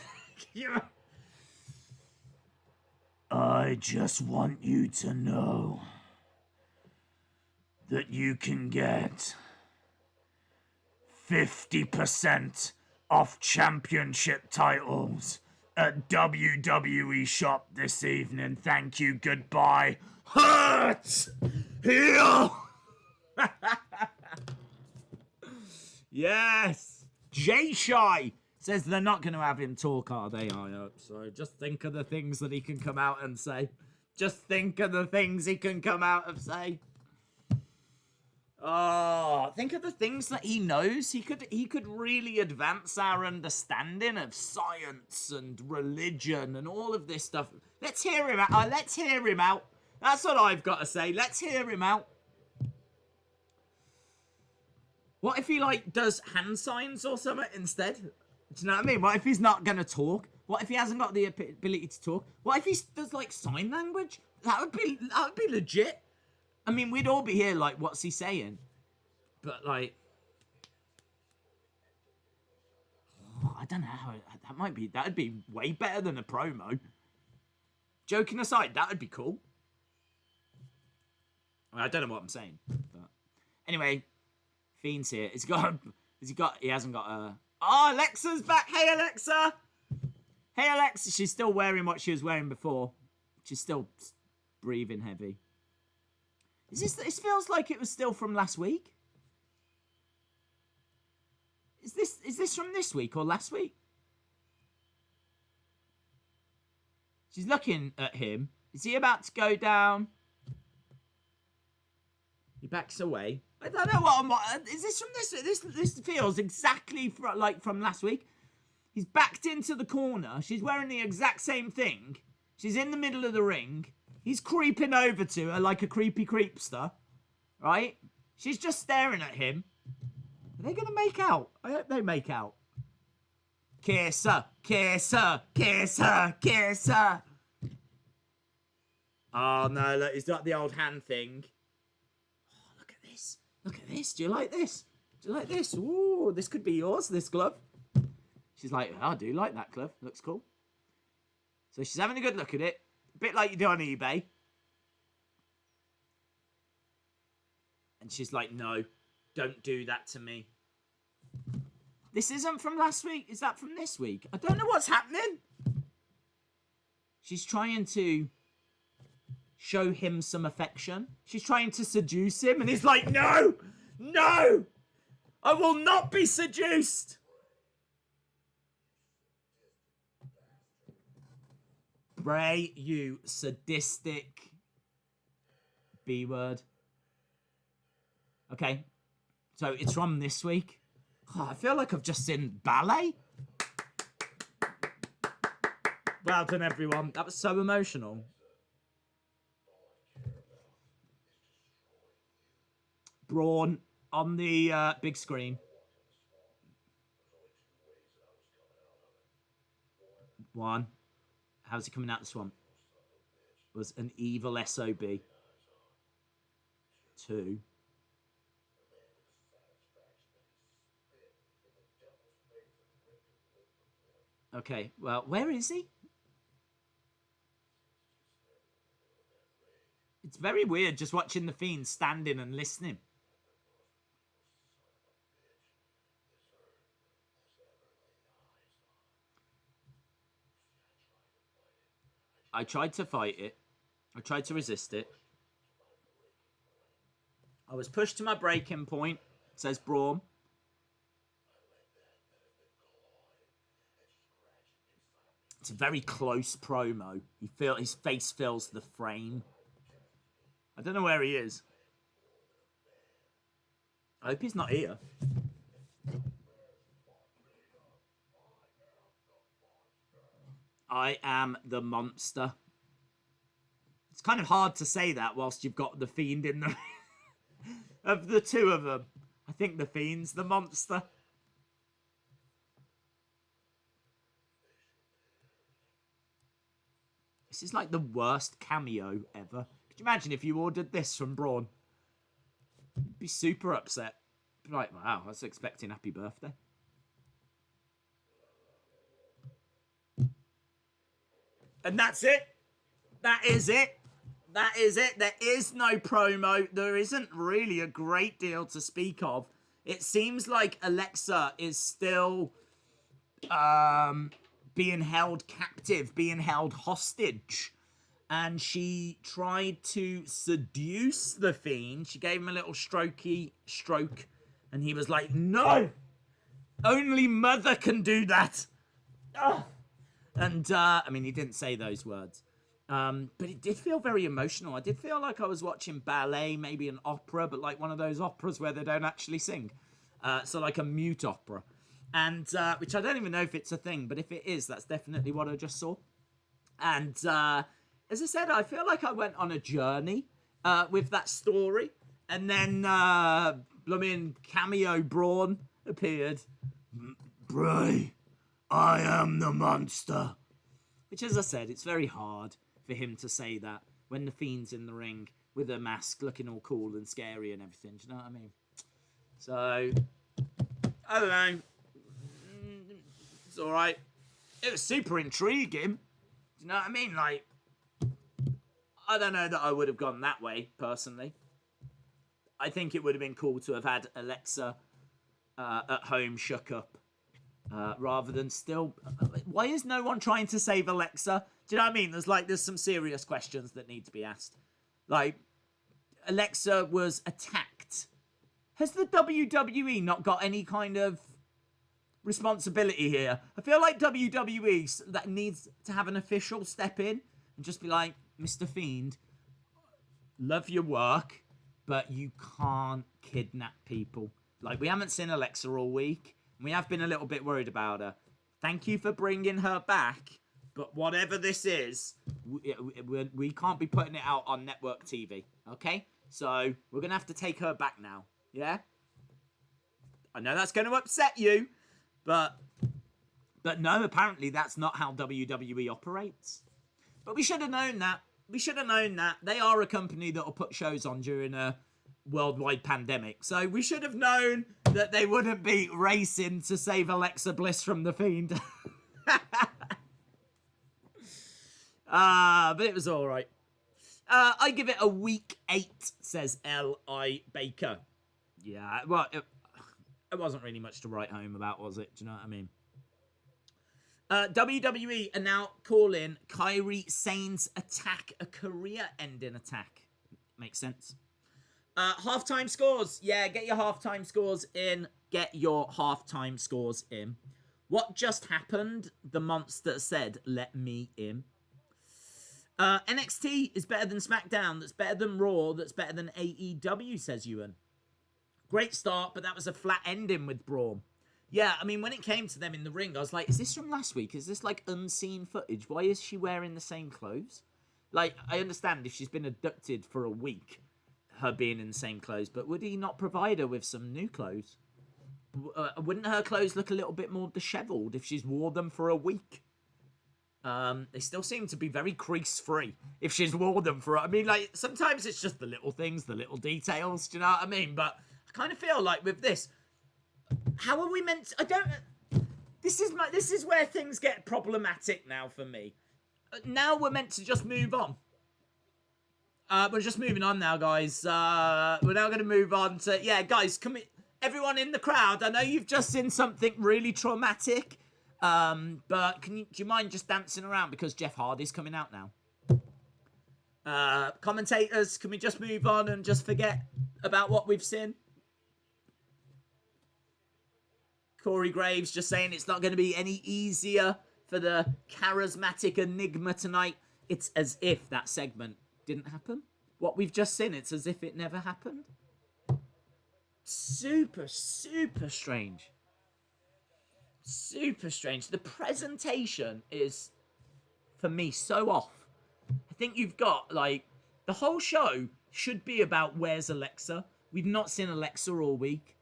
I just want you to know that you can get 50% off championship titles at WWE Shop this evening. Thank you. Goodbye. Hurt! Heal! Yes! J-Shy says they're not going to have him talk, are they? I hope so. Just think of the things that he can come out and say. Just think of the things he can come out and say. Oh, think of the things that he knows. He could really advance our understanding of science and religion and all of this stuff. Let's hear him out. Let's hear him out. That's what I've got to say. Let's hear him out. What if he, does hand signs or something instead? Do you know what I mean? What if he's not going to talk? What if he hasn't got the ability to talk? What if he does, sign language? That would be legit. I mean, we'd all be here what's he saying? But, I don't know how... That'd be way better than a promo. Joking aside, that would be cool. I don't know what I'm saying. But anyway, Fiend's here. He hasn't got a... Oh, Alexa's back. Hey, Alexa. Hey, Alexa. She's still wearing what she was wearing before. She's still breathing heavy. This feels like it was still from last week. Is this from this week or last week? She's looking at him. Is he about to go down? He backs away. I don't know what is this from this? This feels exactly from last week. He's backed into the corner. She's wearing the exact same thing. She's in the middle of the ring. He's creeping over to her like a creepy creepster. Right? She's just staring at him. Are they going to make out? I hope they make out. Kiss her. Kiss her. Kiss her. Kiss her. Oh, no. Look, he's got the old hand thing. Oh, look at this. Look at this. Do you like this? Do you like this? Ooh, this could be yours, this glove. She's like, oh, I do like that glove. Looks cool. So she's having a good look at it. A bit like you do on eBay. And she's like, no, don't do that to me. This isn't from last week. Is that from this week? I don't know what's happening. She's trying to show him some affection. She's trying to seduce him. And he's like, no, no, I will not be seduced. Bray, you sadistic B-word. Okay, so it's from this week. Oh, I feel like I've just seen ballet. Well done, everyone. That was so emotional. Braun on the big screen. One. How's he coming out the swamp? Was an evil SOB. 2. Okay, well, where is he? It's very weird just watching the Fiend standing and listening. I tried to fight it. I tried to resist it. I was pushed to my breaking point, says Braun. It's a very close promo. His face fills the frame. I don't know where he is. I hope he's not here. I am the monster. It's kind of hard to say that whilst you've got the Fiend in the... of the two of them. I think the Fiend's the monster. This is like the worst cameo ever. Could you imagine if you ordered this from Braun? You'd be super upset. Be like, wow, I was expecting happy birthday. And that's it. That is it. That is it. There is no promo. There isn't really a great deal to speak of. It seems like Alexa is still being held captive, being held hostage. And she tried to seduce the Fiend. She gave him a little stroke. And he was like, no! Only mother can do that! Ugh. And, I mean, he didn't say those words. But it did feel very emotional. I did feel like I was watching ballet, maybe an opera, but like one of those operas where they don't actually sing. So like a mute opera. And, which I don't even know if it's a thing, but if it is, that's definitely what I just saw. And, as I said, I feel like I went on a journey, with that story. And then, blooming cameo Braun appeared. Bray, I am the monster. Which, as I said, it's very hard for him to say that when the Fiend's in the ring with a mask looking all cool and scary and everything. Do you know what I mean? So, I don't know. It's alright. It was super intriguing. Do you know what I mean? Like, I don't know that I would have gone that way, personally. I think it would have been cool to have had Alexa at home shook up. Rather than still... Why is no one trying to save Alexa? Do you know what I mean? There's some serious questions that need to be asked. Like, Alexa was attacked. Has the WWE not got any kind of responsibility here? I feel like WWE that needs to have an official step in and just be like, Mr. Fiend, love your work, but you can't kidnap people. Like, we haven't seen Alexa all week. We have been a little bit worried about her. Thank you for bringing her back. But whatever this is, we can't be putting it out on network TV. Okay? So, we're going to have to take her back now. Yeah? I know that's going to upset you. But no, apparently that's not how WWE operates. But we should have known that. We should have known that. They are a company that will put shows on during a worldwide pandemic. So we should have known that they wouldn't be racing to save Alexa Bliss from the Fiend. But it was all right. I give it a week 8, says L.I. Baker. Yeah, well, it wasn't really much to write home about, was it? Do you know what I mean? WWE are now calling Kairi Sane's attack a career-ending attack. Makes sense. Halftime scores. Yeah, get your halftime scores in. Get your halftime scores in. What just happened? The monster said, let me in. NXT is better than SmackDown. That's better than Raw. That's better than AEW, says Ewan. Great start, but that was a flat ending with Braun. Yeah, I mean, when it came to them in the ring, I was like, is this from last week? Is this like unseen footage? Why is she wearing the same clothes? Like, I understand if she's been abducted for a week, her being in the same clothes, but would he not provide her with some new clothes? Wouldn't her clothes look a little bit more dishevelled if she's wore them for a week? They still seem to be very crease-free if she's worn them for... I mean, like, sometimes it's just the little things, the little details, do you know what I mean? But I kind of feel like with this, how are we meant to... I don't... This is where things get problematic now for me. Now we're meant to just move on. We're just moving on now, guys. We're now going to move on to... Yeah, guys, everyone in the crowd, I know you've just seen something really traumatic. But do you mind just dancing around because Jeff Hardy's coming out now? Commentators, can we just move on and just forget about what we've seen? Corey Graves just saying it's not going to be any easier for the charismatic Enigma tonight. It's as if that segment didn't happen. What we've just seen, it's as if it never happened. Super, super strange. Super strange. The presentation is, for me, so off. I think you've got, like, the whole show should be about where's Alexa. We've not seen Alexa all week.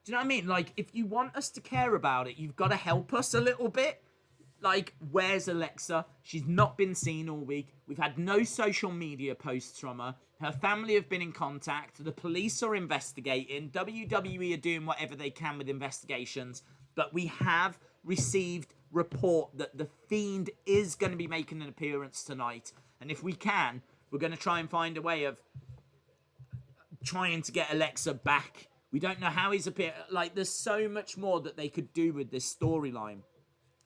Do you know what I mean? Like, if you want us to care about it, you've got to help us a little bit. Like, where's Alexa? She's not been seen all week. We've had no social media posts from her. Her family have been in contact. The police are investigating. WWE are doing whatever they can with investigations. But we have received report that the Fiend is going to be making an appearance tonight. And if we can, we're going to try and find a way of trying to get Alexa back. We don't know how he's appeared. Like, there's so much more that they could do with this storyline.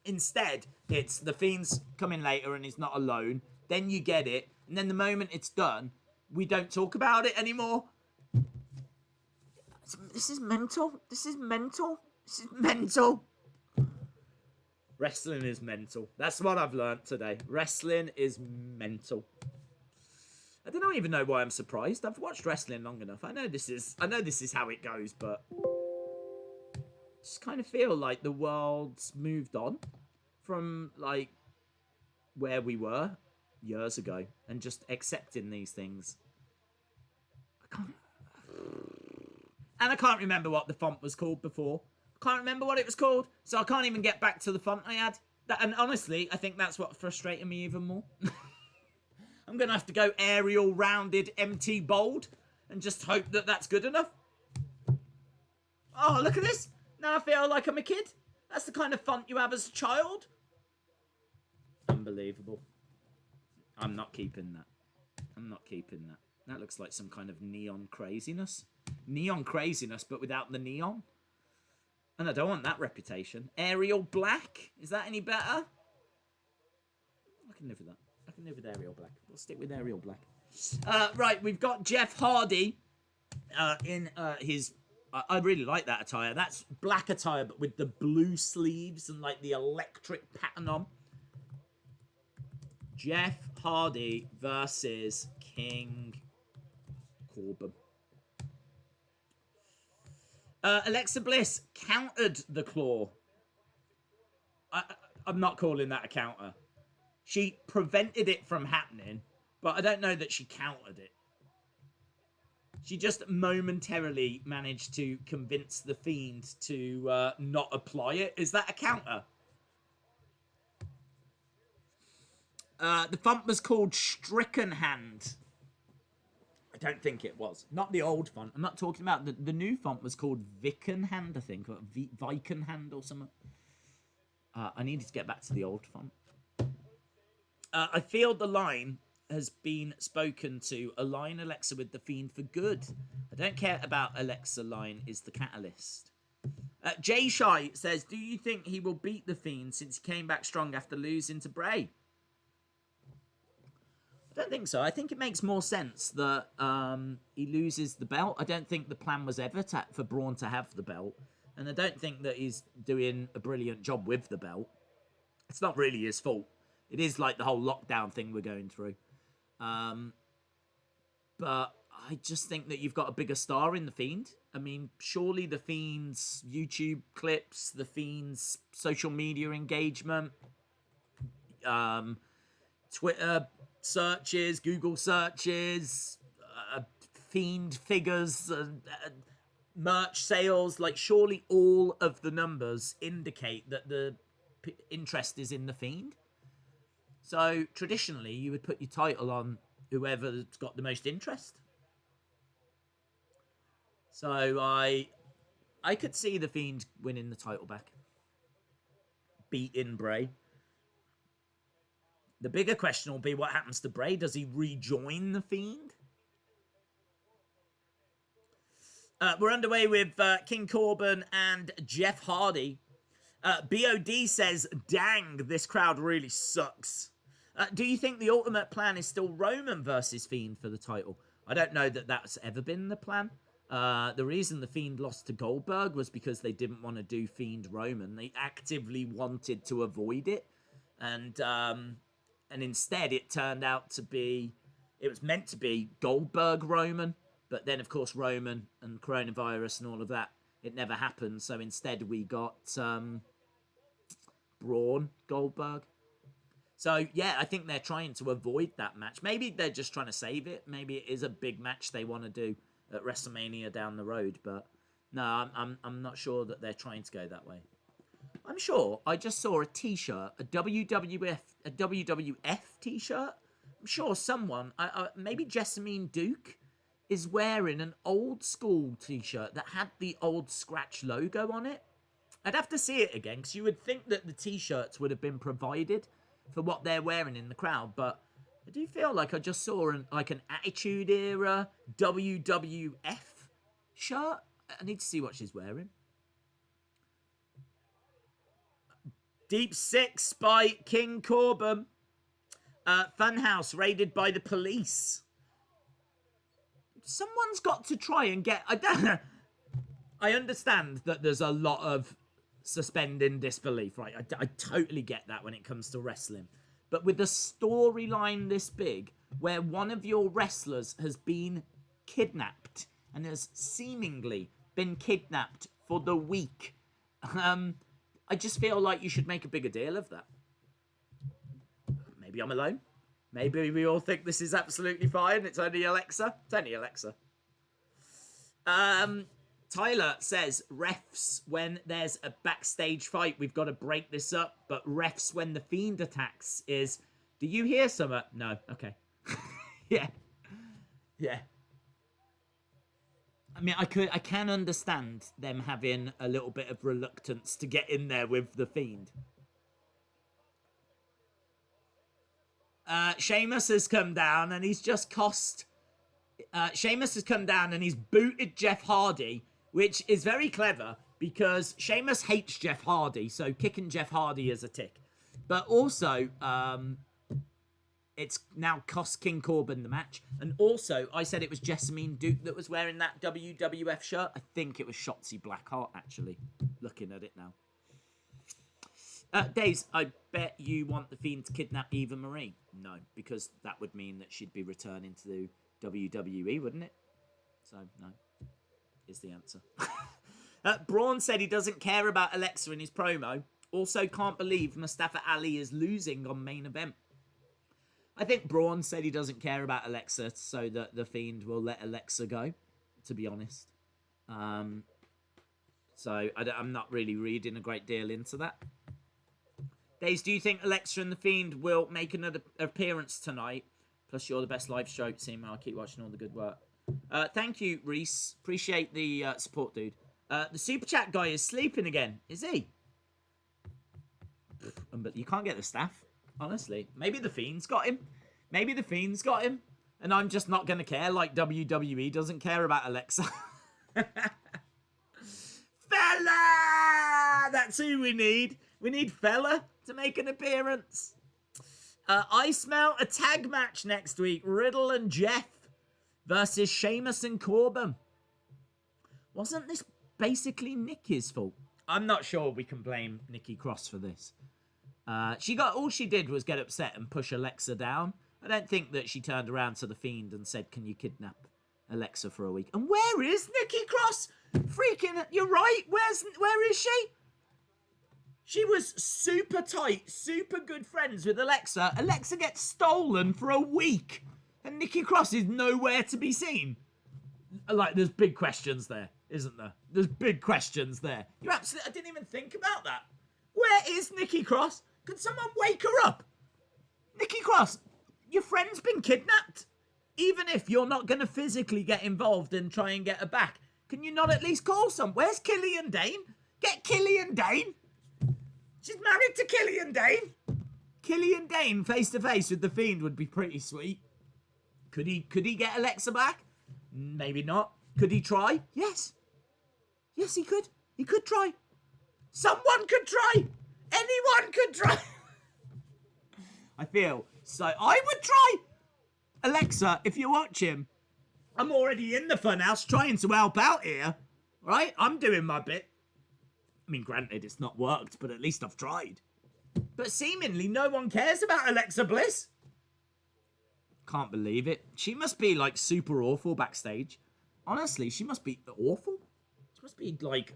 Instead, it's the Fiend's coming later and he's not alone. Then you get it. And then the moment it's done, we don't talk about it anymore. This is mental. This is mental. This is mental. Wrestling is mental. That's what I've learned today. Wrestling is mental. I don't even know why I'm surprised. I've watched wrestling long enough. I know this is how it goes, but I just kind of feel like the world's moved on from, like, where we were years ago and just accepting these things. I can't remember what the font was called before. I can't remember what it was called, so I can't even get back to the font I had. And honestly, I think that's what frustrated me even more. I'm going to have to go Arial, rounded, MT, bold, and just hope that that's good enough. Oh, look at this. Now I feel like I'm a kid. That's the kind of font you have as a child. Unbelievable. I'm not keeping that. I'm not keeping that. That looks like some kind of neon craziness. Neon craziness, but without the neon. And I don't want that reputation. Arial black? Is that any better? I can live with that. I can live with Arial black. We'll stick with Arial black. Right, we've got Jeff Hardy in his... I really like that attire. That's black attire, but with the blue sleeves and, like, the electric pattern on. Jeff Hardy versus King Corbin. Alexa Bliss countered the claw. I'm not calling that a counter. She prevented it from happening, but I don't know that she countered it. She just momentarily managed to convince the Fiend to not apply it. Is that a counter? The font was called Stricken Hand. I don't think it was. Not the old font. I'm not talking about... The new font was called Viken Hand, I think. Or Viken Hand or something. I needed to get back to the old font. I feel the line has been spoken to. Align Alexa with the Fiend for good. I don't care about Alexa line is the catalyst. Jay Shy says, do you think he will beat the Fiend since he came back strong after losing to Bray? I don't think so. I think it makes more sense that he loses the belt. I don't think the plan was ever for Braun to have the belt. And I don't think that he's doing a brilliant job with the belt. It's not really his fault. It is like the whole lockdown thing we're going through. But I just think that you've got a bigger star in the Fiend. I mean, surely the Fiend's YouTube clips, the Fiend's social media engagement, Twitter searches, Google searches, Fiend figures, merch sales, like surely all of the numbers indicate that the interest is in the Fiend. So traditionally, you would put your title on whoever's got the most interest. So I could see the Fiend winning the title back, beating Bray. The bigger question will be what happens to Bray. Does he rejoin the Fiend? We're underway with King Corbin and Jeff Hardy. BOD says, dang, this crowd really sucks. Do you think the ultimate plan is still Roman versus Fiend for the title? I don't know that that's ever been the plan. The reason the Fiend lost to Goldberg was because they didn't want to do Fiend Roman. They actively wanted to avoid it. And instead it turned out to be, it was meant to be Goldberg Roman. But then, of course, Roman and coronavirus and all of that, it never happened. So instead we got Braun Goldberg. So, yeah, I think they're trying to avoid that match. Maybe they're just trying to save it. Maybe it is a big match they want to do at WrestleMania down the road. But, no, I'm not sure that they're trying to go that way. I'm sure I just saw a T-shirt, a WWF T-shirt. I'm sure someone, maybe Jessamine Duke, is wearing an old school T-shirt that had the old Scratch logo on it. I'd have to see it again, because you would think that the T-shirts would have been provided for what they're wearing in the crowd, but I do feel like I just saw an Attitude Era WWF shirt. I need to see what she's wearing. Deep Six by King Corbin. Fun House raided by the police. Someone's got to try and get... I understand that there's a lot of suspending disbelief, right? I totally get that when it comes to wrestling. But with a storyline this big, where one of your wrestlers has been kidnapped, and has seemingly been kidnapped for the week, I just feel like you should make a bigger deal of that. Maybe I'm alone. Maybe we all think this is absolutely fine. It's only Alexa. It's only Alexa. Tyler says, refs when there's a backstage fight, we've got to break this up. But refs when the Fiend attacks is, do you hear something? No. Okay. Yeah. Yeah. I mean, I can understand them having a little bit of reluctance to get in there with the Fiend. Sheamus has come down and he's just cost... Sheamus has come down and he's booted Jeff Hardy, which is very clever because Sheamus hates Jeff Hardy, so kicking Jeff Hardy is a tick. But also, it's now cost King Corbin the match. And also, I said it was Jessamine Duke that was wearing that WWF shirt. I think it was Shotzi Blackheart, actually, looking at it now. Days, I bet you want the Fiend to kidnap Eva Marie. No, because that would mean that she'd be returning to the WWE, wouldn't it? So, no, is the answer. Braun said he doesn't care about Alexa in his promo. Also, can't believe Mustafa Ali is losing on main event. I think Braun said he doesn't care about Alexa so that the Fiend will let Alexa go, to be honest. So, I'm not really reading a great deal into that. Days, do you think Alexa and the Fiend will make another appearance tonight? Plus, you're the best live show, team. I'll keep watching all the good work. Thank you, Reese. Appreciate the support, dude. The Super Chat guy is sleeping again. Is he? But you can't get the staff, honestly. Maybe the Fiend's got him. Maybe the Fiend's got him. And I'm just not going to care like WWE doesn't care about Alexa. Fella! That's who we need. We need Fella to make an appearance. I smell a tag match next week. Riddell and Jeff versus Sheamus and Corbin. Wasn't this basically Nikki's fault? I'm not sure we can blame Nikki Cross for this. All she did was get upset and push Alexa down. I don't think that she turned around to the Fiend and said, can you kidnap Alexa for a week? And where is Nikki Cross? Freaking, you're right. Where is she? She was super tight, super good friends with Alexa. Alexa gets stolen for a week. And Nikki Cross is nowhere to be seen. Like, there's big questions there, isn't there? There's big questions there. You're absolutely... I didn't even think about that. Where is Nikki Cross? Could someone wake her up? Nikki Cross, your friend's been kidnapped. Even if you're not going to physically get involved and try and get her back, can you not at least call some? Where's Killian Dane? Get Killian Dane. She's married to Killian Dane. Killian Dane face to face with the Fiend would be pretty sweet. Could he get Alexa back? Maybe not. Could he try? Yes. Yes, he could. He could try. Someone could try. Anyone could try. I feel so. I would try. Alexa, if you're watching, I'm already in the funhouse trying to help out here. Right? I'm doing my bit. I mean, granted, it's not worked, but at least I've tried. But seemingly no one cares about Alexa Bliss. Can't believe it. She must be, like, super awful backstage. Honestly, she must be awful. She must be, like,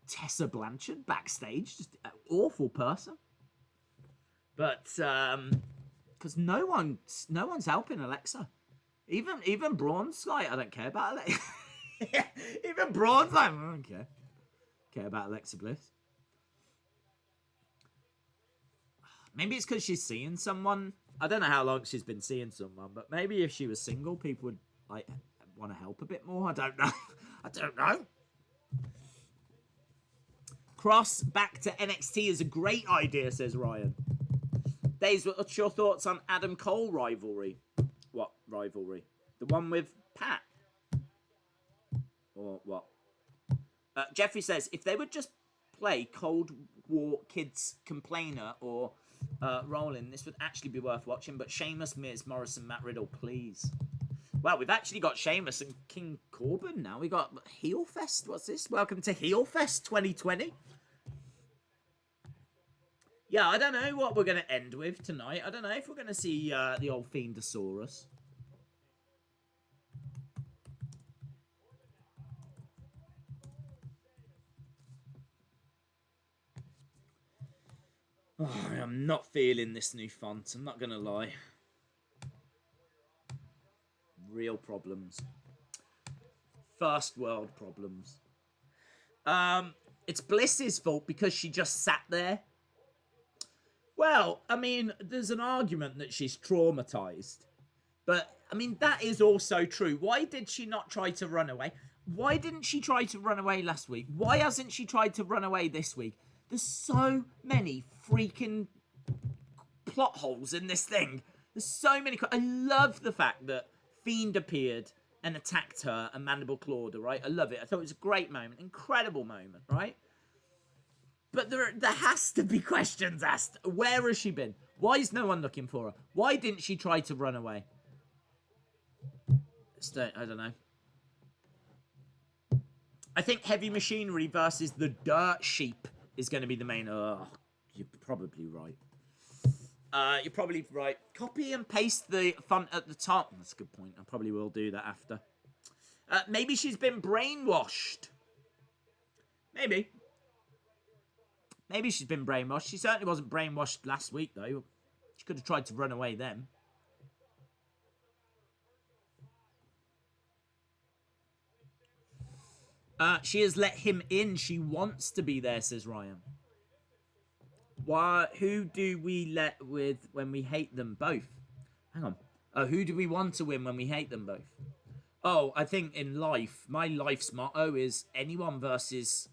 Tessa Blanchard backstage. Just an awful person. But, because no one's helping Alexa. Even Braun's like, I don't care about Alexa. Even Braun's like, I don't care about Alexa Bliss. Maybe it's because she's seeing someone. I don't know how long she's been seeing someone, but maybe if she was single, people would like want to help a bit more. I don't know. I don't know. Cross back to NXT is a great idea, says Ryan. Days, what's your thoughts on Adam Cole rivalry? What rivalry? The one with Pat? Or what? Jeffrey says, if they would just play Cold War Kids Complainer or Rollin, this would actually be worth watching. But Sheamus, Miz, Morrison, Matt Riddle, please. Well, we've actually got Sheamus and King Corbin now. We got Heel Fest. What's this? Welcome to Heel Fest 2020. Yeah, I don't know what we're going to end with tonight. I don't know if we're going to see the old Fiendosaurus. Oh, I'm not feeling this new font. I'm not going to lie. Real problems. First world problems. It's Bliss's fault because she just sat there. Well, I mean, there's an argument that she's traumatized. But, I mean, that is also true. Why did she not try to run away? Why didn't she try to run away last week? Why hasn't she tried to run away this week? There's so many freaking plot holes in this thing. There's so many. I love the fact that Fiend appeared and attacked her and Mandible clawed her, right? I love it. I thought it was a great moment. Incredible moment, right? But there has to be questions asked. Where has she been? Why is no one looking for her? Why didn't she try to run away? I don't know. I think Heavy Machinery versus the Dirt Sheep is going to be the main... Oh, you're probably right. You're probably right. Copy and paste the font at the top. That's a good point. I probably will do that after. Maybe she's been brainwashed. Maybe. Maybe she's been brainwashed. She certainly wasn't brainwashed last week, though. She could have tried to run away then. She has let him in. She wants to be there, says Ryan. Who do we let with when we hate them both? Hang on. Who do we want to win when we hate them both? Oh, I think in life, my life's motto is anyone versus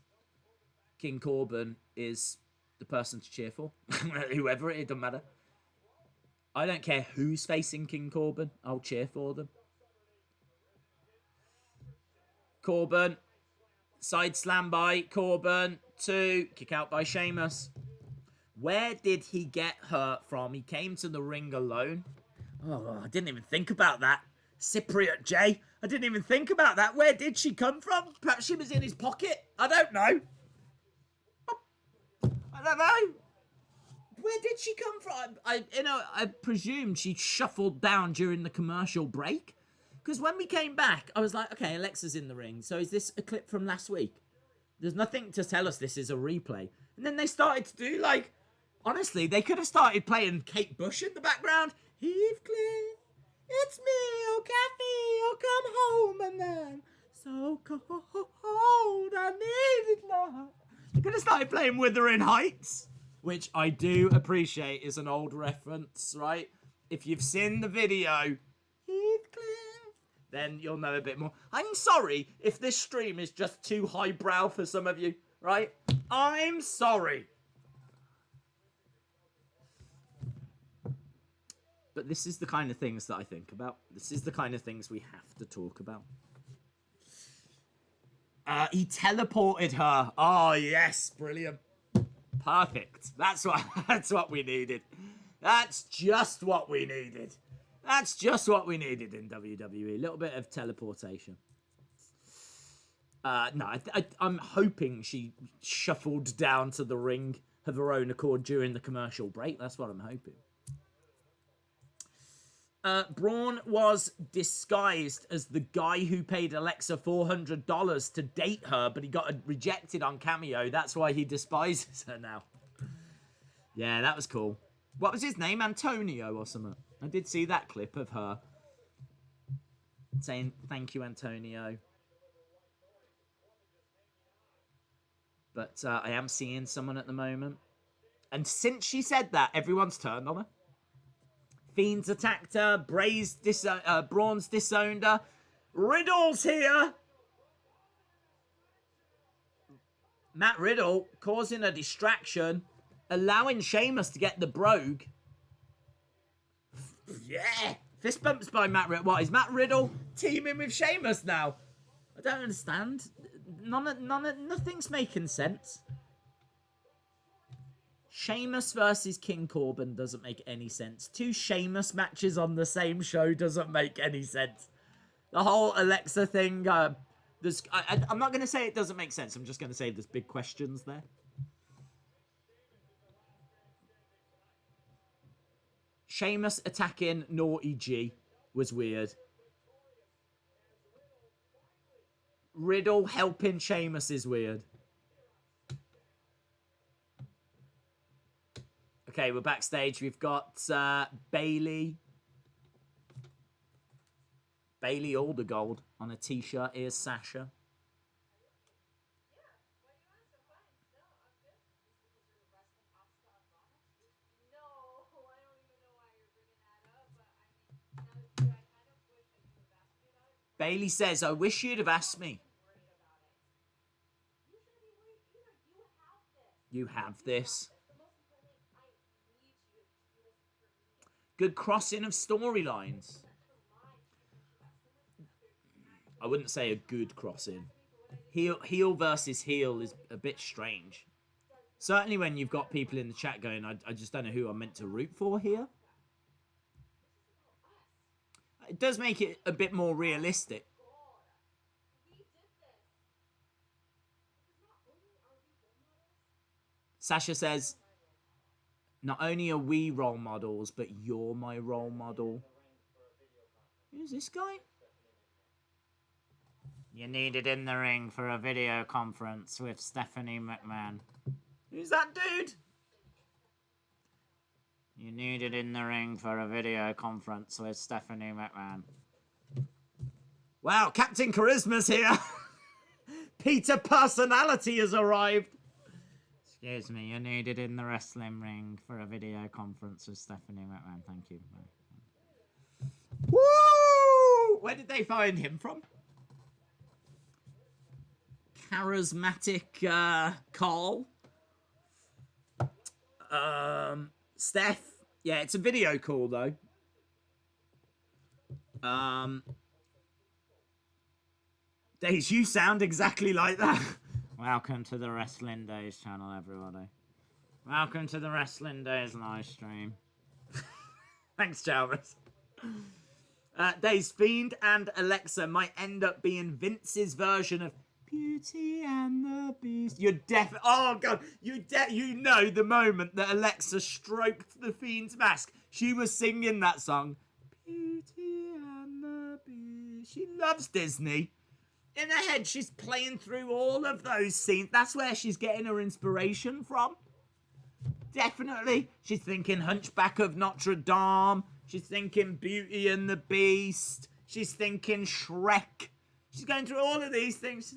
King Corbin is the person to cheer for. Whoever it doesn't matter. I don't care who's facing King Corbin. I'll cheer for them. Corbin. Side slam by Corbin. 2. Kick out by Sheamus. Where did he get hurt from? He came to the ring alone. Oh, I didn't even think about that. Cypriot J. I didn't even think about that. Where did she come from? Perhaps she was in his pocket. I don't know. I don't know. Where did she come from? I presumed she shuffled down during the commercial break. Because when we came back, I was like, okay, Alexa's in the ring. So is this a clip from last week? There's nothing to tell us this is a replay. And then they started to do, like, honestly, they could have started playing Kate Bush in the background. Heathcliff, it's me, oh Kathy, oh come home and then so cold, I need it now. They could have started playing Wuthering Heights. which I do appreciate is an old reference, right? If you've seen the video, Heathcliff, then you'll know a bit more. I'm sorry if this stream is just too highbrow for some of you, right? I'm sorry. But this is the kind of things that I think about. This is the kind of things we have to talk about. He teleported her. Oh, yes. Brilliant. Perfect. That's what we needed. That's just what we needed. That's just what we needed in WWE. A little bit of teleportation. No, I'm hoping she shuffled down to the ring of her own accord during the commercial break. That's what I'm hoping. Braun was disguised as the guy who paid Alexa $400 to date her, but he got rejected on Cameo. That's why he despises her now. Yeah, that was cool. What was his name? Antonio or something. I did see that clip of her saying, thank you, Antonio. But I am seeing someone at the moment. And since she said that, everyone's turned on her. Fiend's attacked her. Braun's disowned her. Riddell's here. Matt Riddle causing a distraction, allowing Sheamus to get the brogue. Yeah. Fist bumps by Matt Riddle. What, is Matt Riddle teaming with Sheamus now? I don't understand. Nothing's making sense. Sheamus versus King Corbin doesn't make any sense. 2 Sheamus matches on the same show doesn't make any sense. The whole Alexa thing, I'm not going to say it doesn't make sense. I'm just going to say there's big questions there. Sheamus attacking Naughty G was weird. Riddle helping Sheamus is weird. Okay, we're backstage. We've got Bailey. Bailey Aldergold on a t-shirt. Here's Sasha. Bailey says, I wish you'd have asked me. You have this. Good crossing of storylines. I wouldn't say a good crossing. Heel versus heel is a bit strange. Certainly when you've got people in the chat going, I just don't know who I'm meant to root for here. It does make it a bit more realistic. Sasha says, not only are we role models, but you're my role model. Who's this guy? You needed in the ring for a video conference with Stephanie McMahon. Who's that dude? You needed in the ring for a video conference with Stephanie McMahon. Wow, Captain Charisma's here. Peter Personality has arrived. Excuse me, you needed in the wrestling ring for a video conference with Stephanie McMahon. Thank you. Woo! Where did they find him from? Charismatic Carl. Steph. Yeah, it's a video call though. Days, you sound exactly like that. Welcome to the Wrestling Days channel, everybody. Welcome to the Wrestling Days live stream. Thanks, Chalmers. Days, Fiend and Alexa might end up being Vince's version of Beauty and the Beast. You're oh god, you know the moment that Alexa stroked the Fiend's mask, she was singing that song. Beauty and the Beast. She loves Disney. In her head, she's playing through all of those scenes. That's where she's getting her inspiration from. Definitely. She's thinking Hunchback of Notre Dame. She's thinking Beauty and the Beast. She's thinking Shrek. She's going through all of these things,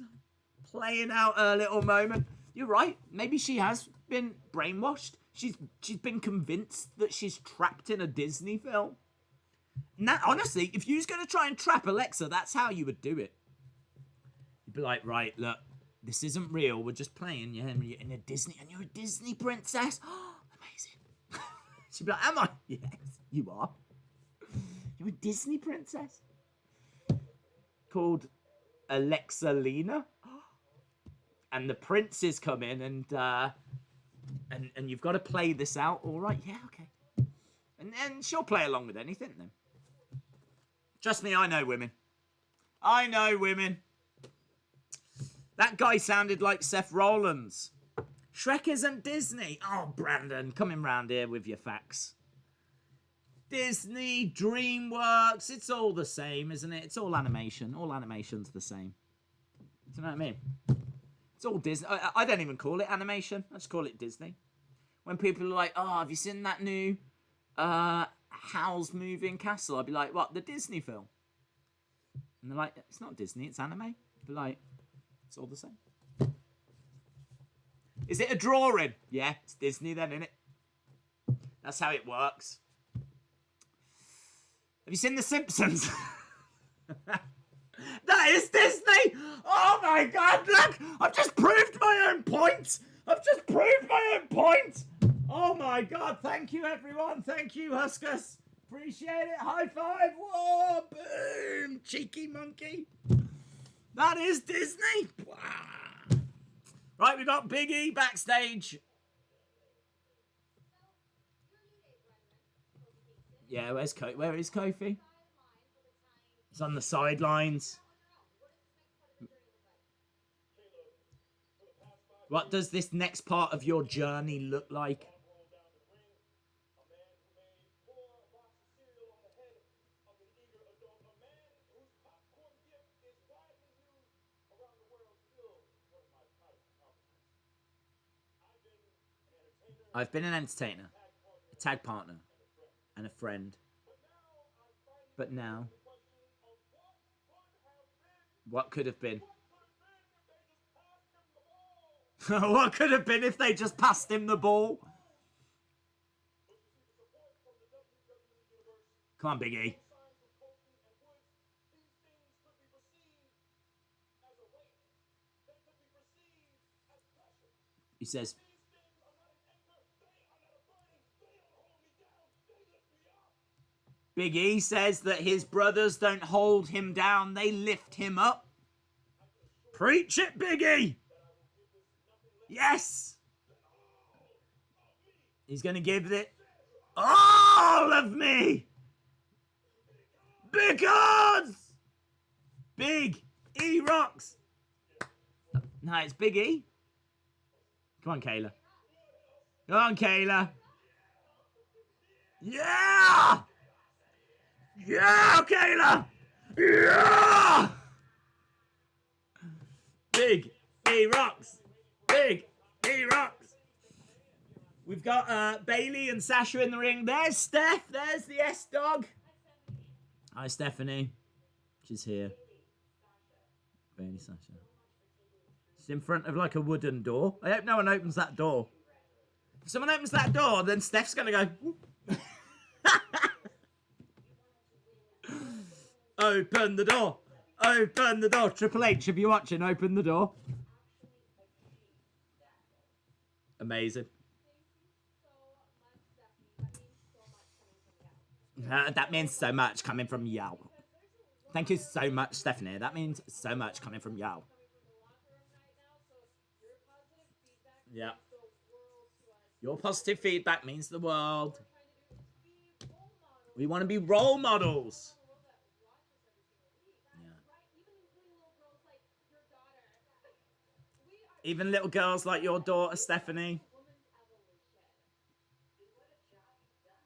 playing out her little moment. You're right. Maybe she has been brainwashed. She's been convinced that she's trapped in a Disney film. Now, honestly, if you was going to try and trap Alexa, that's how you would do it. You'd be like, right, look, this isn't real. We're just playing. You're in a Disney, and you're a Disney princess. Oh, amazing. She'd be like, am I? Yes, you are. You're a Disney princess. Called Alexa Lena. And the princes come in, and you've got to play this out. All right, yeah, okay. And then she'll play along with anything then. Trust me, I know women. I know women. That guy sounded like Seth Rollins. Shrek isn't Disney. Oh, Brandon, coming round here with your facts. Disney, DreamWorks, it's all the same, isn't it? It's all animation. All animation's the same. Do you know what I mean? It's all Disney. I don't even call it animation. I just call it Disney. When people are like, oh, have you seen that new Howl's Moving Castle? I'd be like, what, the Disney film? And they're like, it's not Disney, it's anime. I'd be like, it's all the same. Is it a drawing? Yeah, it's Disney then, innit? That's how it works. Have you seen The Simpsons? That is Disney! Oh my god, look! I've just proved my own point! Oh my god, thank you everyone. Thank you, Huskus. Appreciate it. High five. Whoa, boom. Cheeky monkey. That is Disney. Wow. Right, we got Big E backstage. Yeah, where is Kofi? He's on the sidelines. What does this next part of your journey look like? I've been an entertainer, a tag partner, and a friend. But now, what could have been? What could have been if they just passed him the ball? Come on, Big E. He says, Big E says that his brothers don't hold him down, they lift him up. Preach it, Big E! Yes! He's going to give it all of me! Because Big E rocks! No, it's Big E. Come on, Kayla. Come on, Kayla. Yeah! Yeah, Kayla! Yeah! Big E rocks! Big E rocks! We've got Bailey and Sasha in the ring. There's Steph. There's the S-Dog. Hi, Stephanie. She's here. Bailey, Sasha. She's in front of like a wooden door. I hope no one opens that door. If someone opens that door, then Steph's going to go... Open the door. Open the door. Triple H, if you're watching, open the door. Amazing. That means so much coming from Yao. Thank you so much, Stephanie. That means so much coming from Yao. Yeah. Your positive feedback means the world. We want to be role models. Yeah. Even little girls like your daughter, Stephanie.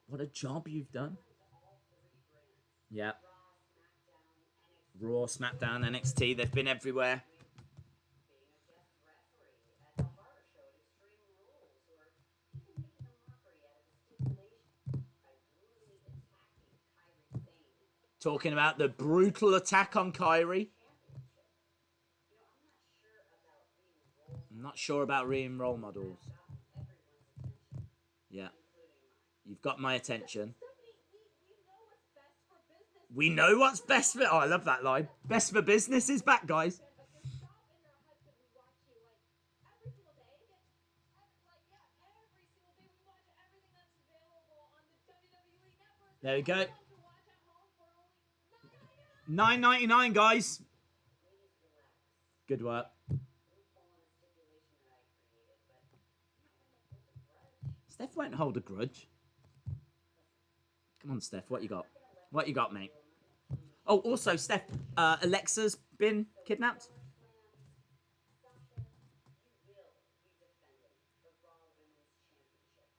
What a job you've done. Yeah. Raw, SmackDown, NXT, they've been everywhere. Talking about the brutal attack on Kyrie. I'm not sure about being role models. You've got my attention. We know what's best for... Oh, I love that line. Best for business is back, guys. There we go. $9.99, guys. Good work. Steph won't hold a grudge. Come on, Steph. What you got? What you got, mate? Oh, also, Steph, Alexa's been kidnapped.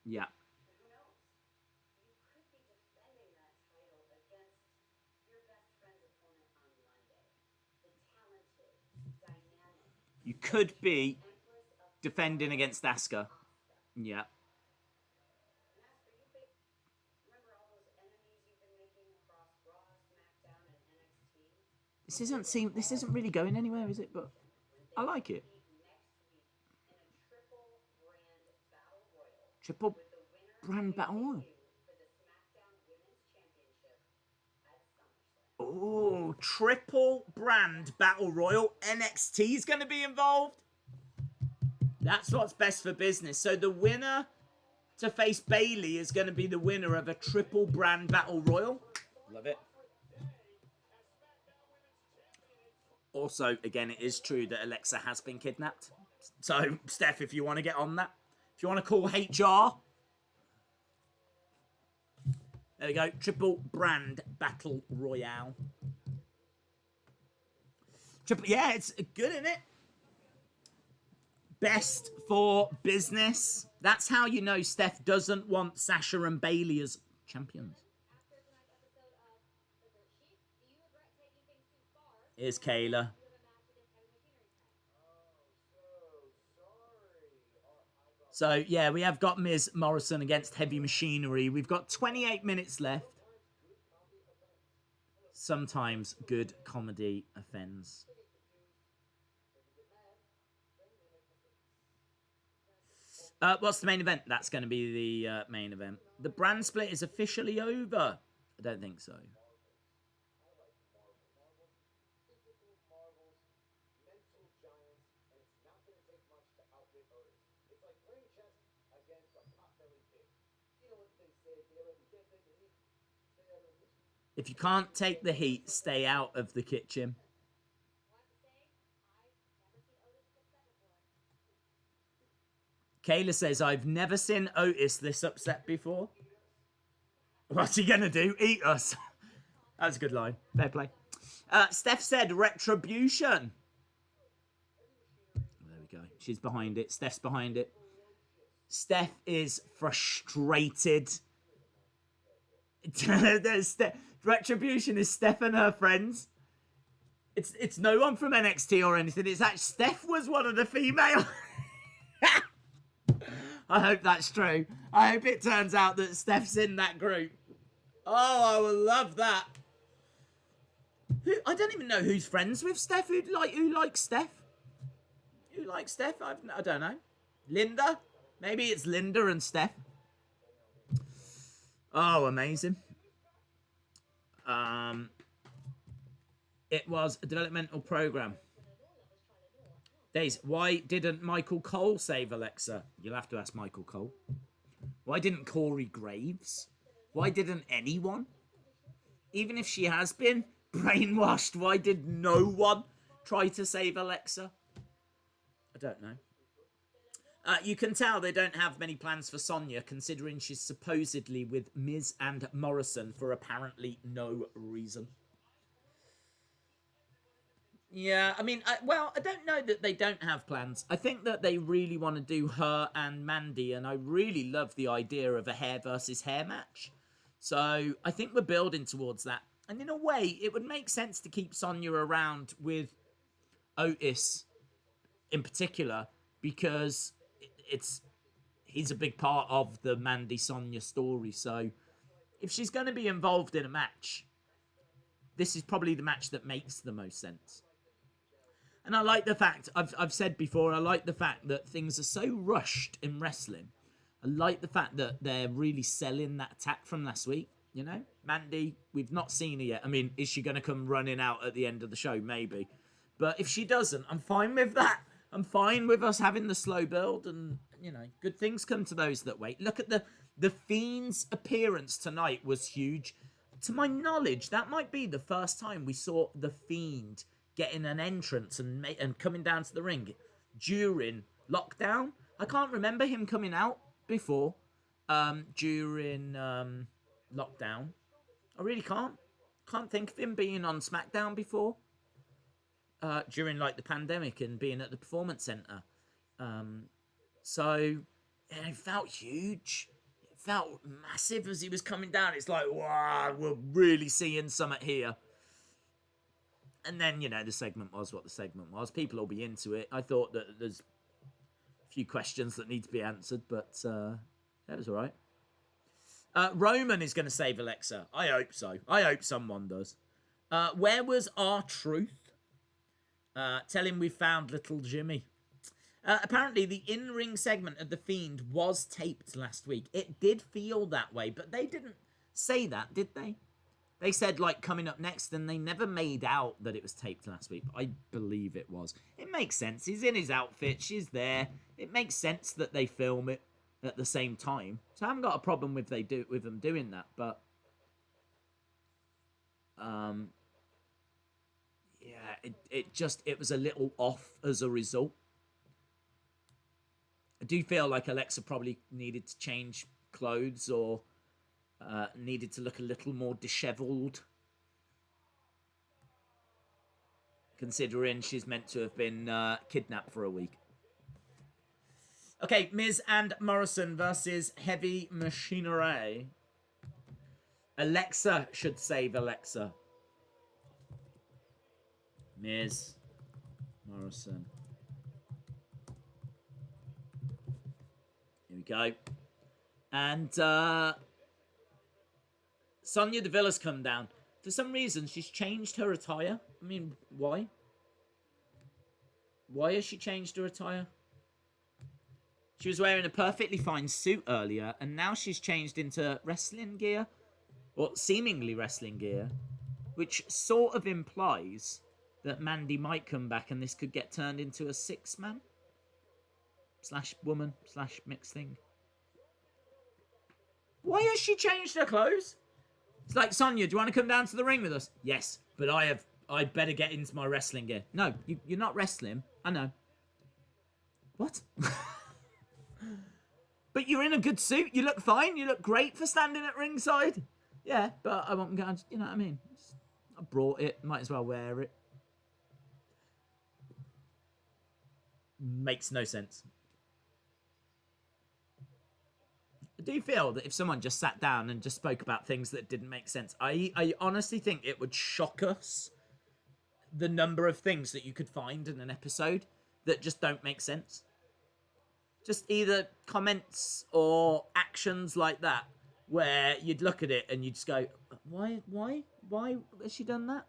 Yeah. You could be defending against Asuka. Yeah. This isn't really going anywhere, is it? But I like it. Triple brand battle royal. Oh, triple brand battle royal. NXT is going to be involved. That's what's best for business. So the winner to face Bayley is going to be the winner of a triple brand battle royal. Love it. Also, again, it is true that Alexa has been kidnapped. So, Steph, if you want to get on that, if you want to call HR, there we go. Triple brand battle royale. Yeah, it's good, isn't it? Best for business. That's how you know Steph doesn't want Sasha and Bayley as champions. Here's Kayla. So, yeah, we have got Miz Morrison against Heavy Machinery. We've got 28 minutes left. Sometimes good comedy offends. What's the main event? That's going to be the main event. The brand split is officially over. I don't think so. If you can't take the heat, stay out of the kitchen. Kayla says, I've never seen Otis this upset before. What's he going to do? Eat us. That's a good line. Fair play. Steph said retribution. There we go. She's behind it. Steph's behind it. Steph is frustrated. Retribution is Steph and her friends. It's no one from NXT or anything. It's actually Steph was one of the female. I hope that's true. I hope it turns out that Steph's in that group. Oh, I will love that. I don't even know who's friends with Steph. Who likes Steph? Who likes Steph? I don't know. Linda? Maybe it's Linda and Steph. Oh, amazing. It was a developmental program. Days, why didn't Michael Cole save Alexa? You'll have to ask Michael Cole. Why didn't Corey Graves? Why didn't anyone? Even if she has been brainwashed, why did no one try to save Alexa? I don't know. You can tell they don't have many plans for Sonya, considering she's supposedly with Miz and Morrison for apparently no reason. Yeah, I mean, I don't know that they don't have plans. I think that they really want to do her and Mandy, and I really love the idea of a hair versus hair match. So I think we're building towards that. And in a way, it would make sense to keep Sonya around with Otis in particular, because he's a big part of the Mandy Sonya story. So if she's going to be involved in a match, this is probably the match that makes the most sense. And I like the fact, I've said before, I like the fact that things are so rushed in wrestling. I like the fact that they're really selling that attack from last week. You know, Mandy, we've not seen her yet. I mean, is she going to come running out at the end of the show? Maybe. But if she doesn't, I'm fine with that. I'm fine with us having the slow build, and, you know, good things come to those that wait. Look at the Fiend's appearance tonight was huge. To my knowledge, that might be the first time we saw the Fiend getting an entrance and coming down to the ring during lockdown. I can't remember him coming out before during lockdown. I really can't. Can't think of him being on SmackDown before during like the pandemic and being at the Performance Center. So yeah, it felt huge. It felt massive as he was coming down. It's like, wow, we're really seeing something here. And then, you know, the segment was what the segment was. People will be into it. I thought that there's a few questions that need to be answered, but that was all right. Roman is going to save Alexa. I hope so. I hope someone does. Where was R-Truth? Tell him we found little Jimmy. Apparently, the in-ring segment of The Fiend was taped last week. It did feel that way, but they didn't say that, did they? They said, like, coming up next, and they never made out that it was taped last week. But I believe it was. It makes sense. He's in his outfit. She's there. It makes sense that they film it at the same time. So I haven't got a problem with them doing that. But, yeah, it was a little off as a result. I do feel like Alexa probably needed to change clothes or needed to look a little more disheveled, considering she's meant to have been kidnapped for a week. Okay, Miz and Morrison versus Heavy Machinery. Alexa should save Alexa. Miz, Morrison. Here we go. And Sonya Deville's come down. For some reason, she's changed her attire. I mean, why? Why has she changed her attire? She was wearing a perfectly fine suit earlier, and now she's changed into wrestling gear. Or seemingly wrestling gear. Which sort of implies that Mandy might come back and this could get turned into a six-man? / woman / mixed thing. Why has she changed her clothes? It's like, Sonya, do you want to come down to the ring with us? Yes, but I better get into my wrestling gear. No, you're not wrestling. I know. What? But you're in a good suit. You look fine. You look great for standing at ringside. Yeah, but I won't go. You know what I mean? I brought it. Might as well wear it. Makes no sense. I do feel that if someone just sat down and just spoke about things that didn't make sense, I honestly think it would shock us the number of things that you could find in an episode that just don't make sense. Just either comments or actions like that, where you'd look at it and you'd just go, why has she done that?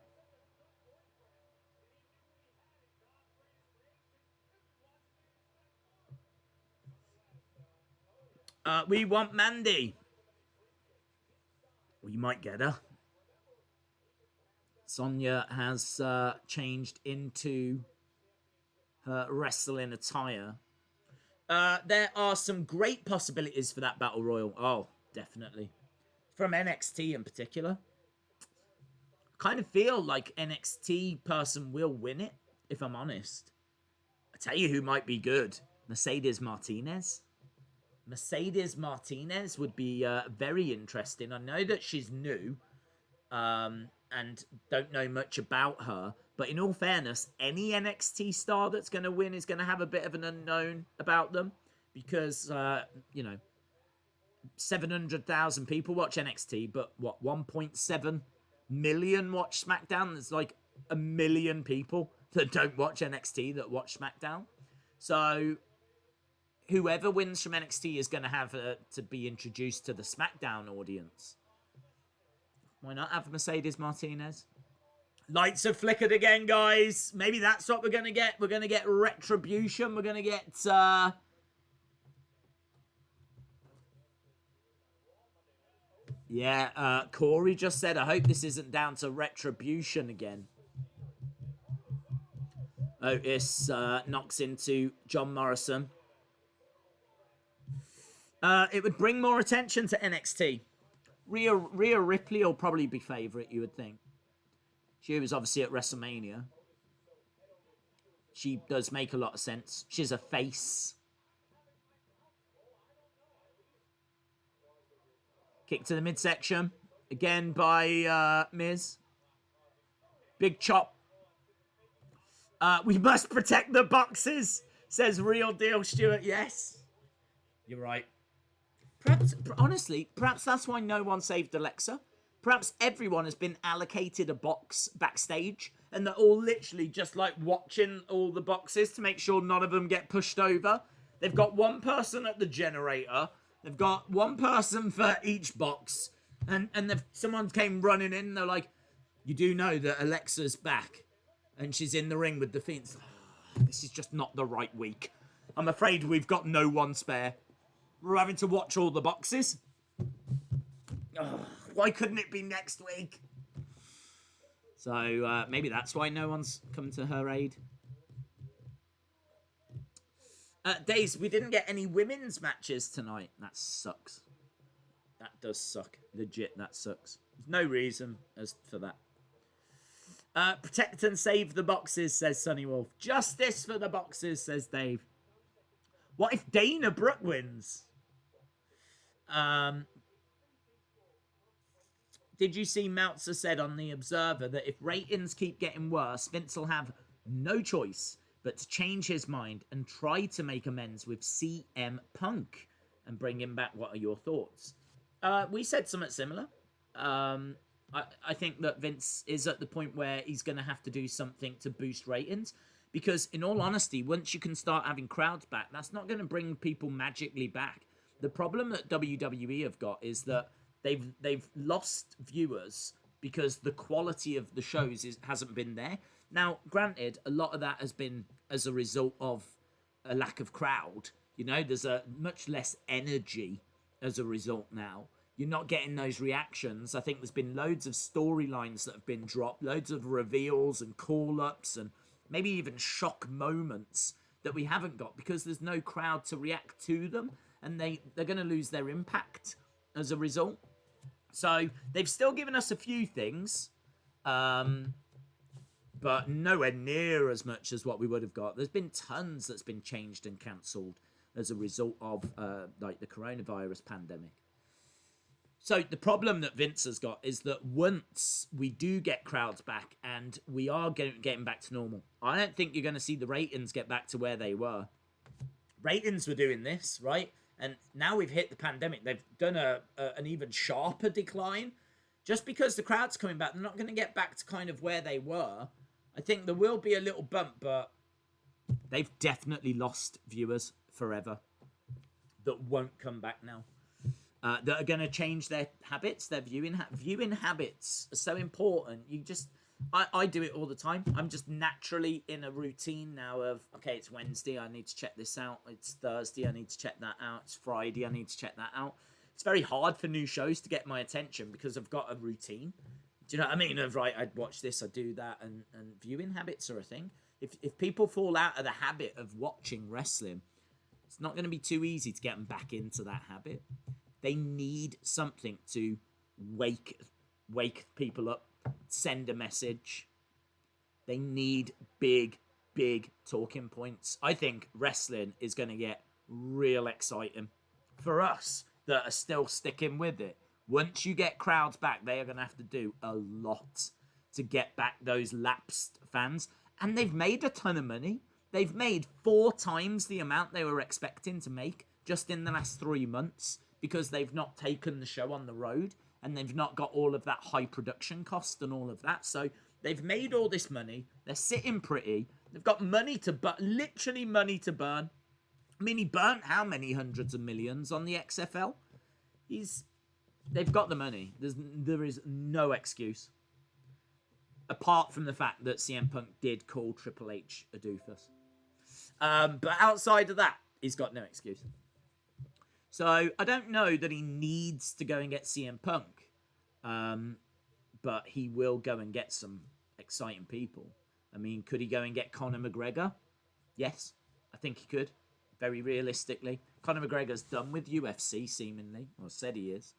We want Mandy. Well, you might get her. Sonya has changed into her wrestling attire. There are some great possibilities for that Battle Royal. Oh, definitely. From NXT in particular. Kind of feel like NXT person will win it, if I'm honest. I tell you who might be good. Mercedes Martinez. Mercedes Martinez would be very interesting. I know that she's new and don't know much about her. But in all fairness, any NXT star that's going to win is going to have a bit of an unknown about them. Because, 700,000 people watch NXT, but what, 1.7 million watch SmackDown? There's like 1 million people that don't watch NXT that watch SmackDown. So whoever wins from NXT is going to have to be introduced to the SmackDown audience. Why not have Mercedes Martinez? Lights have flickered again, guys. Maybe that's what we're going to get. We're going to get retribution. We're going to get Yeah, Corey just said, I hope this isn't down to retribution again. Otis knocks into John Morrison. It would bring more attention to NXT. Rhea Ripley will probably be favourite, you would think. She was obviously at WrestleMania. She does make a lot of sense. She's a face. Kick to the midsection. Again by Miz. Big chop. We must protect the boxes, says Real Deal Stewart. Yes. You're right. Perhaps, honestly, perhaps that's why no one saved Alexa. Perhaps everyone has been allocated a box backstage and they're all literally just like watching all the boxes to make sure none of them get pushed over. They've got one person at the generator. They've got one person for each box. And someone came running in and they're like, you do know that Alexa's back and she's in the ring with the Fiend. Oh, this is just not the right week. I'm afraid we've got no one spare. We're having to watch all the boxes. Oh, why couldn't it be next week? So maybe that's why no one's come to her aid. Days, we didn't get any women's matches tonight. That sucks. That does suck. Legit, that sucks. There's no reason as for that. Protect and save the boxes, says Sonny Wolf. Justice for the boxes, says Dave. What if Dana Brooke wins? Did you see Meltzer said on The Observer that if ratings keep getting worse, Vince will have no choice but to change his mind and try to make amends with CM Punk and bring him back? What are your thoughts? We said something similar. I think that Vince is at the point where he's going to have to do something to boost ratings. Because in all honesty, once you can start having crowds back, that's not going to bring people magically back. The problem that WWE have got is that they've lost viewers because the quality of the shows hasn't been there. Now, granted, a lot of that has been as a result of a lack of crowd. You know, there's a much less energy as a result now. You're not getting those reactions. I think there's been loads of storylines that have been dropped, loads of reveals and call-ups and maybe even shock moments that we haven't got because there's no crowd to react to them, and they're going to lose their impact as a result. So they've still given us a few things, but nowhere near as much as what we would have got. There's been tons that's been changed and cancelled as a result of like the coronavirus pandemic. So the problem that Vince has got is that once we do get crowds back and we are getting back to normal, I don't think you're going to see the ratings get back to where they were. Ratings were doing this, right? And now we've hit the pandemic. They've done an even sharper decline. Just because the crowd's coming back, they're not going to get back to kind of where they were. I think there will be a little bump, but they've definitely lost viewers forever that won't come back now. That are going to change their habits, their viewing habits are so important. I do it all the time. I'm just naturally in a routine now of, okay, it's Wednesday, I need to check this out. It's Thursday, I need to check that out. It's Friday, I need to check that out. It's very hard for new shows to get my attention because I've got a routine. Do you know what I mean? Of, right, I'd watch this, I'd do that, and viewing habits are a thing. If people fall out of the habit of watching wrestling, it's not going to be too easy to get them back into that habit. They need something to wake people up, send a message. They need big talking points. I think wrestling is going to get real exciting for us that are still sticking with it. Once you get crowds back, they are going to have to do a lot to get back those lapsed fans. And they've made a ton of money. They've made 4 times the amount they were expecting to make just in the last 3 months, because they've not taken the show on the road and they've not got all of that high production cost and all of that. So they've made all this money. They're sitting pretty. They've got money to literally money to burn. I mean, he burnt how many hundreds of millions on the XFL? They've got the money. There is no excuse. Apart from the fact that CM Punk did call Triple H a doofus. But outside of that, he's got no excuse. So I don't know that he needs to go and get CM Punk, but he will go and get some exciting people. I mean, could he go and get Conor McGregor? Yes, I think he could. Very realistically, Conor McGregor's done with UFC, seemingly, or said he is.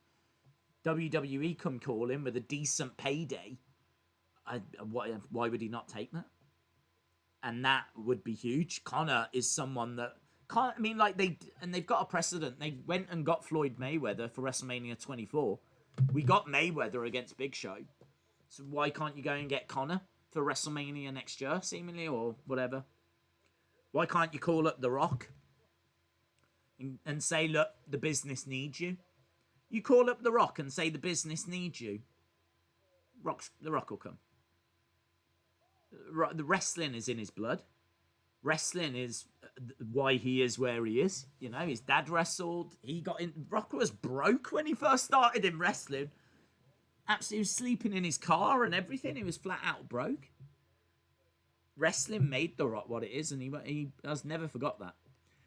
WWE come call him with a decent payday. Why would he not take that? And that would be huge. Conor is someone that can't. I mean, like they've got a precedent. They went and got Floyd Mayweather for WrestleMania 24. We got Mayweather against Big Show. So why can't you go and get Conor for WrestleMania next year, seemingly, or whatever? Why can't you call up The Rock and say, look, the business needs you? You call up The Rock and say the business needs you. The Rock will come. The wrestling is in his blood. Wrestling is why he is where he is. You know, his dad wrestled. He got in. Rock was broke when he first started in wrestling. Absolutely was sleeping in his car and everything. He was flat out broke. Wrestling made The Rock what it is, and he has never forgot that.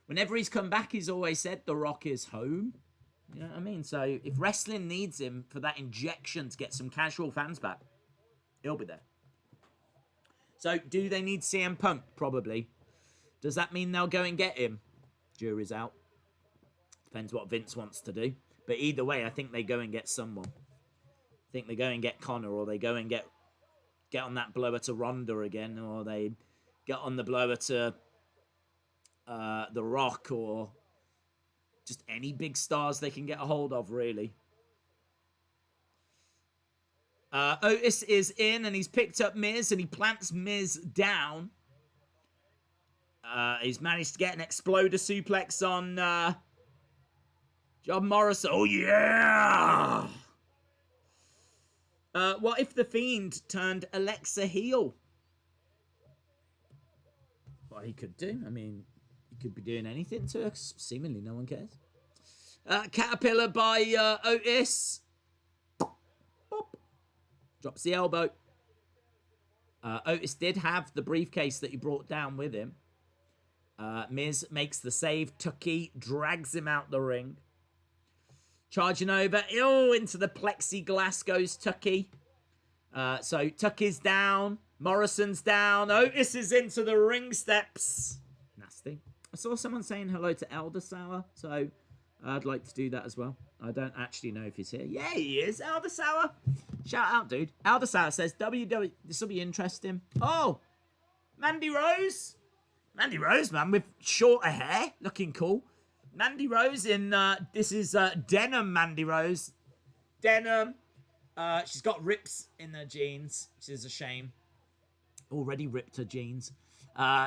Whenever he's come back, he's always said The Rock is home. You know what I mean? So if wrestling needs him for that injection to get some casual fans back, he'll be there. So do they need CM Punk? Probably. Does that mean they'll go and get him? Jury's out. Depends what Vince wants to do. But either way, I think they go and get someone. I think they go and get Conor, or they go and get on that blower to Ronda again, or they get on the blower to The Rock, or just any big stars they can get a hold of, really. Otis is in, and he's picked up Miz, and he plants Miz down. He's managed to get an exploder suplex on John Morrison. Oh, yeah! What if the Fiend turned Alexa heel? What he could do. I mean, he could be doing anything to her. Seemingly no one cares. Caterpillar by Otis. Boop. Drops the elbow. Otis did have the briefcase that he brought down with him. Miz makes the save. Tucky drags him out the ring. Charging over. Into the plexiglass goes Tucky. So Tucky's down. Morrison's down. Otis is into the ring steps. Nasty. I saw someone saying hello to Elder Sour, so I'd like to do that as well. I don't actually know if he's here. Yeah, he is. Elder Sour. Shout out, dude. Elder Sour says, WWE, this will be interesting. Oh, Mandy Rose. Mandy Rose, man, with shorter hair. Looking cool. Mandy Rose in, this is denim Mandy Rose. Denim. She's got rips in her jeans, which is a shame. Already ripped her jeans.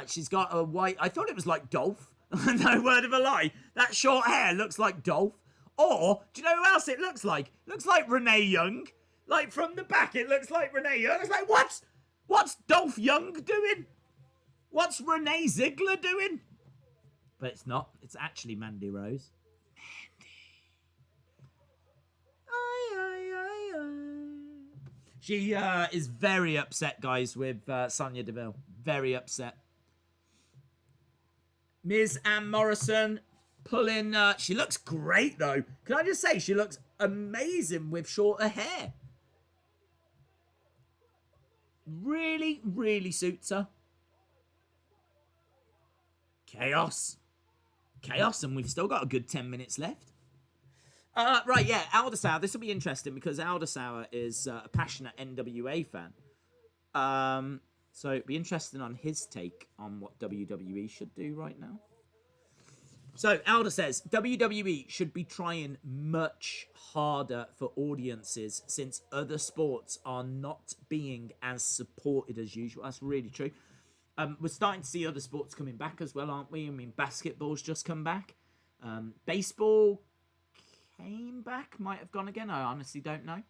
She's got a white, I thought it was like Dolph. No word of a lie. That short hair looks like Dolph. Or, do you know who else it looks like? Looks like Renee Young. Like, from the back, it looks like Renee Young. It's like, what? What's Dolph Young doing? What's Renee Ziegler doing? But it's not. It's actually Mandy Rose. She is very upset, guys, with Sonya Deville. Very upset. Miz and Morrison pulling... she looks great, though. Can I just say, she looks amazing with shorter hair. Really, really suits her. Chaos. Chaos, and we've still got a good 10 minutes left. Right, yeah, Aldersour. This will be interesting because Aldersour is a passionate NWA fan. So it'd be interesting on his take on what WWE should do right now. So Alder says, WWE should be trying much harder for audiences since other sports are not being as supported as usual. That's really true. We're starting to see other sports coming back as well, aren't we? I mean, basketball's just come back. Baseball came back, might have gone again. I honestly don't know.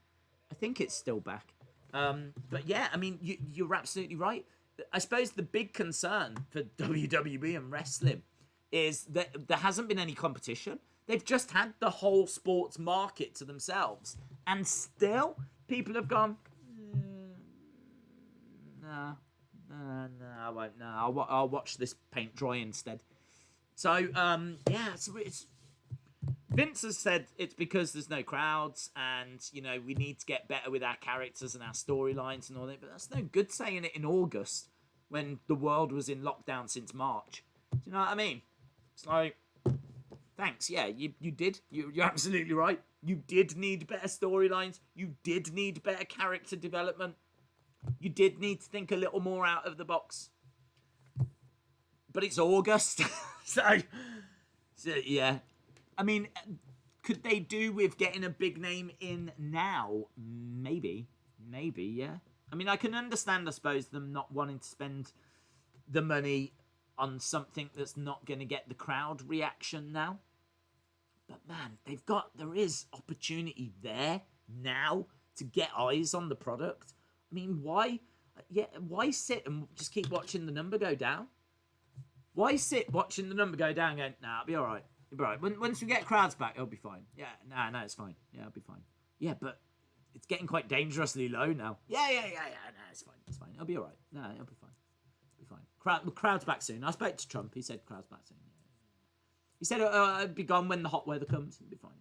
I think it's still back. But yeah, I mean, you're absolutely right. I suppose the big concern for WWE and wrestling is that there hasn't been any competition. They've just had the whole sports market to themselves. And still, people have gone, no, I won't. No, I'll watch this paint dry instead. So, yeah, it's Vince has said it's because there's no crowds and, you know, we need to get better with our characters and our storylines and all that. But that's no good saying it in August when the world was in lockdown since March. Do you know what I mean? It's like, thanks. Yeah, you did. You're absolutely right. You did need better storylines. You did need better character development. You did need to think a little more out of the box. But it's August. so yeah. I mean, could they do with getting a big name in now? Maybe, yeah. I mean, I can understand, I suppose, them not wanting to spend the money on something that's not going to get the crowd reaction now. But man, there is opportunity there now to get eyes on the product. I mean, why sit and just keep watching the number go down? Why sit watching the number go down going, nah, it'll be all right. Right, once we get crowds back, it'll be fine. Yeah, no, it's fine. Yeah, it'll be fine. Yeah, but it's getting quite dangerously low now. Yeah. No, it's fine. It'll be all right. No, it'll be fine. It'll be fine. Crowds back soon. I spoke to Trump. He said crowds back soon. Yeah. He said it'll be gone when the hot weather comes. It'll be fine.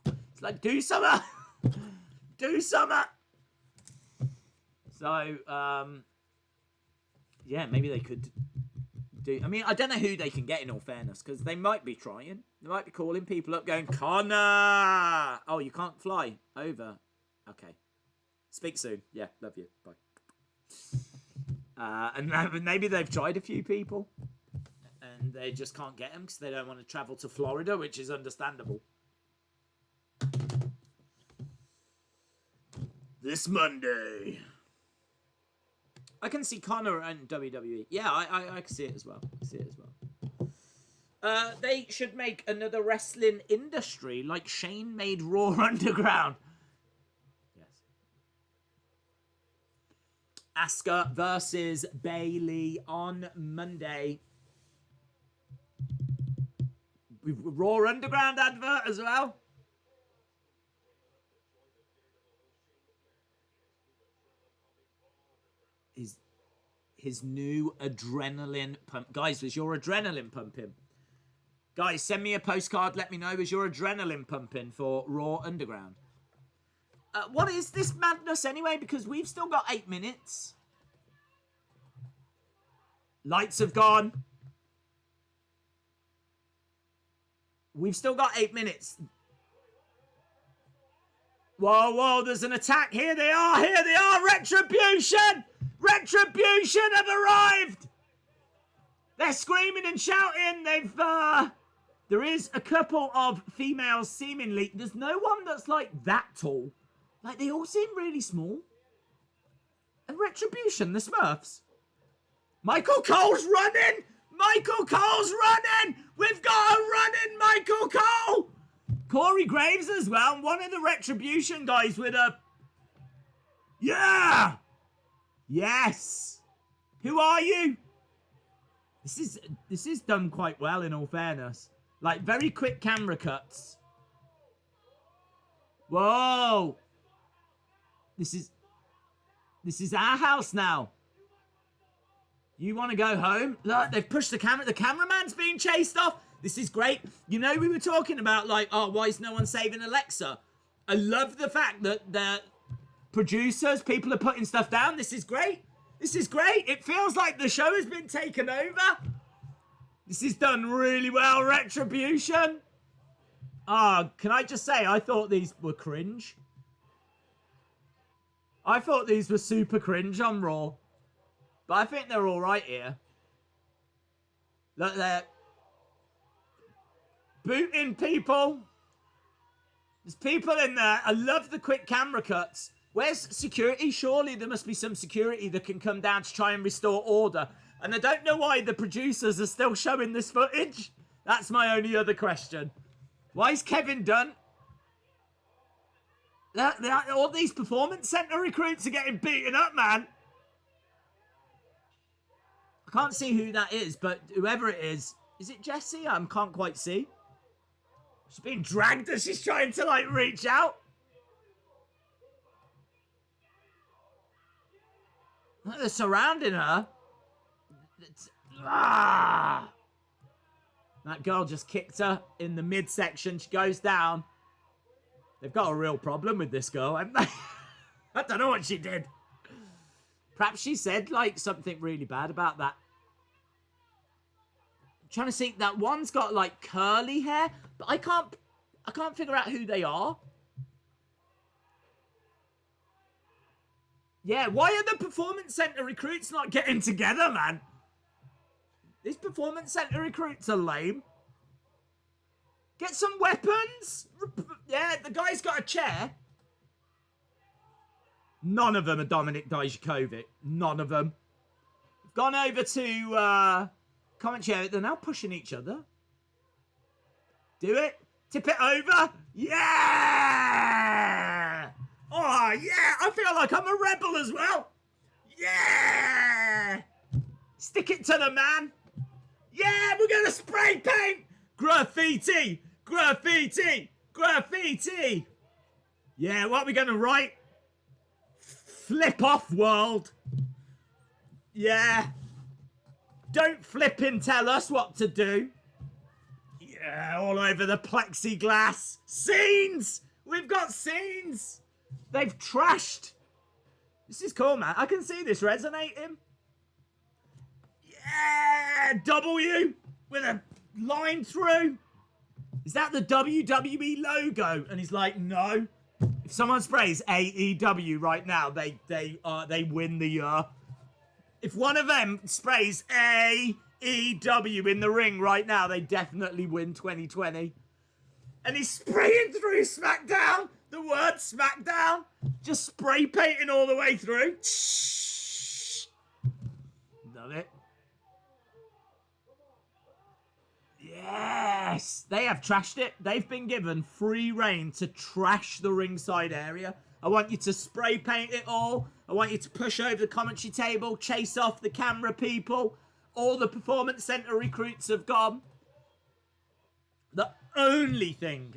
Yeah. It's like, do summer. Do summer. So, yeah, maybe they could... I mean, I don't know who they can get, in all fairness, because they might be trying. They might be calling people up going, Connor! Oh, you can't fly over. Okay. Speak soon. Yeah, love you. Bye. And maybe they've tried a few people, and they just can't get them because they don't want to travel to Florida, which is understandable. This Monday... I can see Connor and WWE. Yeah, I can see it as well. They should make another wrestling industry like Shane made Raw Underground. Yes. Asuka versus Bayley on Monday. Raw Underground advert as well. His new adrenaline pump. Guys, was your adrenaline pumping? Guys, send me a postcard. Let me know, was your adrenaline pumping for Raw Underground? What is this madness anyway? Because we've still got 8 minutes. Lights have gone. We've still got 8 minutes. Whoa, there's an attack. Here they are. Retribution! Retribution have arrived! They're screaming and shouting. There is a couple of females seemingly. There's no one that's like that tall. Like, they all seem really small. And Retribution, the Smurfs. Michael Cole's running! We've got a running Michael Cole! Corey Graves as well. One of the Retribution guys with a... Yeah! Yes! Who are you? This is done quite well, in all fairness. Like, very quick camera cuts. Whoa! This is our house now. You want to go home? Look, they've pushed the camera. The cameraman's being chased off. This is great. You know, we were talking about, like, oh, why is no one saving Alexa? I love the fact that the producers, people are putting stuff down. This is great. It feels like the show has been taken over. This is done really well, Retribution. Can I just say, I thought these were cringe. I thought these were super cringe on Raw. But I think they're all right here. Look, they're booting people. There's people in there. I love the quick camera cuts. Where's security? Surely there must be some security that can come down to try and restore order. And I don't know why the producers are still showing this footage. That's my only other question. Why is Kevin Dunn? All these performance center recruits are getting beaten up, man. I can't see who that is, but whoever it is it Jessie? I can't quite see. She's being dragged as she's trying to, like, reach out. They're surrounding her. That girl just kicked her in the midsection. She goes down. They've got a real problem with this girl, haven't they? I don't know what she did. Perhaps she said, like, something really bad about that. I'm trying to see. That one's got, like, curly hair. But I can't figure out who they are. Yeah, why are the Performance Center recruits not getting together, man? These Performance Center recruits are lame. Get some weapons. Yeah, the guy's got a chair. None of them are Dominic Dijakovic. None of them. We've gone over to commentary. They're now pushing each other. Do it. Tip it over. Yeah! Oh, yeah! I feel like I'm a rebel as well. Yeah! Stick it to the man. Yeah, we're going to spray paint. Graffiti. Graffiti. Graffiti. Yeah, what are we going to write? Flip off, world. Yeah. Don't flippin' tell us what to do. Yeah, all over the plexiglass. Scenes! We've got scenes! They've trashed. This is cool, man. I can see this resonating. Yeah! W with a line through. Is that the WWE logo? And he's like, no. If someone sprays AEW right now, they win the year. If one of them sprays AEW in the ring right now, they definitely win 2020. And he's spraying through SmackDown. The word SmackDown. Just spray painting all the way through. Love it. Yes! They have trashed it. They've been given free reign to trash the ringside area. I want you to spray paint it all. I want you to push over the commentary table, chase off the camera people. All the Performance Center recruits have gone. The only thing,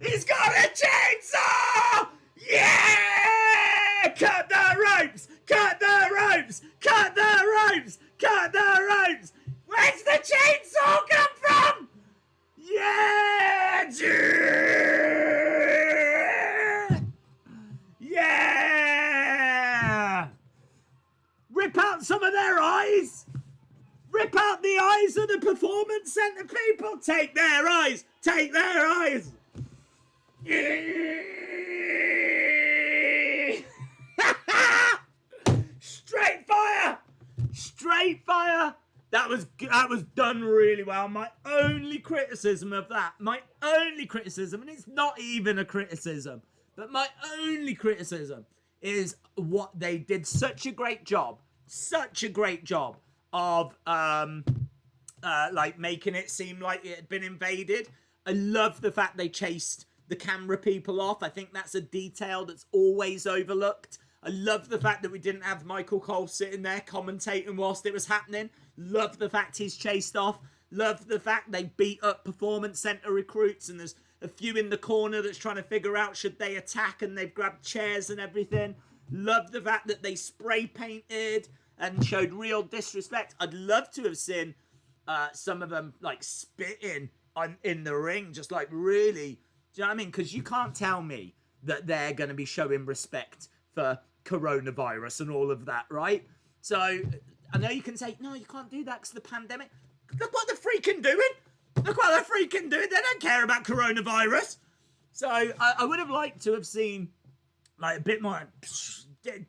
he's got a chainsaw! Yeah! Cut the ropes! Cut the ropes! Cut the ropes! Cut the ropes! Where's the chainsaw come from? Yeah! Yeah! Rip out some of their eyes! Rip out the eyes of the Performance Center people! Take their eyes! Take their eyes! Straight fire! Straight fire! That was done really well. My only criticism of that, and it's not even a criticism, but my only criticism is what they did such a great job of like making it seem like it had been invaded. I love the fact they chased the camera people off. I think that's a detail that's always overlooked. I love the fact that we didn't have Michael Cole sitting there commentating whilst it was happening. Love the fact he's chased off. Love the fact they beat up Performance Center recruits and there's a few in the corner that's trying to figure out should they attack and they've grabbed chairs and everything. Love the fact that they spray painted and showed real disrespect. I'd love to have seen some of them like spitting in the ring, just like really, do you know what I mean? Because you can't tell me that they're going to be showing respect for coronavirus and all of that, right? So I know you can say, no, you can't do that because of the pandemic. Look what they're freaking doing. Look what they're freaking doing. They don't care about coronavirus. So I would have liked to have seen like a bit more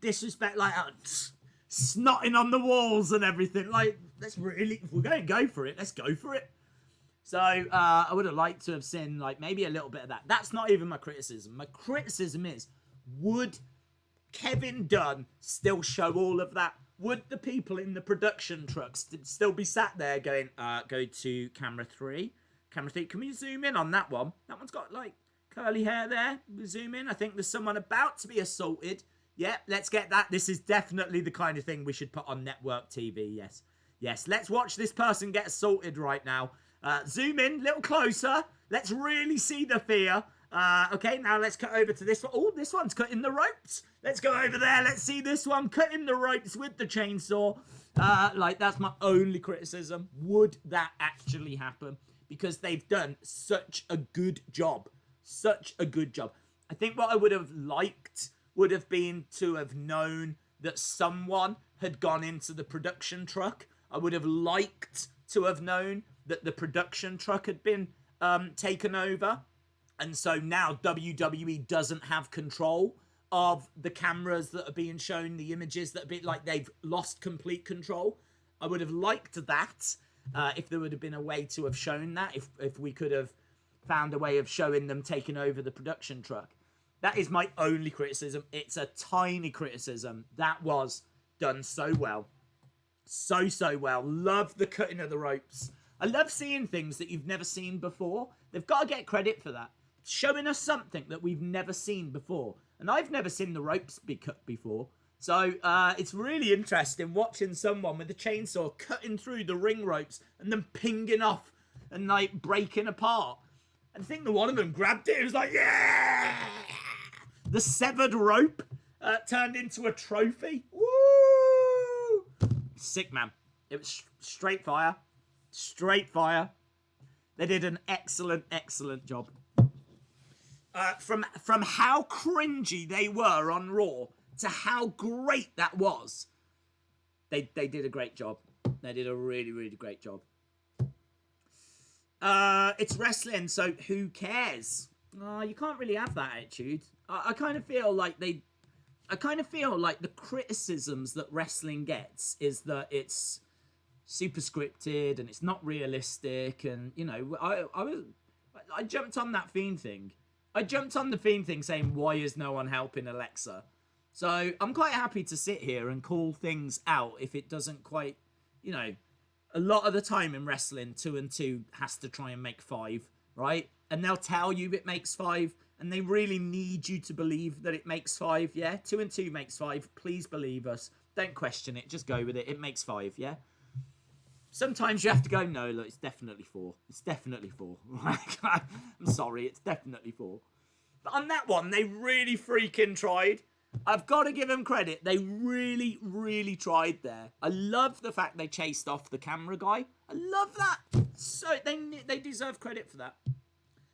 disrespect, like snotting on the walls and everything. Like, let's really, if we're going to go for it, let's go for it. So I would have liked to have seen like maybe a little bit of that. That's not even my criticism. My criticism is, would Kevin Dunn still show all of that? Would the people in the production trucks still be sat there going, go to camera 3? Camera 3, can we zoom in on that one? That one's got like curly hair there. We zoom in. I think there's someone about to be assaulted. Yeah, let's get that. This is definitely the kind of thing we should put on network TV. Yes. Yes, let's watch this person get assaulted right now. Zoom in, a little closer. Let's really see the fear. Okay, now let's cut over to this one. Oh, this one's cutting the ropes. Let's go over there. Let's see this one cutting the ropes with the chainsaw. That's my only criticism. Would that actually happen? Because they've done such a good job. Such a good job. I think what I would have liked would have been to have known that someone had gone into the production truck. I would have liked to have known that the production truck had been taken over. And so now WWE doesn't have control of the cameras that are being shown, the images that are being, like, they've lost complete control. I would have liked that if there would have been a way to have shown that, if we could have found a way of showing them taking over the production truck. That is my only criticism. It's a tiny criticism. That was done so well. So well. Love the cutting of the ropes. I love seeing things that you've never seen before. They've got to get credit for that. Showing us something that we've never seen before. And I've never seen the ropes be cut before. So it's really interesting watching someone with a chainsaw cutting through the ring ropes and then pinging off and, like, breaking apart. And I think the one of them grabbed it. It was like, yeah! The severed rope turned into a trophy. Woo! Sick, man. It was straight fire. Straight fire. They did an excellent job. From how cringy they were on Raw to how great that was, they did a great job. They did a really great job. It's wrestling, so who cares? You can't really have that attitude. I kind of feel like the criticisms that wrestling gets is that it's super scripted and it's not realistic, and you know, I jumped on that Fiend thing. I jumped on the Fiend thing saying, why is no one helping Alexa? So I'm quite happy to sit here and call things out if it doesn't quite, you know, a lot of the time in wrestling, 2 and 2 has to try and make 5, right? And they'll tell you it makes 5, and they really need you to believe that it makes 5, yeah? 2 and 2 makes 5. Please believe us. Don't question it. Just go with it. It makes 5, yeah? Sometimes you have to go, no, look, it's definitely 4. It's definitely 4. I'm sorry, it's definitely 4. But on that one, they really freaking tried. I've got to give them credit. They really tried there. I love the fact they chased off the camera guy. I love that. So they deserve credit for that.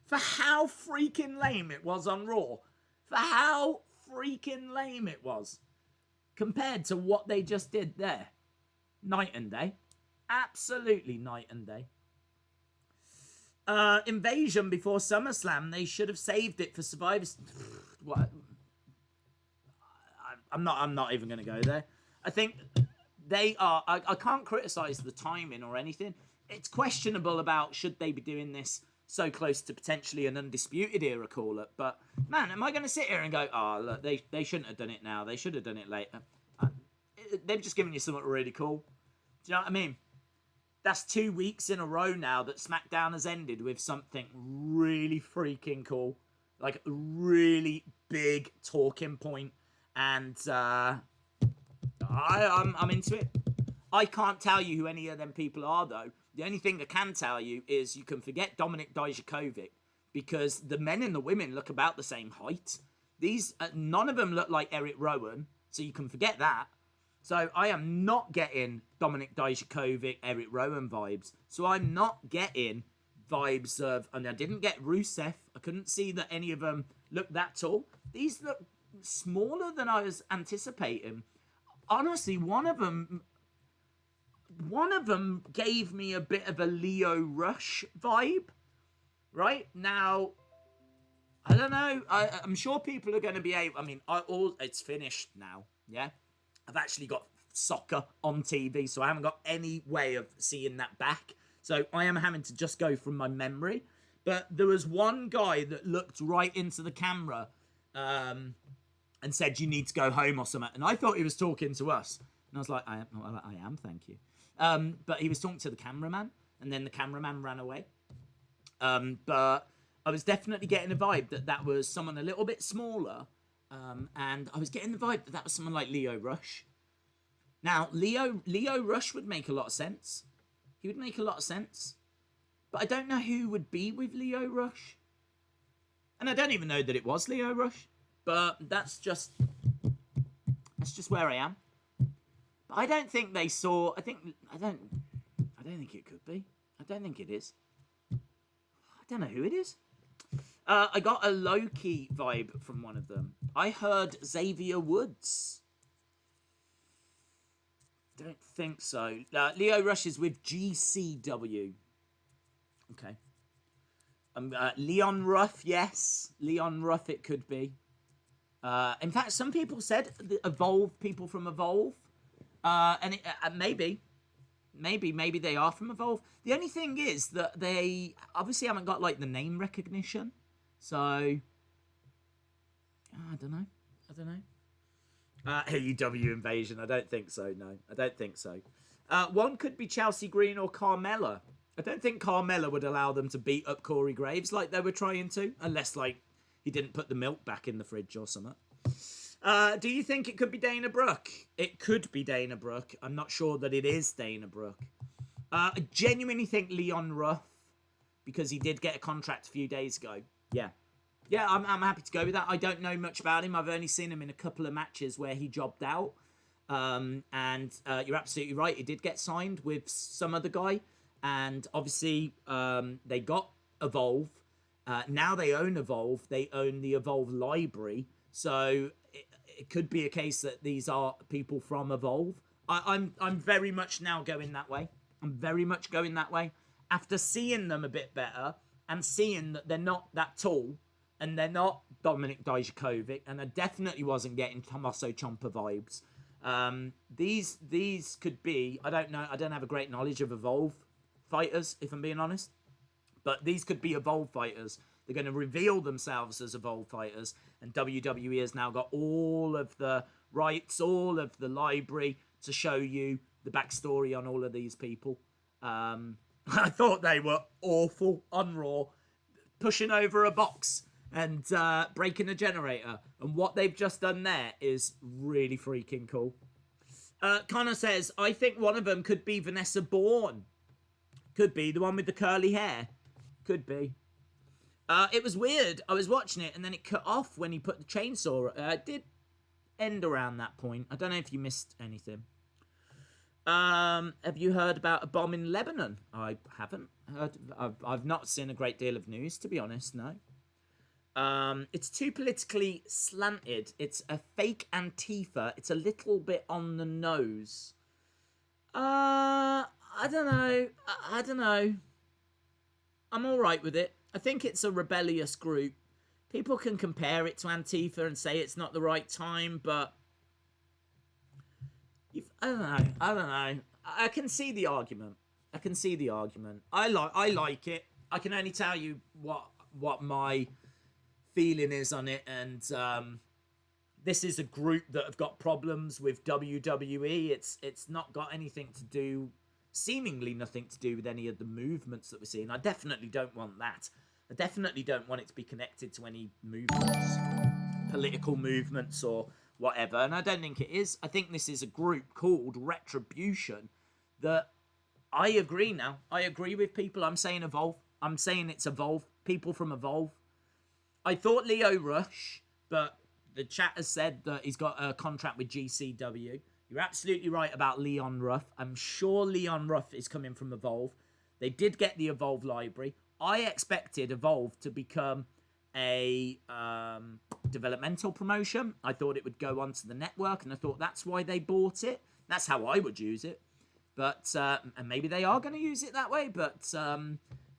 For how freaking lame it was on Raw. For how freaking lame it was. Compared to what they just did there. Night and day. Absolutely night and day. Invasion before SummerSlam. They should have saved it for Survivor. What? I'm not even going to go there. I think they are... I can't criticise the timing or anything. It's questionable about should they be doing this so close to potentially an Undisputed Era call-up. But, man, am I going to sit here and go, oh, look, they shouldn't have done it now. They should have done it later. They've just given you something really cool. Do you know what I mean? That's 2 weeks in a row now that SmackDown has ended with something really freaking cool. Like, a really big talking point. And I'm into it. I can't tell you who any of them people are, though. The only thing I can tell you is you can forget Dominik Dijakovic, because the men and the women look about the same height. These none of them look like Eric Rowan, so you can forget that. So I am not getting Dominik Dijakovic, Eric Rowan vibes. So I'm not getting vibes of, and I didn't get Rusev. I couldn't see that any of them looked that tall. These look smaller than I was anticipating. Honestly, one of them gave me a bit of a Leo Rush vibe. Right? Now, I don't know. I'm sure people are going to be able... I mean, it's finished now, yeah? I've actually got soccer on TV, so I haven't got any way of seeing that back. So I am having to just go from my memory. But there was one guy that looked right into the camera and said, you need to go home or something. And I thought he was talking to us. And I was like, I am, thank you. But he was talking to the cameraman, and then the cameraman ran away. But I was definitely getting a vibe that was someone a little bit smaller. And I was getting the vibe that was someone like Leo Rush. Now, Leo Rush would make a lot of sense. He would make a lot of sense. But I don't know who would be with Leo Rush. And I don't even know that it was Lio Rush, but that's just where I am. But I don't think they saw. I don't think it could be. I don't think it is. I don't know who it is. I got a low-key vibe from one of them. I heard Xavier Woods. Don't think so. Lio Rush is with GCW. Okay. Leon Ruff, yes. Leon Ruff, it could be. In fact, some people said the Evolve, people from Evolve. And maybe they are from Evolve. The only thing is that they obviously haven't got, like, the name recognition. So, I don't know. AEW Invasion, I don't think so, no. I don't think so. One could be Chelsea Green or Carmella. I don't think Carmella would allow them to beat up Corey Graves like they were trying to. Unless, like, he didn't put the milk back in the fridge or something. Do you think it could be Dana Brooke? It could be Dana Brooke. I'm not sure that it is Dana Brooke. I genuinely think Leon Ruff, because he did get a contract a few days ago. Yeah. Yeah, I'm happy to go with that. I don't know much about him. I've only seen him in a couple of matches where he jobbed out. And you're absolutely right. He did get signed with some other guy. And obviously, they got Evolve. Now they own Evolve. They own the Evolve library. So it could be a case that these are people from Evolve. I'm very much now going that way. I'm very much going that way. After seeing them a bit better and seeing that they're not that tall and they're not Dominic Dijakovic, and I definitely wasn't getting Tommaso Ciampa vibes. These could be, I don't know, I don't have a great knowledge of Evolve fighters, if I'm being honest. But these could be Evolve fighters. They're going to reveal themselves as Evolve fighters. And WWE has now got all of the rights, all of the library to show you the backstory on all of these people. I thought they were awful on Raw. Pushing over a box and breaking a generator. And what they've just done there is really freaking cool. Connor says, I think one of them could be Vanessa Bourne. Could be. The one with the curly hair. Could be. It was weird. I was watching it and then it cut off when he put the chainsaw. It did end around that point. I don't know if you missed anything. Have you heard about a bomb in Lebanon? I haven't heard. I've not seen a great deal of news, to be honest, no. It's too politically slanted. It's a fake Antifa. It's a little bit on the nose. I don't know. I don't know. I'm all right with it. I think it's a rebellious group. People can compare it to Antifa and say it's not the right time, but I don't know. I can see the argument. I like it. I can only tell you what my feeling is on it, and this is a group that have got problems with WWE. It's not got anything to do, seemingly nothing to do with any of the movements that we're seeing. I definitely don't want that. I definitely don't want it to be connected to any movements, political movements or whatever. And I don't think it is. I think this is a group called Retribution that I agree now. I agree with people. I'm saying Evolve. I'm saying it's Evolve. People from Evolve. I thought Lio Rush, but the chat has said that he's got a contract with GCW. You're absolutely right about Leon Ruff. I'm sure Leon Ruff is coming from Evolve. They did get the Evolve library. I expected Evolve to become a developmental promotion. I thought it would go onto the network, and I thought that's why they bought it. That's how I would use it. But and maybe they are going to use it that way. But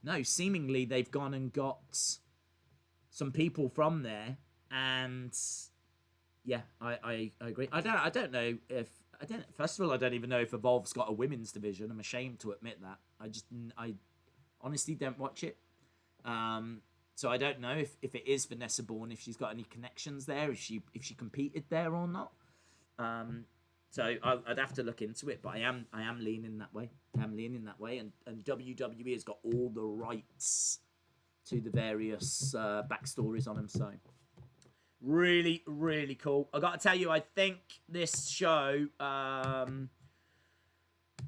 no, seemingly they've gone and got some people from there, and yeah, I agree. I don't know if First of all, I don't even know if Evolve's got a women's division. I'm ashamed to admit that. I honestly don't watch it. So I don't know if it is Vanessa Bourne, if she's got any connections there, if she competed there or not. So I'd have to look into it, but I am leaning that way. And WWE has got all the rights to the various backstories on them. So really, really cool. I got to tell you, I think this show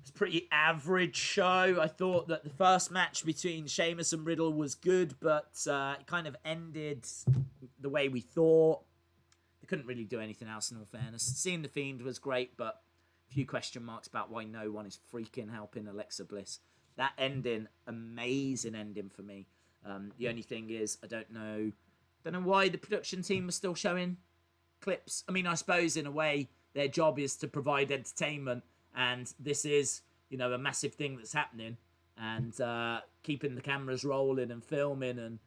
pretty average show. I thought that the first match between Sheamus and Riddell was good, but it kind of ended the way we thought. They couldn't really do anything else, in all fairness. Seeing the Fiend was great, but a few question marks about why no one is freaking helping Alexa Bliss. That ending, amazing ending for me. The only thing is, I don't know why the production team was still showing clips. I mean, I suppose in a way their job is to provide entertainment, and this is, a massive thing that's happening, and keeping the cameras rolling and filming. And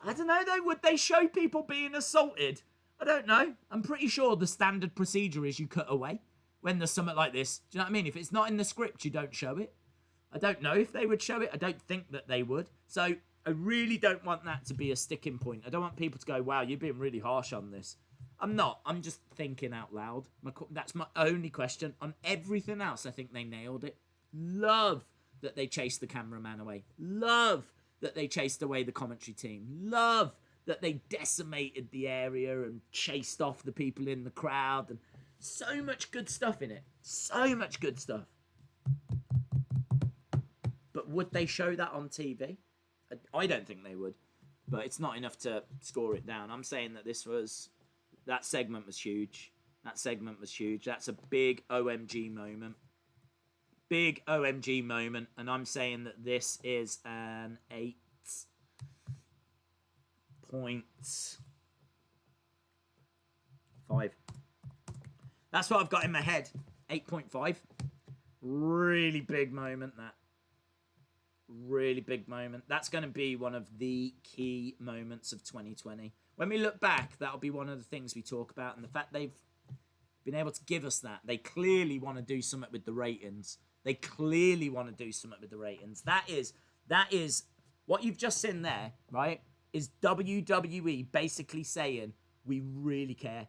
I don't know though, would they show people being assaulted? I don't know. I'm pretty sure the standard procedure is you cut away when there's something like this. Do you know what I mean? If it's not in the script, you don't show it. I don't know if they would show it. I don't think that they would. So I really don't want that to be a sticking point. I don't want people to go, wow, you're being really harsh on this. I'm not. I'm just thinking out loud. That's my only question. On everything else, I think they nailed it. Love that they chased the cameraman away. Love that they chased away the commentary team. Love that they decimated the area and chased off the people in the crowd. And so much good stuff in it. So much good stuff. But would they show that on TV? I don't think they would. But it's not enough to score it down. I'm saying that that segment was huge. That segment was huge. That's a big OMG moment. Big OMG moment. And I'm saying that this is an 8.5. That's what I've got in my head. 8.5. Really big moment, that. Really big moment. That's going to be one of the key moments of 2020. When we look back, that'll be one of the things we talk about. And the fact they've been able to give us that. They clearly want to do something with the ratings. That is what you've just seen there, right? Is WWE basically saying, we really care.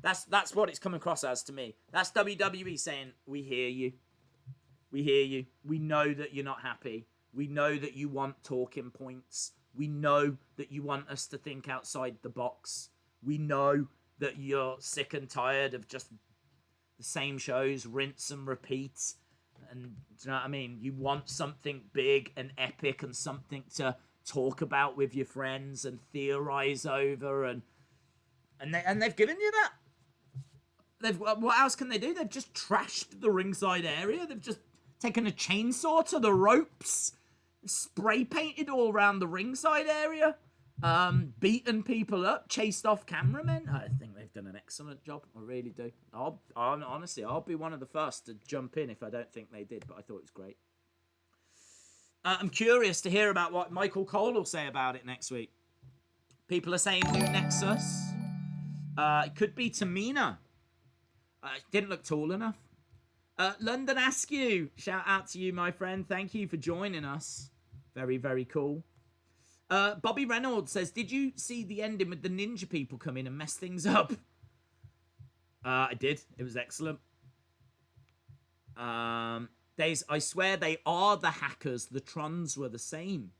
That's what it's come across as to me. That's WWE saying, we hear you. We hear you. We know that you're not happy. We know that you want talking points. We know that you want us to think outside the box. We know that you're sick and tired of just the same shows, rinse and repeat. And do you know what I mean? You want something big and epic and something to talk about with your friends and theorize over. And they've given you that. What else can they do? They've just trashed the ringside area. They've just taken a chainsaw to the ropes, spray painted all around the ringside area, beaten people up, chased off cameramen. I think they've done an excellent job. I really do. Honestly, I'll be one of the first to jump in if I don't think they did, but I thought it was great. I'm curious to hear about what Michael Cole will say about it next week. People are saying new Nexus. It could be Tamina. Didn't look tall enough. London Askew, shout out to you, my friend. Thank you for joining us. Very, very cool. Bobby Reynolds says, did you see the ending with the ninja people come in and mess things up? I did. It was excellent. I swear they are the hackers. The Trons were the same.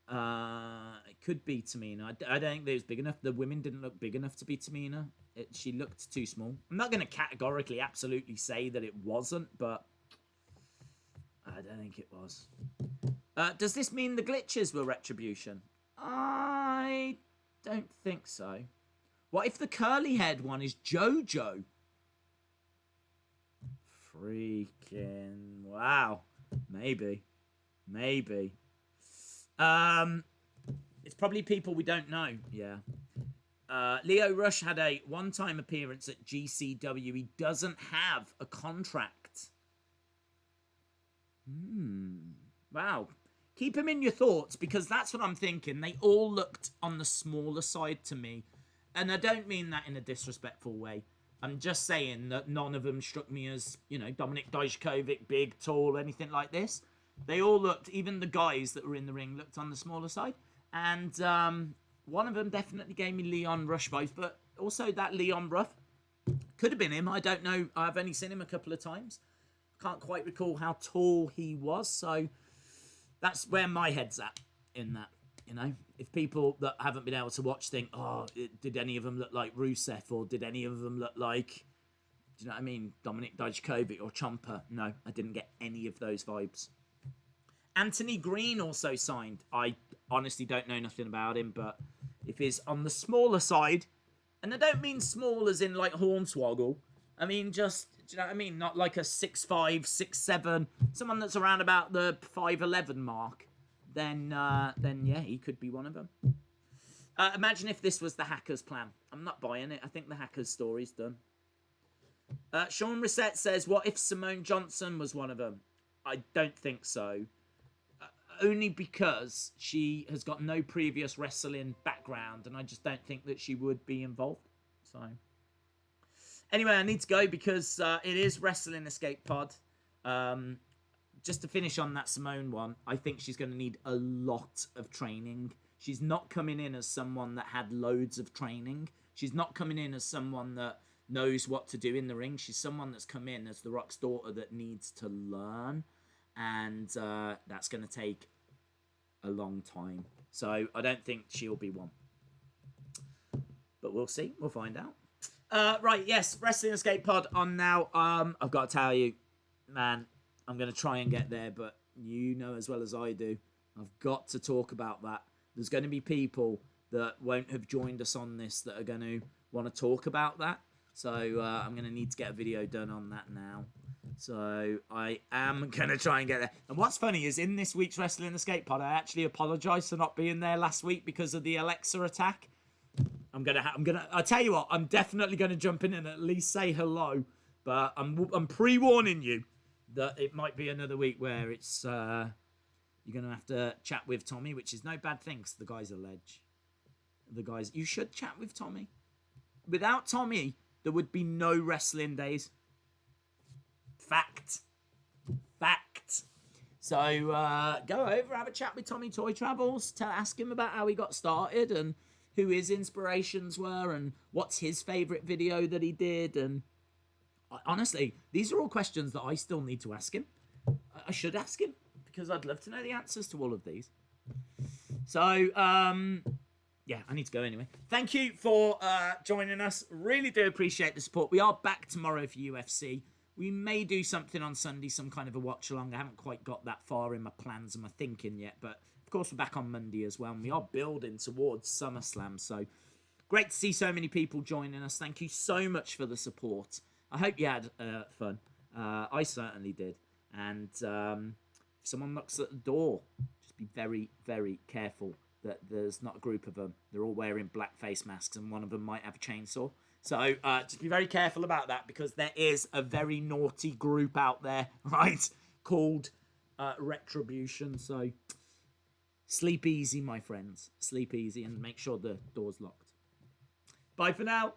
It could be Tamina. I don't think they was big enough. The women didn't look big enough to be Tamina. She looked too small. I'm not going to categorically absolutely say that it wasn't, but I don't think it was. Does this mean the glitches were retribution? I don't think so. What if the curly haired one is JoJo? Freaking wow. Maybe. It's probably people we don't know. Yeah. Leo Rush had a one-time appearance at GCW. He doesn't have a contract. Wow. Keep him in your thoughts, because that's what I'm thinking. They all looked on the smaller side to me. And I don't mean that in a disrespectful way. I'm just saying that none of them struck me as, Dominik Dijakovic, big, tall, anything like this. They all looked, even the guys that were in the ring looked on the smaller side. And one of them definitely gave me Leon Rush vibes, but also that Leon Ruff could have been him. I don't know. I've only seen him a couple of times. Can't quite recall how tall he was, so that's where my head's at in that. If people that haven't been able to watch think, did any of them look like Rusev, or did any of them look like Do you know what I mean? Dominic Dijakovic or Ciampa. No, I didn't get any of those vibes. Anthony Green also signed. I honestly don't know nothing about him, but if he's on the smaller side, and I don't mean small as in like Hornswoggle, I mean just, do you know what I mean? Not like a 6'5", 6'7", someone that's around about the 5'11" mark, then yeah, he could be one of them. Imagine if this was the Hackers plan. I'm not buying it. I think the Hackers story's done. Sean Reset says, what if Simone Johnson was one of them? I don't think so. Only because she has got no previous wrestling background, and I just don't think that she would be involved. So, anyway, I need to go because it is Wrestling Escape Pod. Just to finish on that Simone one, I think she's going to need a lot of training. She's not coming in as someone that had loads of training. She's not coming in as someone that knows what to do in the ring. She's someone that's come in as the Rock's daughter that needs to learn. And that's going to take a long time. So I don't think she'll be one. But we'll see. We'll find out. Right, yes. Wrestling Escape Pod on now. I've got to tell you, man, I'm going to try and get there. But you know as well as I do, I've got to talk about that. There's going to be people that won't have joined us on this that are going to want to talk about that. So I'm going to need to get a video done on that now. So I am going to try and get there. And what's funny is in this week's Wrestling Escape Pod, I actually apologise for not being there last week because of the Alexa attack. I'll tell you what, I'm definitely going to jump in and at least say hello. But I'm pre-warning you that it might be another week where it's, you're going to have to chat with Tommy, which is no bad thing because the guy's a ledge. You should chat with Tommy. Without Tommy, there would be no wrestling days. Fact. So go over, have a chat with Tommy Toy Travels. Ask him about how he got started and who his inspirations were and what's his favourite video that he did. And honestly, these are all questions that I still need to ask him. I should ask him because I'd love to know the answers to all of these. So, yeah, I need to go anyway. Thank you for joining us. Really do appreciate the support. We are back tomorrow for UFC. We may do something on Sunday, some kind of a watch-along. I haven't quite got that far in my plans and my thinking yet. But, of course, we're back on Monday as well. And we are building towards SummerSlam. So, great to see so many people joining us. Thank you so much for the support. I hope you had fun. I certainly did. And if someone knocks at the door, just be very, very careful that there's not a group of them. They're all wearing black face masks and one of them might have a chainsaw. So just be very careful about that because there is a very naughty group out there, right, called Retribution. So sleep easy, my friends. Sleep easy and make sure the door's locked. Bye for now.